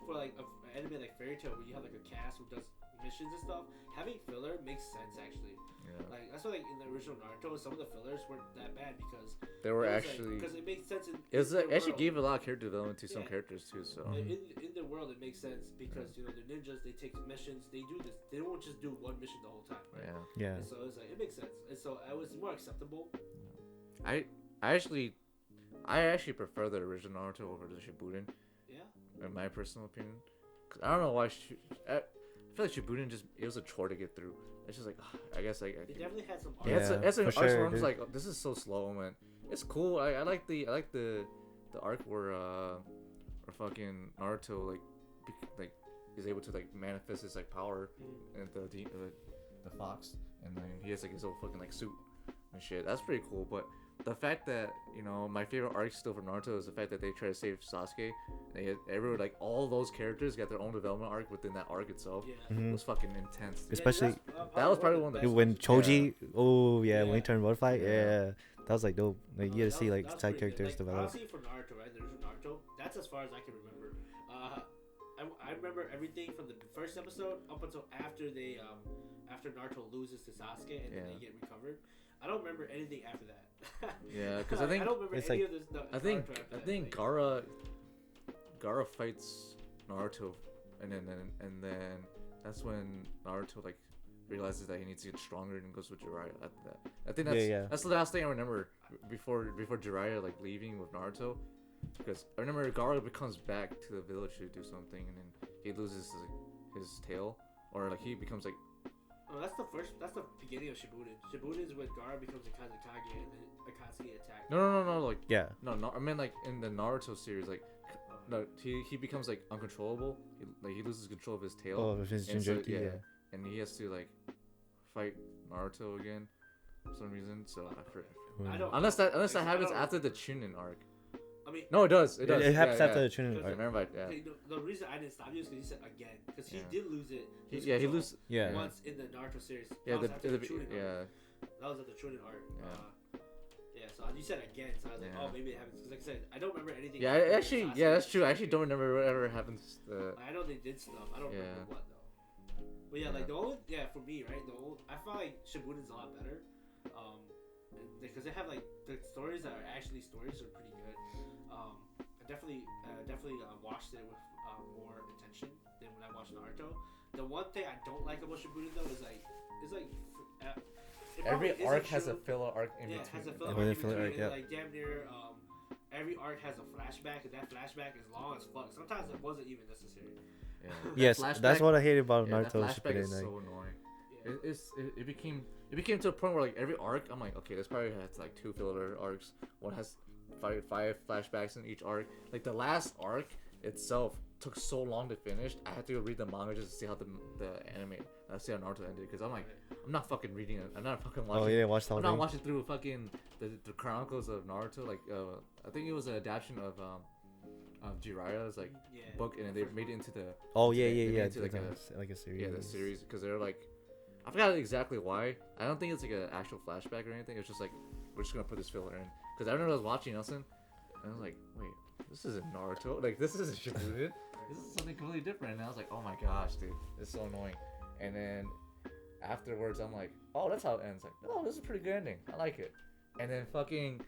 A: for like an anime like Fairy Tail where you have like a cast who does missions and stuff. Having filler makes sense actually.
B: Yeah.
A: Like that's why like in the original Naruto, some of the fillers weren't that bad because
B: They were actually.
A: because it makes sense.
B: It was
A: in the
B: actually
A: world.
B: gave a lot of character development to some
A: Yeah.
B: characters too. So.
A: In the world, it makes sense because you know the ninjas they take missions, they do this, they don't just do one mission the whole time, right?
B: Yeah.
A: And so it's like it makes sense, and so it was more acceptable.
B: I actually prefer the original Naruto over the Shippuden.
A: Yeah.
B: In my personal opinion, 'cause I don't know why. I feel like Shippuden it was a chore to get through. It's just like I guess like.
A: It definitely had some.
B: Yeah,
C: Yeah,
B: it's an
C: for
B: arc
C: sure,
B: where I'm just
C: dude.
B: like, oh, this is so slow, man. It's cool. I like the arc where fucking Naruto like is able to like manifest his like power and the fox, and then he has like his own fucking like suit and shit. That's pretty cool. But the fact that my favorite arc still for Naruto is the fact that they try to save Sasuke. Everyone like all those characters got their own development arc within that arc itself.
A: Yeah.
C: Mhm.
B: It was fucking intense. Dude.
C: Especially-
B: That was probably one of the
C: Dude, when Choji, when
A: Yeah.
C: he turned butterfly,
B: Yeah.
C: that was like dope. Like you
A: That
C: get to see
A: was-
C: like
A: that was
C: side
A: pretty good.
C: characters
A: Like,
C: develop.
A: Honestly, for Naruto, right? The original Naruto, that's as far as I can remember. I remember everything from the first episode up until after after Naruto loses to Sasuke and then
B: Yeah.
A: they get recovered. I don't remember anything after that.
B: Yeah, because I think
A: I don't remember
C: it's
A: any
C: like-
A: of this. No,
B: I think
A: Naruto after
B: I
A: that,
B: think
A: like-
B: Gaara fights Naruto, and then that's when Naruto like realizes that he needs to get stronger and goes with Jiraiya after that. I think that's the last thing I remember before Jiraiya like leaving with Naruto, because I remember Gaara becomes back to the village to do something, and then he loses his tail, or like he becomes like.
A: Oh, that's the beginning of Shippuden. Shippuden is when Gaara becomes a Kazekage and then Akatsuki attacks.
B: No, like
C: Yeah.
B: no, I mean like in the Naruto series, like no, he becomes like uncontrollable. He loses control of his tail.
C: Oh, with his
B: And so,
C: Jinchuriki, yeah.
B: and he has to like fight Naruto again for some reason. So I forget.
A: I don't.
B: Unless that
A: I
B: happens
A: don't-
B: after the Chunin arc.
A: I mean,
B: No, it does. It does.
C: It happens
B: yeah,
C: after
B: yeah.
C: the Chunin
A: Because-
C: arc.
B: Remember, yeah.
A: okay, the reason I didn't stop you is because you said again, because he
B: Yeah.
A: did lose it.
B: He
A: control
B: loses.
C: Yeah.
A: Once in the Naruto series.
B: Yeah,
A: That was after the Chunin arc.
B: yeah.
A: That was at the Chunin arc.
B: Yeah.
A: Yeah. So you said again, so I was like,
B: Yeah.
A: oh, maybe it happens. Because like I said, I don't remember anything.
B: Yeah,
A: after
B: actually,
A: Sasuke
B: yeah, that's
A: and
B: true. I actually
A: Sasuke.
B: don't remember whatever happens.
A: I know they did stuff. I don't
B: Yeah.
A: remember what though. But yeah, like the only for me, right? I felt like Shibunen's a lot better, because they have like the stories that are actually stories are pretty good. I definitely watched it with more attention than when I watched Naruto. The one thing I don't like about Shippuden though is like it
B: Every
A: probably
B: arc
A: isn't
B: has a
A: true.
B: filler arc in
A: Yeah,
B: between.
A: it has a
C: Yeah,
A: filler
C: with
A: arc
C: a filler
A: in
C: arc,
A: between,
C: yeah.
A: and, like damn near every arc has a flashback, and that flashback is long as fuck. Sometimes it wasn't even necessary.
B: Yeah.
C: Yes,
B: That
C: that's
B: flashback-
C: what I hated about
B: Yeah, that
C: Naruto
B: flashback
C: Shippuden.
B: is
C: Like,
B: so annoying.
A: Yeah.
B: It became to a point where like every arc, I'm like, okay, this probably has like 2 filler arcs. One has five flashbacks in each arc. Like the last arc itself took so long to finish. I had to go read the manga just to see how the anime, see how Naruto ended. Because I'm like, I'm not fucking reading it. I'm not fucking watching.
C: oh, you didn't watch the
B: I'm
C: whole
B: not
C: thing?
B: watching through fucking the chronicles of Naruto. Like I think it was an adaptation of Jiraiya's like
A: Yeah.
B: book, and then they made it into the
C: Oh, yeah,
B: they
C: yeah,
B: made
C: yeah.
B: it to, like,
C: Like a series.
B: yeah, the series, because they're like, I forgot exactly why. I don't think it's like an actual flashback or anything. It's just like we're just gonna put this filler in. Because I remember I was watching Nelson, and I was like, wait, this isn't Naruto. Like this isn't Shippuden. This is something completely different. And I was like, oh my gosh, dude, this is so annoying. And then afterwards, I'm like, oh, that's how it ends. Like, oh, this is a pretty good ending. I like it. And then fucking,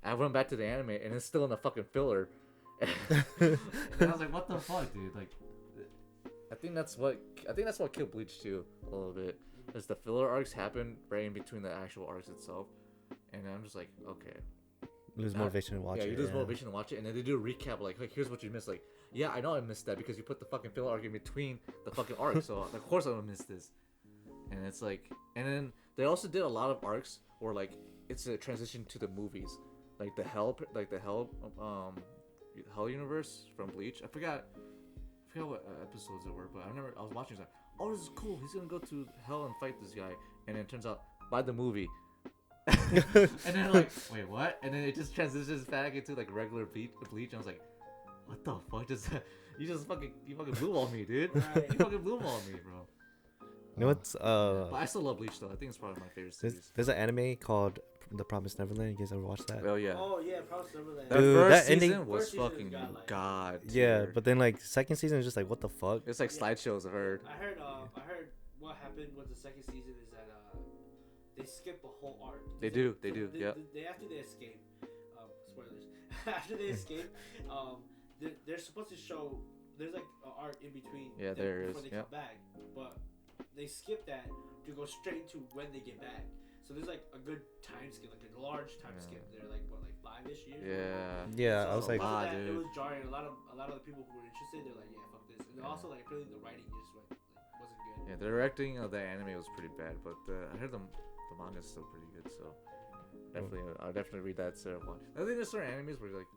B: I went back to the anime, and it's still in the fucking filler. And I was like, what the fuck, dude? Like, I think that's what killed Bleach too a little bit. Is the filler arcs happen right in between the actual arcs itself, and I'm just like, okay,
C: Lose motivation to watch
B: yeah,
C: it.
B: you lose motivation to watch it, and then they do a recap like, here's what you missed. Like, yeah, I know I missed that because you put the fucking filler arc in between the fucking arcs, so of course I'm gonna miss this. And it's like, and then they also did a lot of arcs where like it's a transition to the movies, like the hell universe from Bleach. I forgot what episodes there were, but I was watching. I was like, oh, this is cool. He's gonna go to hell and fight this guy, and then it turns out by the movie. And then like, wait, what? And then it just transitions back into like regular Bleach. And I was like, what the fuck? You fucking blew on me, dude.
A: Right.
B: You fucking blew on me, bro.
C: You know what's
B: But I still love Bleach though. I think it's probably my favorite series.
C: there's an anime called The Promised Neverland. You guys ever watched that?
B: Oh yeah.
A: Oh yeah, Promise Neverland.
B: That
C: Dude,
B: first
C: that ending-
B: season was
A: First season
B: fucking
A: got, like-
B: god.
C: Yeah,
B: tier.
C: but then like second season is just like what the fuck.
B: It's like
A: Yeah.
B: slideshows. I've heard.
A: I heard what happened with the second season is that they skip the whole arc.
B: They do. Yep.
A: They after they escape, spoilers. After they escape, they're supposed to show there's like an arc in between.
B: Yeah,
A: them
B: there
A: before
B: is,
A: they
B: yep.
A: come back, but they skip that to go straight to when they get back. So there's like a good time skip, like a large time
B: Yeah.
A: skip. They're like what, like 5-ish years.
B: Yeah.
C: Yeah,
A: So
C: I was
B: a
C: like,
B: lot.
A: because of that,
B: dude.
A: it was jarring. A lot of the people who were interested, they're like, yeah, fuck this. And
B: Yeah.
A: also like apparently the writing just like wasn't good.
B: Yeah, the directing of the anime was pretty bad, but I heard the manga's still pretty good. So definitely, I'll definitely read that. So I think there's certain animes where like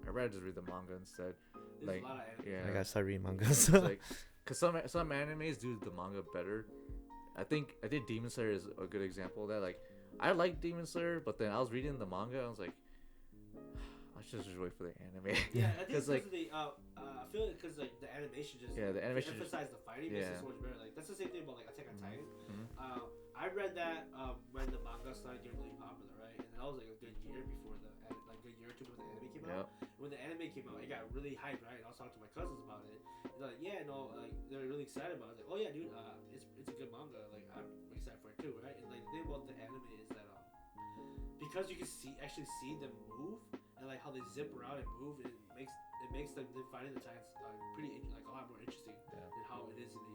B: I'd rather just read the manga instead.
A: There's
B: Like,
A: a lot of anime.
B: yeah.
C: I gotta start reading manga.
B: It's like, cause some animes do the manga better. I think Demon Slayer is a good example of that. Like, I like Demon Slayer, but then I was reading the manga, I was like, I should just wait for the anime.
A: Yeah, I think
B: Cause
A: it's
B: like,
A: the I feel it because like the animation just
B: yeah, the animation just,
A: emphasize the fighting makes
B: yeah.
A: it so much better. Like that's the same thing about like Attack on Titan.
B: Mhm.
A: I read that when the manga started getting really popular, right? And that was like a good year before like a year or two before the anime came out.
B: Yep.
A: When the anime came out, it got really hyped, right? And I was talking to my cousins about it. And they're like, yeah, no, like they're really excited about it. I was like, oh yeah, dude, it's a good manga. Like I'm excited for it too, right? And like the thing about the anime is that because you can actually see them move and like how they zip around and move, it makes them fighting the Titans pretty like a lot more interesting
B: Yeah.
A: than how it is in the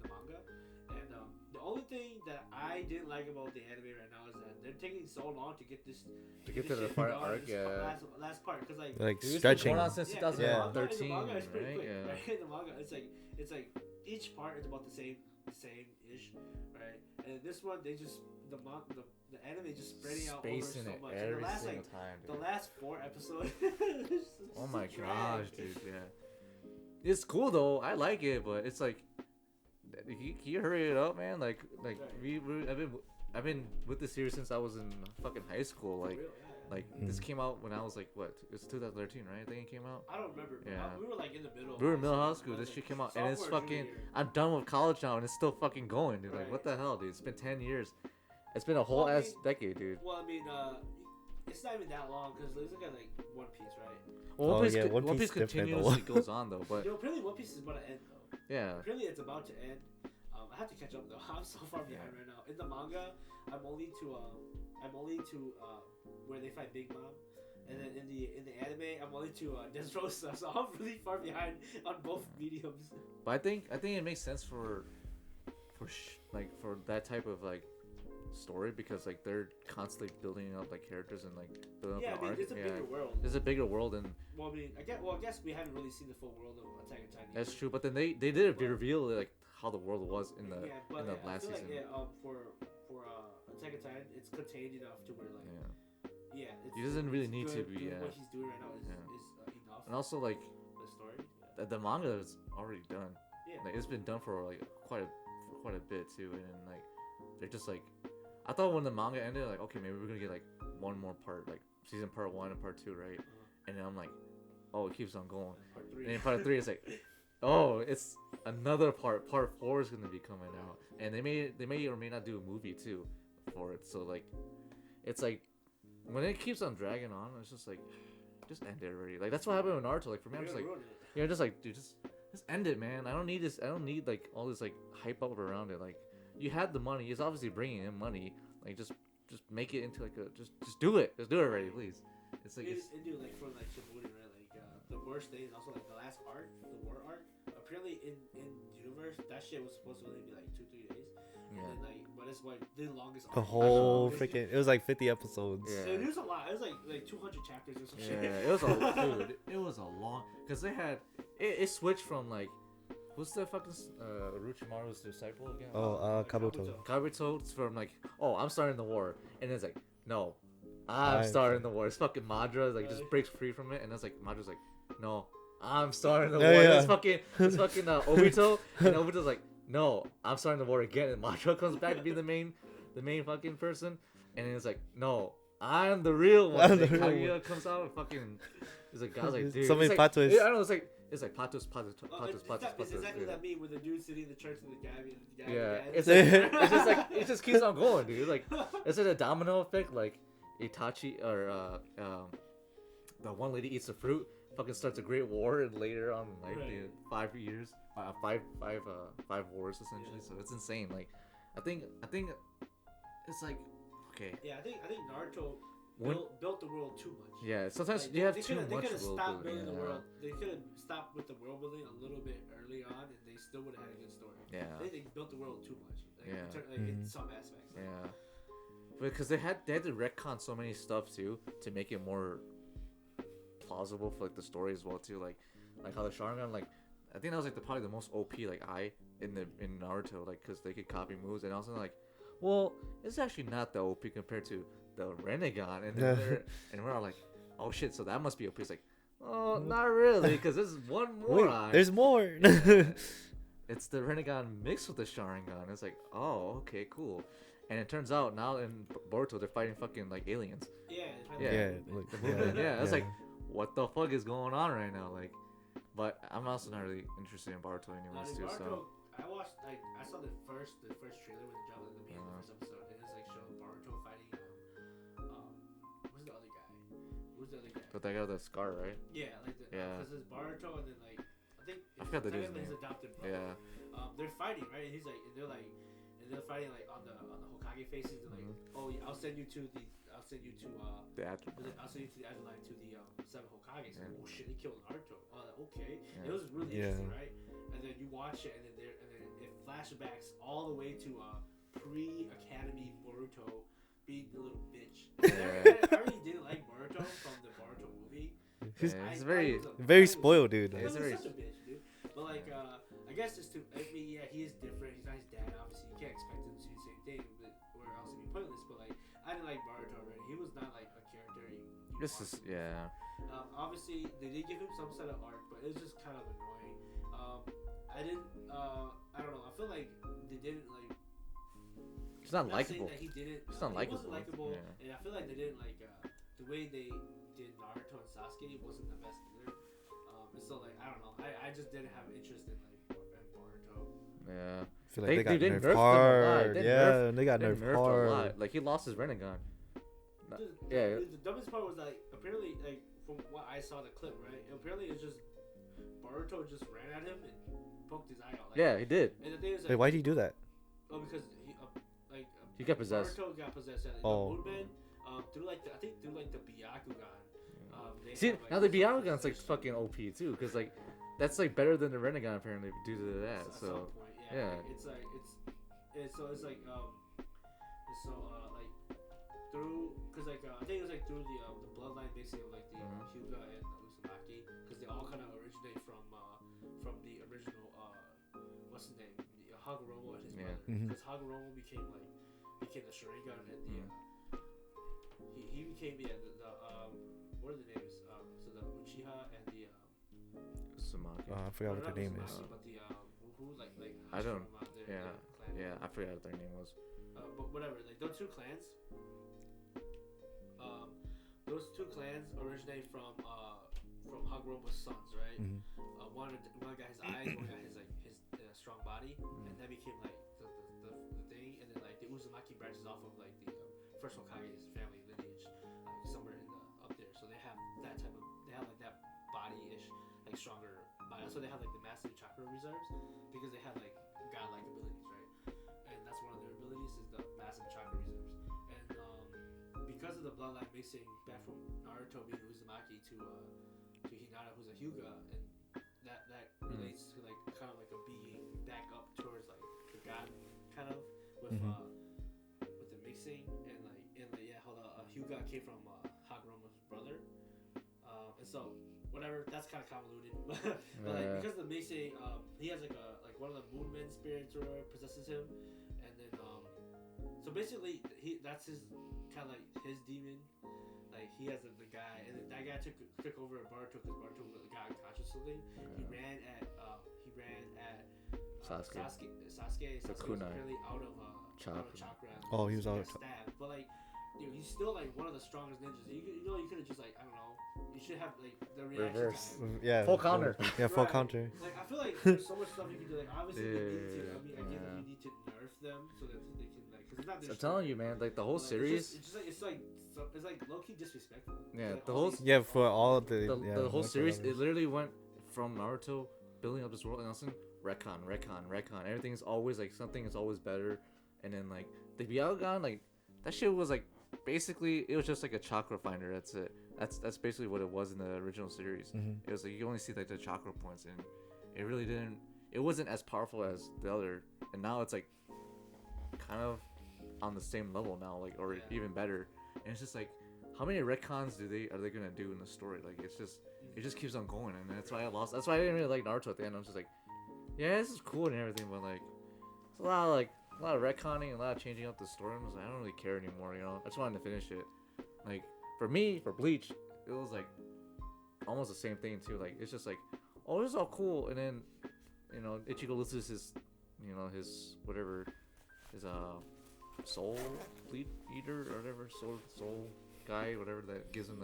A: manga. And the only thing that I didn't like about the anime right now is that they're taking so long to get this
B: to get
A: this
B: to the
A: shit
B: part
A: done,
B: arc,
A: this
B: yeah.
A: last part, because like
C: like
B: Dude, it's been
C: stretching.
B: going on since
A: yeah,
B: 2013,
A: in the manga it's pretty
B: right?
A: quick,
B: Yeah.
A: right? In the manga, it's like each part is about the same ish, right? And this one, they just the anime just spreading out over
B: Spacing
A: so
B: it
A: much. And
B: every
A: the last
B: single
A: like
B: time,
A: the
B: dude.
A: last 4 episodes.
B: Oh my gosh, dude, yeah. It's cool though. I like it, but it's like, can you hurry it up, man? Like I've been with this series since I was in fucking high school. Like this came out when I was like what? It's 2013, right? I think it came out.
A: I don't remember. But
B: Yeah.
A: we were like in the middle.
B: We were in middle high school. This shit came out, and it's
A: Sophomore,
B: fucking.
A: junior year.
B: I'm done with college now, and it's still fucking going, dude. Like what the hell, dude? It's been 10 years. It's been a whole
A: Well, I
B: ass
A: mean-
B: decade, dude.
A: Well, I mean, it's not even that long because let's look at like One Piece, right?
B: Well,
C: Oh,
B: One Piece,
C: yeah,
B: One
C: One
B: Piece
C: Piece different, though.
B: continuously goes on though, but
A: You know, apparently One Piece is about to end though.
B: yeah.
A: Apparently it's about to end. I have to catch up though. I'm so far behind right now. In the manga, I'm only to where they fight Big Mom, and then in the anime, I'm only to Dressrosa. So I'm really far behind on both mediums.
B: But I think it makes sense for that type of like story because like they're constantly building up like characters and like building
A: Yeah,
B: up
A: I
B: an
A: mean,
B: arc.
A: it's a
B: Yeah,
A: bigger world.
B: there's a bigger world, and
A: Well, I mean, I guess we haven't really seen the full world of Attack on Titan.
B: that's
A: either.
B: true. But then they did reveal like how the world was in the
A: yeah, but
B: in the
A: I
B: last
A: feel
B: season.
A: like for Attack on Titan, it's contained enough to where like
B: Yeah.
A: it's,
B: He doesn't really
A: it's
B: need to
A: good
B: be,
A: doing
B: yeah.
A: what he's doing right now is
B: Yeah.
A: enough.
B: And also like
A: for the story. Yeah.
B: the manga is already done.
A: Yeah.
B: Like it's been done for like quite a bit too, and then, like they're just like, I thought when the manga ended, like okay, maybe we're gonna get like one more part, like season part 1 and part 2, right? And then I'm like, oh, it keeps on going.
A: Part 3.
B: And then part 3 is like, oh, it's another part. Part 4 is gonna be coming out, and they may or may not do a movie too for it. So like, it's like when it keeps on dragging on, it's just like, just end it already. Like that's what happened with Naruto. Like for me, I'm just like, yeah, just like, dude, just end it, man. I don't need this. I don't need like all this like hype up around it. Like you had the money. It's obviously bringing in money. Like just make it into like a just do it. Just do it already, please. It's like it's,
A: do like for like Shippuden, right? Like the worst thing is also like the last arc, the war arc. Apparently in universe, that shit was supposed to only be like 2-3 days.
B: yeah.
A: And then like, but it's like the longest.
C: The
A: arc.
C: whole
A: It's-
C: freaking. It was like 50 episodes.
B: Yeah.
A: It was a lot. It was like 200 chapters or some
B: Yeah,
A: shit.
B: it was a dude. It was a long because they had it switched from like what's the fucking Orochimaru's disciple again?
C: Oh, Kabuto.
B: Kabuto. It's from like, oh, I'm starting the war, and it's like, no, I'm
C: I'm
B: starting the war. It's fucking Madra like just breaks free from it, and it's like Madra's like, no, I'm starting the
C: Yeah,
B: war.
C: yeah.
B: It's fucking Obito, and Obito's like, no, I'm starting the war again, and Madra comes back to be the main fucking person, and it's like, no, I'm the real one.
C: I'm
B: And
C: the
B: then
C: real
B: Kaguya
C: one.
B: comes out and fucking is like, guys like, dude,
C: So many
B: it's like,
C: plot twists.
B: I don't know, it's It's like patos.
A: It's exactly that meme with the dude sitting in the church and the guy.
B: Yeah,
A: It's
B: it's just like it just keeps on going, dude. Like it's like a domino effect. Like Itachi or the one lady eats the fruit, fucking starts a great war, and later on, like
A: Right.
B: 5 years, five wars essentially. So it's insane. Like I think it's like okay.
A: Yeah, I think Naruto
B: When-
A: built the world too much.
B: Yeah, sometimes
A: Like,
B: you have
A: they
B: too
A: coulda-
B: much
A: They could have
B: world
A: stopped
B: building.
A: building the
B: Yeah.
A: world. They could have stopped with the world building a little bit early on, and they still would have had a good story.
B: Yeah.
A: They built the world too much. Like,
B: Yeah.
A: in some aspects. Like,
B: Yeah, because they had to retcon so many stuff too to make it more plausible for like the story as well too. Like how the Sharingan, like I think that was like probably the most OP like in Naruto, like because they could copy moves, and also like, well, it's actually not the OP compared to the Rinnegan, and then we're all like, oh shit, so that must be OP. It's like, oh, not really, because there's one more eye.
C: There's more.
B: It's the Rinnegan mixed with the Sharingan. It's like, oh, okay, cool. And it turns out now in Boruto they're fighting fucking like aliens.
A: yeah.
B: Yeah.
C: look,
B: The movement, it's like, what the fuck is going on right now? Like, but I'm also not really interested in Boruto anyways too. So
A: I watched. I saw the first trailer with the job at the beginning of the first episode, and it's like showing Boruto fighting. Who's the other guy?
B: but they got the scar, right?
A: Yeah, like
B: Yeah.
A: because it's Boruto, and then like I think
B: I forgot the dude's
A: technically his
B: name.
A: adopted brother.
B: Yeah.
A: They're fighting, right? And he's like, and they're fighting like on the Hokage faces. They're like, oh yeah, I'll send you to the
B: The
A: I'll send you to the Azulite to the 7 Hokages.
B: Yeah.
A: Oh shit, he killed Naruto. Oh, okay.
B: Yeah.
A: It was really
C: Yeah.
A: interesting, right? And then you watch it, and then it flashbacks all the way to pre-Academy Boruto being the little bitch. I really didn't like Boruto from the Boruto movie.
C: He's
B: Yeah, he's
A: I
B: very
A: was a-
C: very
A: I was-
C: spoiled, dude.
A: I
B: He's
A: was
B: very-
A: such a bitch, dude. But like, I guess it's too. I mean, yeah, he is different. He's not his dad. Obviously, you can't expect him to do the same thing, or else it'd be pointless. But like, I didn't like Boruto already. He was not like a character. You
B: This
A: want
B: is
A: to-
B: yeah.
A: Obviously, they did give him some sort of arc, but it was just kind of annoying. I didn't. I don't know. I feel like they didn't like.
B: It's not
A: I'm saying
B: likable.
A: that he didn't.
B: It's not
A: he wasn't
B: likable.
A: likable,
B: Yeah.
A: and I feel like they didn't like the way they did Naruto and Sasuke wasn't the best either. And so like I don't know. I just didn't have interest in like Boruto.
B: Yeah.
C: I feel like they got
B: did nerf
C: nerfed
B: them a lot.
C: hard.
B: They
C: Yeah, they got
B: They
C: nerfed
B: nerfed a
C: hard.
B: lot. Like he lost his Rinnegan. Yeah.
A: The dumbest part was like apparently like from what I saw the clip right. Apparently it's just Boruto just ran at him and poked his eye out. Like,
B: Yeah, he did.
A: And the thing is
C: Wait,
A: like,
C: why do you do that?
A: oh because
B: He got possessed.
A: Boruto got possessed.
C: Oh.
A: Moonman, through like the Byakugan. They
B: See,
A: have, like,
B: now the
A: some
B: Byakugan's like
A: possession.
B: fucking OP too, because like that's like better than the Rinnegan apparently due to that.
A: At
B: So
A: some point,
B: yeah.
A: like, it's like through because like I think it was like through the bloodline mixing of like the Hyuga and the Uzumaki because they all kind of originate from the original what's his name Hagoromo and his
B: Yeah.
A: brother
C: Mhm.
A: because Hagoromo became the Sharingan and the he became the what are the names so the Uchiha and the
B: Sumaki.
C: I forgot what
A: not
C: their name is.
A: Uzumaki, but the who like
B: I don't-
A: Hashirama,
B: yeah.
A: clan.
B: Yeah, I forgot what their name was.
A: But whatever, like those two clans originate from Hagoromo's sons, right?
C: Mhm.
A: One got his eyes, one got his strong body, and that became like the thing. And then like the Uzumaki branches off of like the first Hokage's family lineage, like somewhere in the up there. So they have like that body-ish, like stronger body. So they have like the massive chakra reserves because they have like godlike abilities, right? And that's one of their abilities is the massive chakra reserves. And because of the bloodline mixing back from Naruto being Uzumaki to Hinata, who's a Hyuga, and that relates to like kind of like a being back up towards like the god kind of with the mixing and yeah how the Hyuga came from Hagoromo's brother, and so whatever that's kind of convoluted, but like because of the mixing, he has like one of the Moonmen spirits or possesses him, and then so basically that's his kind of like his demon. Like he has the guy, and then that guy took over Boruto because Boruto got unconscious or something. He ran at Sasuke. Sasuke was
B: kunai.
A: apparently out of chakra.
C: Oh, he was out
A: got
C: of
A: stabbed. But like, dude, he's still like one of the strongest ninjas. You could have just like I don't know, you should have like the reaction
B: Reverse.
A: time.
C: Yeah.
B: Full counter.
C: Yeah, full
A: Right.
C: counter.
A: Like I feel like there's so much stuff you can do. Like obviously
B: Yeah,
A: they need to.
B: yeah,
A: I mean, I get that you need to nerf them so that they can like. Cause it's not.
B: I'm telling you, man. Like the whole series.
A: It's like low key disrespectful.
B: Yeah,
A: Like,
B: the
A: all
B: whole
A: these-
C: Yeah, for all the
B: the whole
C: multiple
B: series, it
C: levels.
B: literally went from Naruto building up this world and all of a sudden retcon. Everything's always like something is always better, and then like the Byakugan, like that shit was like basically it was just like a chakra finder. That's it. That's basically what it was in the original series.
C: Mm-hmm.
B: It was like you only see like the chakra points, and it really didn't. It wasn't as powerful as the other, and now it's like kind of on the same level now, like or even better. And it's just like, how many retcons are they gonna do in the story? Like it just keeps on going, and that's why I lost. That's why I didn't really like Naruto at the end. I was just like, yeah, this is cool and everything, but like it's a lot of retconning and a lot of changing up the story. I was like, I don't really care anymore, you know. I just wanted to finish it. Like for me, for Bleach, it was like almost the same thing too. Like it's just like, oh, this is all cool, and then you know Ichigo loses his, you know, his whatever, his soul bleed eater or whatever, soul guy, whatever that gives him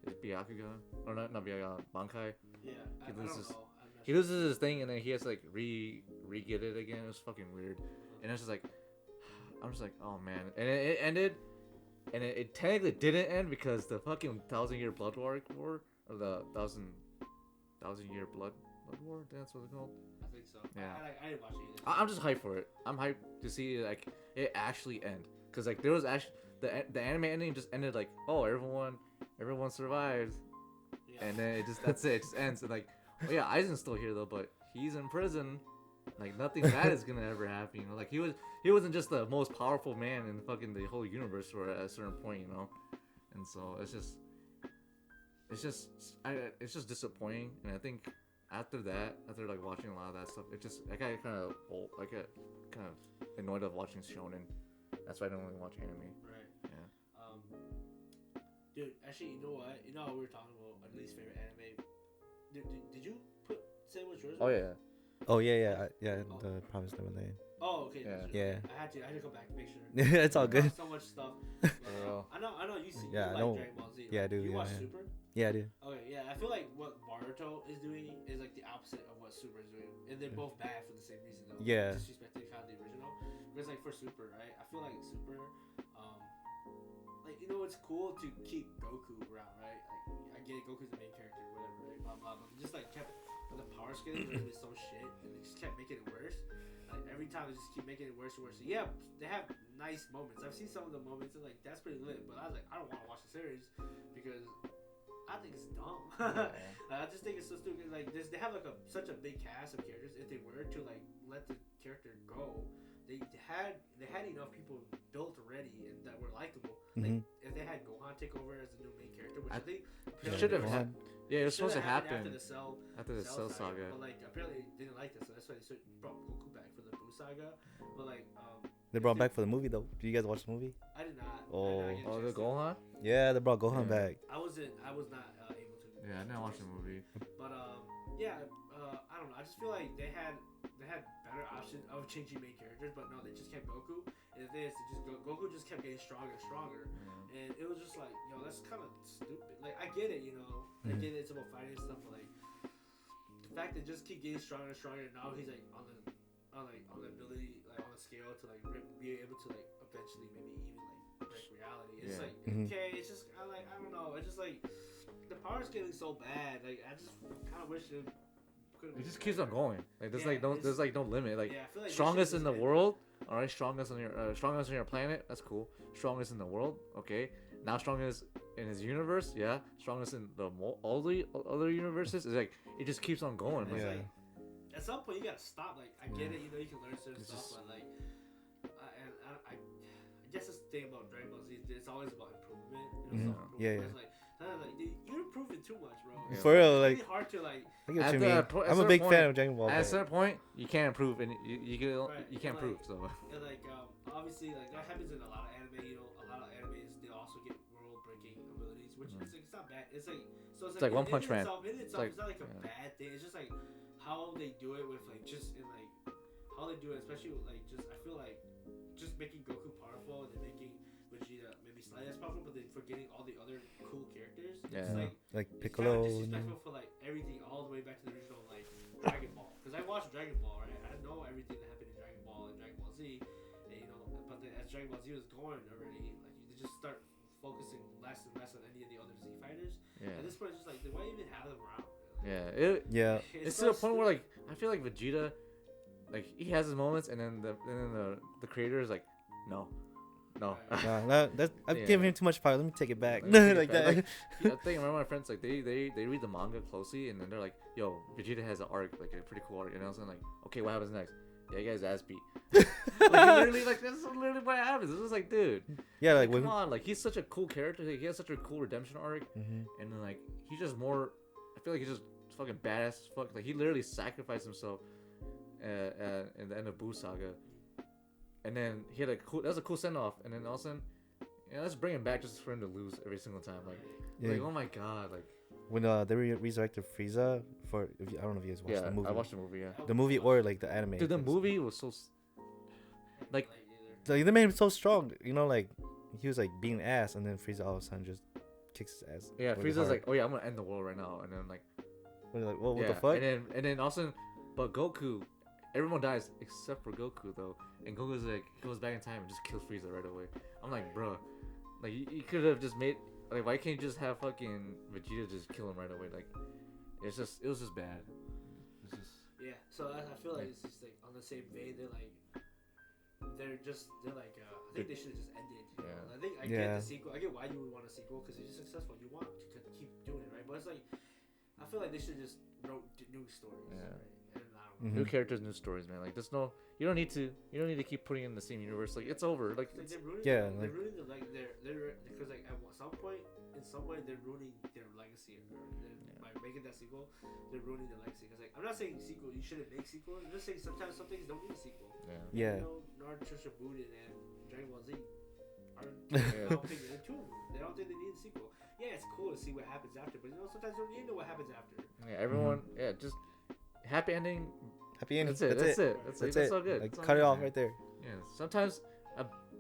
B: his Byakugan or not Byakugan, Bankai.
A: Yeah,
B: He
A: I don't
B: loses-
A: know. I'm not
B: He
A: sure.
B: loses his thing and then he has to like re get it again. It was fucking weird, and it's just like, I'm just like, oh man, and it ended, and it technically didn't end because the fucking 1,000-year blood war or the thousand-year blood war. That's what it's called.
A: I think so.
B: Yeah.
A: I didn't watch it either.
B: I'm just hyped for it. I'm hyped to see like it actually end, cause like there was actually the anime ending just ended like, oh, everyone survived,
A: Yeah.
B: and then that's it. It just ends and like, oh yeah, Aizen's still here though, but he's in prison. Like nothing bad is gonna ever happen, you know. Like he wasn't just the most powerful man in fucking the whole universe for at a certain point, you know. And so it's just disappointing. And I think after like watching a lot of that stuff, I got kind of old. I got kind of annoyed of watching shonen. That's why I don't really watch anime.
A: Right.
B: Yeah.
A: Dude, actually, you know what? You know how we were talking about my least favorite anime. Did you say what's yours?
B: Oh yeah.
C: Oh yeah. The Promised Neverland.
A: Oh, okay.
B: Yeah.
A: that's
C: Yeah.
A: right. I had to go back to make sure.
C: It's all good.
A: So much stuff.
B: real.
A: I know you see.
C: Yeah, I
A: you
C: know.
A: like Dragon Ball Z.
C: Yeah, I
A: Like,
C: do,
A: You
C: yeah,
A: watch
C: yeah.
A: Super?
C: Yeah, I do.
A: Okay, yeah. I feel like what Naruto is doing is like the opposite of what Super is doing, and they're both bad for the same reason though.
C: Yeah.
A: Disrespecting kind of the original. Because like for Super, right? I feel like Super, like you know, it's cool to keep Goku around, right? Like I get it, Goku's the main character, whatever, right? Blah blah. But just like kept with the power scaling, there's been so shit, and they just kept making it worse. Like every time they just keep making it worse and worse. So, yeah, they have nice moments. I've seen some of the moments and like that's pretty lit. But I was like, I don't want to watch the series because I think it's dumb. I just think it's so stupid. Like they have like such a big cast of characters. If they were to like let the character go, they had enough people built already and that were likable. Like if they had Gohan take over as the new main character, which I think
B: It should have happened. Yeah, it was supposed to happen
A: after the Cell
B: saga.
A: But like apparently they didn't like that, so that's why they brought Goku back for the Buu saga. But like
C: They brought him back for the movie though. Do you guys watch the movie?
A: I did not.
C: Oh.
A: I did not
B: Oh,
A: get a
B: the
A: chance to.
B: Gohan?
C: Yeah, they brought Gohan
B: Yeah.
C: back.
A: I was not able to.
B: Yeah, I didn't watch the movie.
A: But yeah, I don't know. I just feel like they had better options of changing main characters, but no, they just kept Goku. And the thing is, Goku just kept getting stronger and stronger, and it was just like, yo, that's kind of stupid. Like I get it, you know, I get it. It's about fighting and stuff, but like the fact that just keep getting stronger and stronger, and now he's like on the ability, like on the scale to like be able to like eventually maybe even like break reality. It's
B: Yeah.
A: like okay, it's just I don't know. It's just like the power's getting so bad. Like I just kind of wish it.
B: It just keeps on going. Like there's
A: Yeah,
B: there's like no limit. Like
A: yeah, I feel like this
B: strongest
A: shit
B: in the
A: is-
B: world. All right, strongest on your planet. That's cool. Strongest in the world. Okay. Now strongest in his universe. Yeah. Strongest in all the other universes. It's like it just keeps on going.
A: It's
B: Like,
C: Yeah.
A: like, at some point you gotta stop. Like I get
B: Yeah.
A: it, you know, you can learn certain
B: It's
A: stuff,
B: just-
A: but like, I guess this thing about Dragon Ball Z, it's always about improvement. You know, self-improvement.
C: Yeah, yeah.
A: It's like, dude, you're improving too much, bro.
B: Yeah.
C: For real,
A: It's
C: like
A: really hard to like.
C: I get what
B: At
C: you
B: the
C: mean.
B: po- at
C: I'm a
B: certain
C: big
B: point-
C: fan of Dragon Ball.
B: at a
C: but-
B: certain point, you can't improve, and
A: Right,
B: you can't
A: like-
B: prove. So
A: And like, obviously, like that happens in a lot of anime. You know, a lot of animes they also get world-breaking abilities, which is like it's not bad. It's like so
B: It's like One Punch Man.
A: In itself,
B: like-
A: it's not like a
B: yeah.
A: bad thing. It's just like how they do it with like just in like how they do it, especially with like just I feel like just making Goku powerful and then making Vegeta maybe slightly less powerful, but then forgetting all the other cool characters. It's
B: Yeah.
A: like
C: like
A: it's kind
C: Piccolo.
A: of disrespectful for like everything all the way back to the original like Dragon Ball. Because I watched Dragon Ball, right? I know everything that happened in Dragon Ball and Dragon Ball Z, and, you know. But then as Dragon Ball Z was going already, like they just start focusing less and less on any of the other Z fighters.
B: Yeah.
A: At this point, it's just like, why even have them around?
B: Yeah. It's
A: so
B: to the point where like I feel like Vegeta, like he has his moments, and then the creator is like, no.
C: No, that's I'm
B: Yeah.
C: giving him too much power. Let me take it back.
B: Like, take it
C: like
B: back.
C: that.
B: Like, I think I remember my friends like they read the manga closely, and then they're like, yo, Vegeta has an arc, like a pretty cool arc, and I was like, okay, what happens next? Yeah, you guys ass beat. Like literally, like that's literally what happens. It was like, dude,
C: Yeah, like
B: come
C: when.
B: on, like he's such a cool character. Like, he has such a cool redemption arc,
C: Mhm.
B: and then like he's just more. I feel like he's just fucking badass as fuck. Like he literally sacrificed himself in the end of Boo Saga, and then he had that was a cool send off, and then all of a sudden, yeah, let's bring him back just for him to lose every single time.
C: Yeah.
B: Like oh my god, like
C: When they resurrected Frieza for, I don't know if you guys watched the movie.
B: I watched the movie. Yeah,
C: The movie or like the anime.
B: dude, the movie was so like
C: They made him so strong. You know, like he was like being ass, and then Frieza all of a sudden just kicks his ass.
B: yeah,
C: really
B: Frieza's
C: hard.
B: like, oh yeah, I'm gonna end the world right now, and then like
C: We're like, what
B: yeah,
C: the fuck?
B: and then also, but Goku, everyone dies except for Goku though, and Goku's like goes back in time and just kills Frieza right away. I'm like, bro, like you could have just made like why can't you just have fucking Vegeta just kill him right away? Like it was just bad. It's just
A: Yeah, so I feel like it's just like on the same vein. They're like, I think they should have just ended. You
B: Yeah.
A: know? I think I get the sequel. I get why you would want a sequel because it's successful. You want to keep doing it, right? But it's like, I feel like they should just wrote new stories.
B: Yeah.
A: Right? And I don't know.
B: new characters, new stories, man. Like there's no, you don't need to keep putting it in the same universe. Like it's over. Like
A: It's like
C: Yeah,
A: they're
C: like-
A: ruining they're because like at some point in some way they're ruining their legacy by making that sequel. They're ruining their legacy because like I'm not saying sequel you shouldn't make sequels. I'm just saying sometimes some things don't need a sequel.
C: Yeah.
A: You know, Naruto Shippuden and Dragon Ball Z are
B: Yeah.
A: I don't think they're two of them. They don't think they need a sequel. Yeah, it's cool to see what happens after, but you know sometimes you don't need to know what happens after.
B: yeah, everyone, yeah, just happy ending.
C: Happy ending.
B: That's it.
C: That's
B: That's all good.
C: Like
B: It's all
C: cut it
B: good,
C: off
B: man.
C: right there.
B: Yeah, sometimes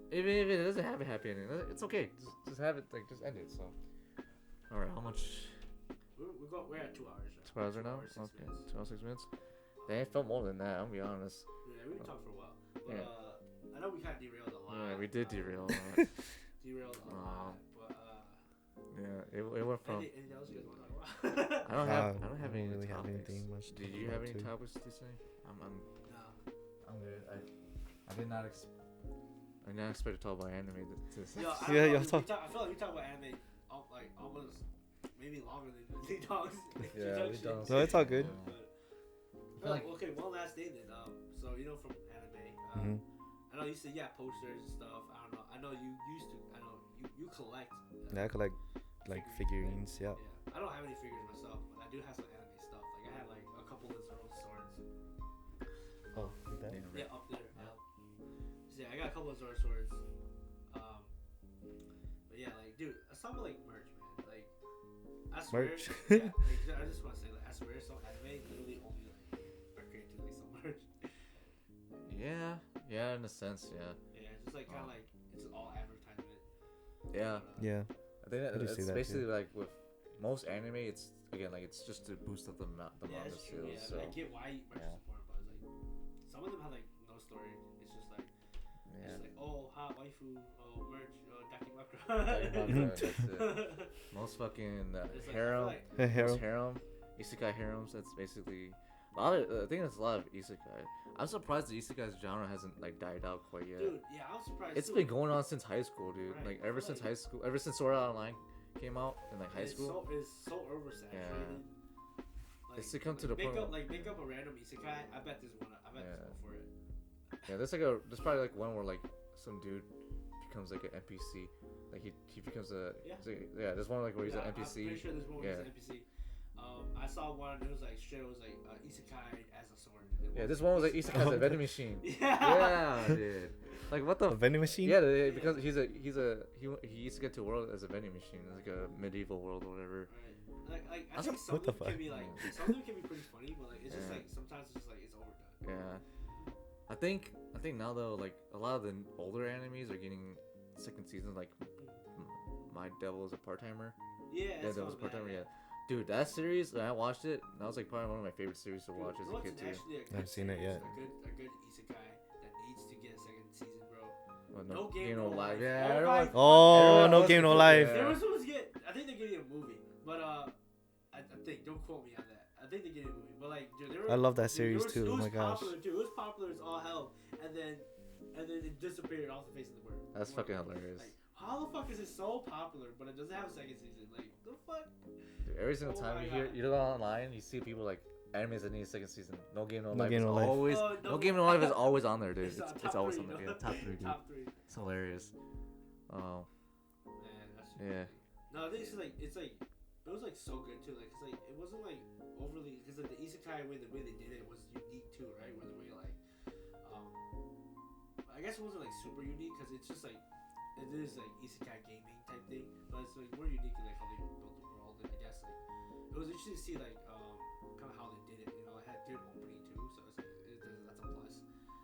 B: even if it doesn't have a happy ending, it's okay. Just have it like just end it. So, all right, how much?
A: We're at 2 hours.
B: 2 hours right now.
A: 6
B: Okay,
A: minutes.
B: 2 hours 6 minutes. They ain't felt more than that. I'll be honest.
A: Yeah, we talked for a while. But
B: Yeah.
A: I know we kind of derailed a lot.
B: Yeah, we did derail.
A: Derailed a lot, but
B: Yeah, it went from.
A: anything else you guys want to talk about?
B: I don't have any
C: really have
B: topics.
C: anything much. to
B: Did
C: talk
B: you have
C: about,
B: any
C: too.
B: topics to say? I'm
A: No.
B: good. I did not expect to talk about anime.
A: Yo, I
C: Yeah,
A: don't know,
C: y'all talk.
A: I feel like we talk about anime like almost maybe longer than Leedong's.
B: Yeah, Leedong's-
C: No, it's all good.
A: No, okay, one last thing then. So you know from anime, I know you said posters and stuff. I don't know. I know you used to. I know you collect.
C: Yeah, I collect like figurines. Yeah.
A: Yeah. I don't have any figures myself, but I do have some anime stuff. Like I had like a couple of Zoro swords.
C: Oh, like that.
A: Yeah, up there. So yeah, I got a couple of Zoro swords. But yeah, like dude, some like merch, man. Like I swear.
C: Merch?
A: Yeah, like, I just want to say, like, I swear, some anime literally only like are created to like some merch.
B: Yeah, in a sense, yeah.
A: Yeah, it's just like kind of like it's all advertisement.
B: Yeah.
C: Yeah.
B: I think
C: I do see
B: it's
C: that,
B: basically like with most anime, it's again like it's just to boost up the
A: Yeah,
B: manga
A: it's true.
B: sales.
A: Yeah,
B: So
A: I get why merch
B: yeah.
A: is important, but it's like some of them have like no story. It's just like
B: yeah.
A: it's like hot waifu, merch,
B: Manga,
A: dakimakura.
B: that's it. Most fucking
A: It's like,
B: harem,
A: I feel like,
C: Harem.
B: harem, isekai harems. That's basically a lot of. I think there's a lot of isekai. I'm surprised the isekai genre hasn't like died out quite yet.
A: dude, yeah, I'm surprised.
B: It's
A: too.
B: been going on since high school, dude.
A: Right,
B: Like
A: I
B: ever
A: feel
B: since
A: like-
B: high school, ever since Sword Art Online came out in like high school.
A: It's so oversaturated. Like,
B: It's to come to the
A: make
B: point
A: up make up a random isekai. I bet there's one. I bet there's
B: Yeah.
A: one for it.
B: Yeah, there's probably like one where like some dude becomes like an NPC. Like he becomes a
A: Yeah.
B: there's one like where he's
A: Yeah,
B: an
A: I'm
B: NPC.
A: pretty sure there's one where
B: Yeah.
A: he's an NPC. I saw one. It was like shit. It was like isekai as a sword.
B: Yeah, this one was like isekai as a vending machine.
A: Yeah.
B: Yeah, dude. Like what
C: A
B: the?
C: vending machine.
B: Yeah, because he used to get to a world as a vending machine, like a medieval world or whatever.
A: Right. Like I
B: What
A: think some of
C: the
A: them can
C: fuck?
A: be like some of them can be pretty funny, but like it's just
B: Yeah.
A: like sometimes it's just like it's overdone.
B: Yeah, I think now though, like a lot of the older animes are getting second seasons. Like My Devil is a Part Timer.
A: Yeah,
B: that was part-timer. Yeah, dude, that series when I watched it, that was like probably one of my favorite series to watch as a kid too.
C: I haven't seen it yet.
A: A good isekai that needs to get a second season, bro.
B: Well,
A: No Game, No Life.
B: Yeah,
A: Oh
B: everyone.
C: Oh,
B: everyone
C: No
B: was
C: Game, No
B: into-
C: Life.
B: yeah.
A: They were supposed to get. I think they're getting a movie, but I think don't quote me on that. I think they're getting a movie, but like, dude, they were.
C: I love that
A: dude,
C: series too.
A: It
C: Oh
A: was
C: my gosh.
A: popular too. It was popular as all hell, and then it disappeared off the face of the world.
B: That's fucking hilarious.
A: Like, how the fuck is it so popular, but it doesn't have a second season? Like, the fuck?
B: Dude, every single
A: Oh
B: time
A: my
B: you hear
A: God.
B: you look online, you see people like animes that need a second season. No Game, No
C: No
B: Life.
C: Game,
B: is
C: No Life.
B: always No Game, No Life is always on there, dude.
A: It's,
B: It's always
A: three,
B: on there.
A: you know?
B: Yeah, top 3, dude.
A: Top 3.
B: It's hilarious. Oh,
A: Man, that's
B: yeah.
A: No, I think it's like it was like so good too. Like, it's like it wasn't like overly because like the isekai way they did it was unique too, right? Where the way like, I guess it wasn't like super unique because it's just like it is like isekai gaming type thing, but it's like more unique in like how they built the world. And I guess like it was interesting to see like kind of how they did it. You know, it had good opening too, so it's like, that's a plus.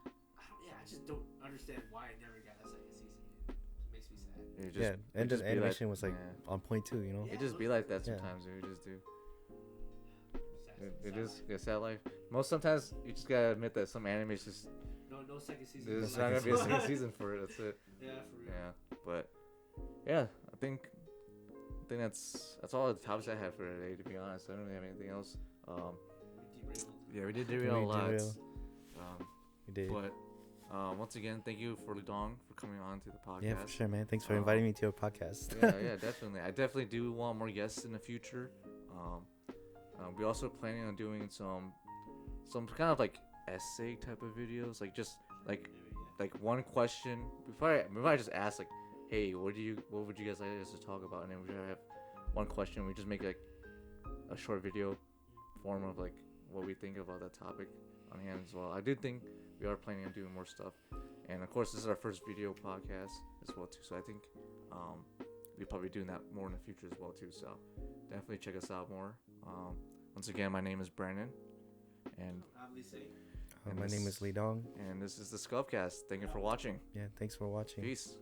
A: I just don't understand why I never got a second season. It makes me sad.
C: Yeah, and the animation was like
B: yeah.
C: on point too. You know.
B: It just be like that
C: Yeah.
B: sometimes. Dude. It just do. It
A: Sad
B: is
A: life.
B: a sad life. Sometimes you just gotta admit that some animes just
A: No second season.
B: there's
C: No
B: not gonna
C: second
B: be a
C: season.
B: second season for it. That's it.
A: Yeah, for real.
B: Yeah, but yeah, I think that's all the topics I have for today. To be honest, I don't really have anything else.
A: We derailed.
B: Yeah, we did derail a
C: We
B: lot.
C: derailed.
B: Um,
C: We did.
B: but once again, thank you for Leedong for coming on to the podcast.
C: Yeah, for sure, man. Thanks for inviting me to your podcast.
B: yeah, definitely. I definitely do want more guests in the future. We also planning on doing some kind of like essay type of videos, like just like one question. We might just ask like, hey, what would you guys like us to talk about? And then we have one question. We just make like a short video form of like what we think about that topic on hand as well. I do think we are planning on doing more stuff, and of course this is our first video podcast as well too. So I think we'll probably be doing that more in the future as well too. So definitely check us out more. Once again, my name is Brandon, and
C: My name is Leedong.
B: and this is the Scuffcast. Thank you for watching.
C: Yeah, thanks for watching.
B: Peace.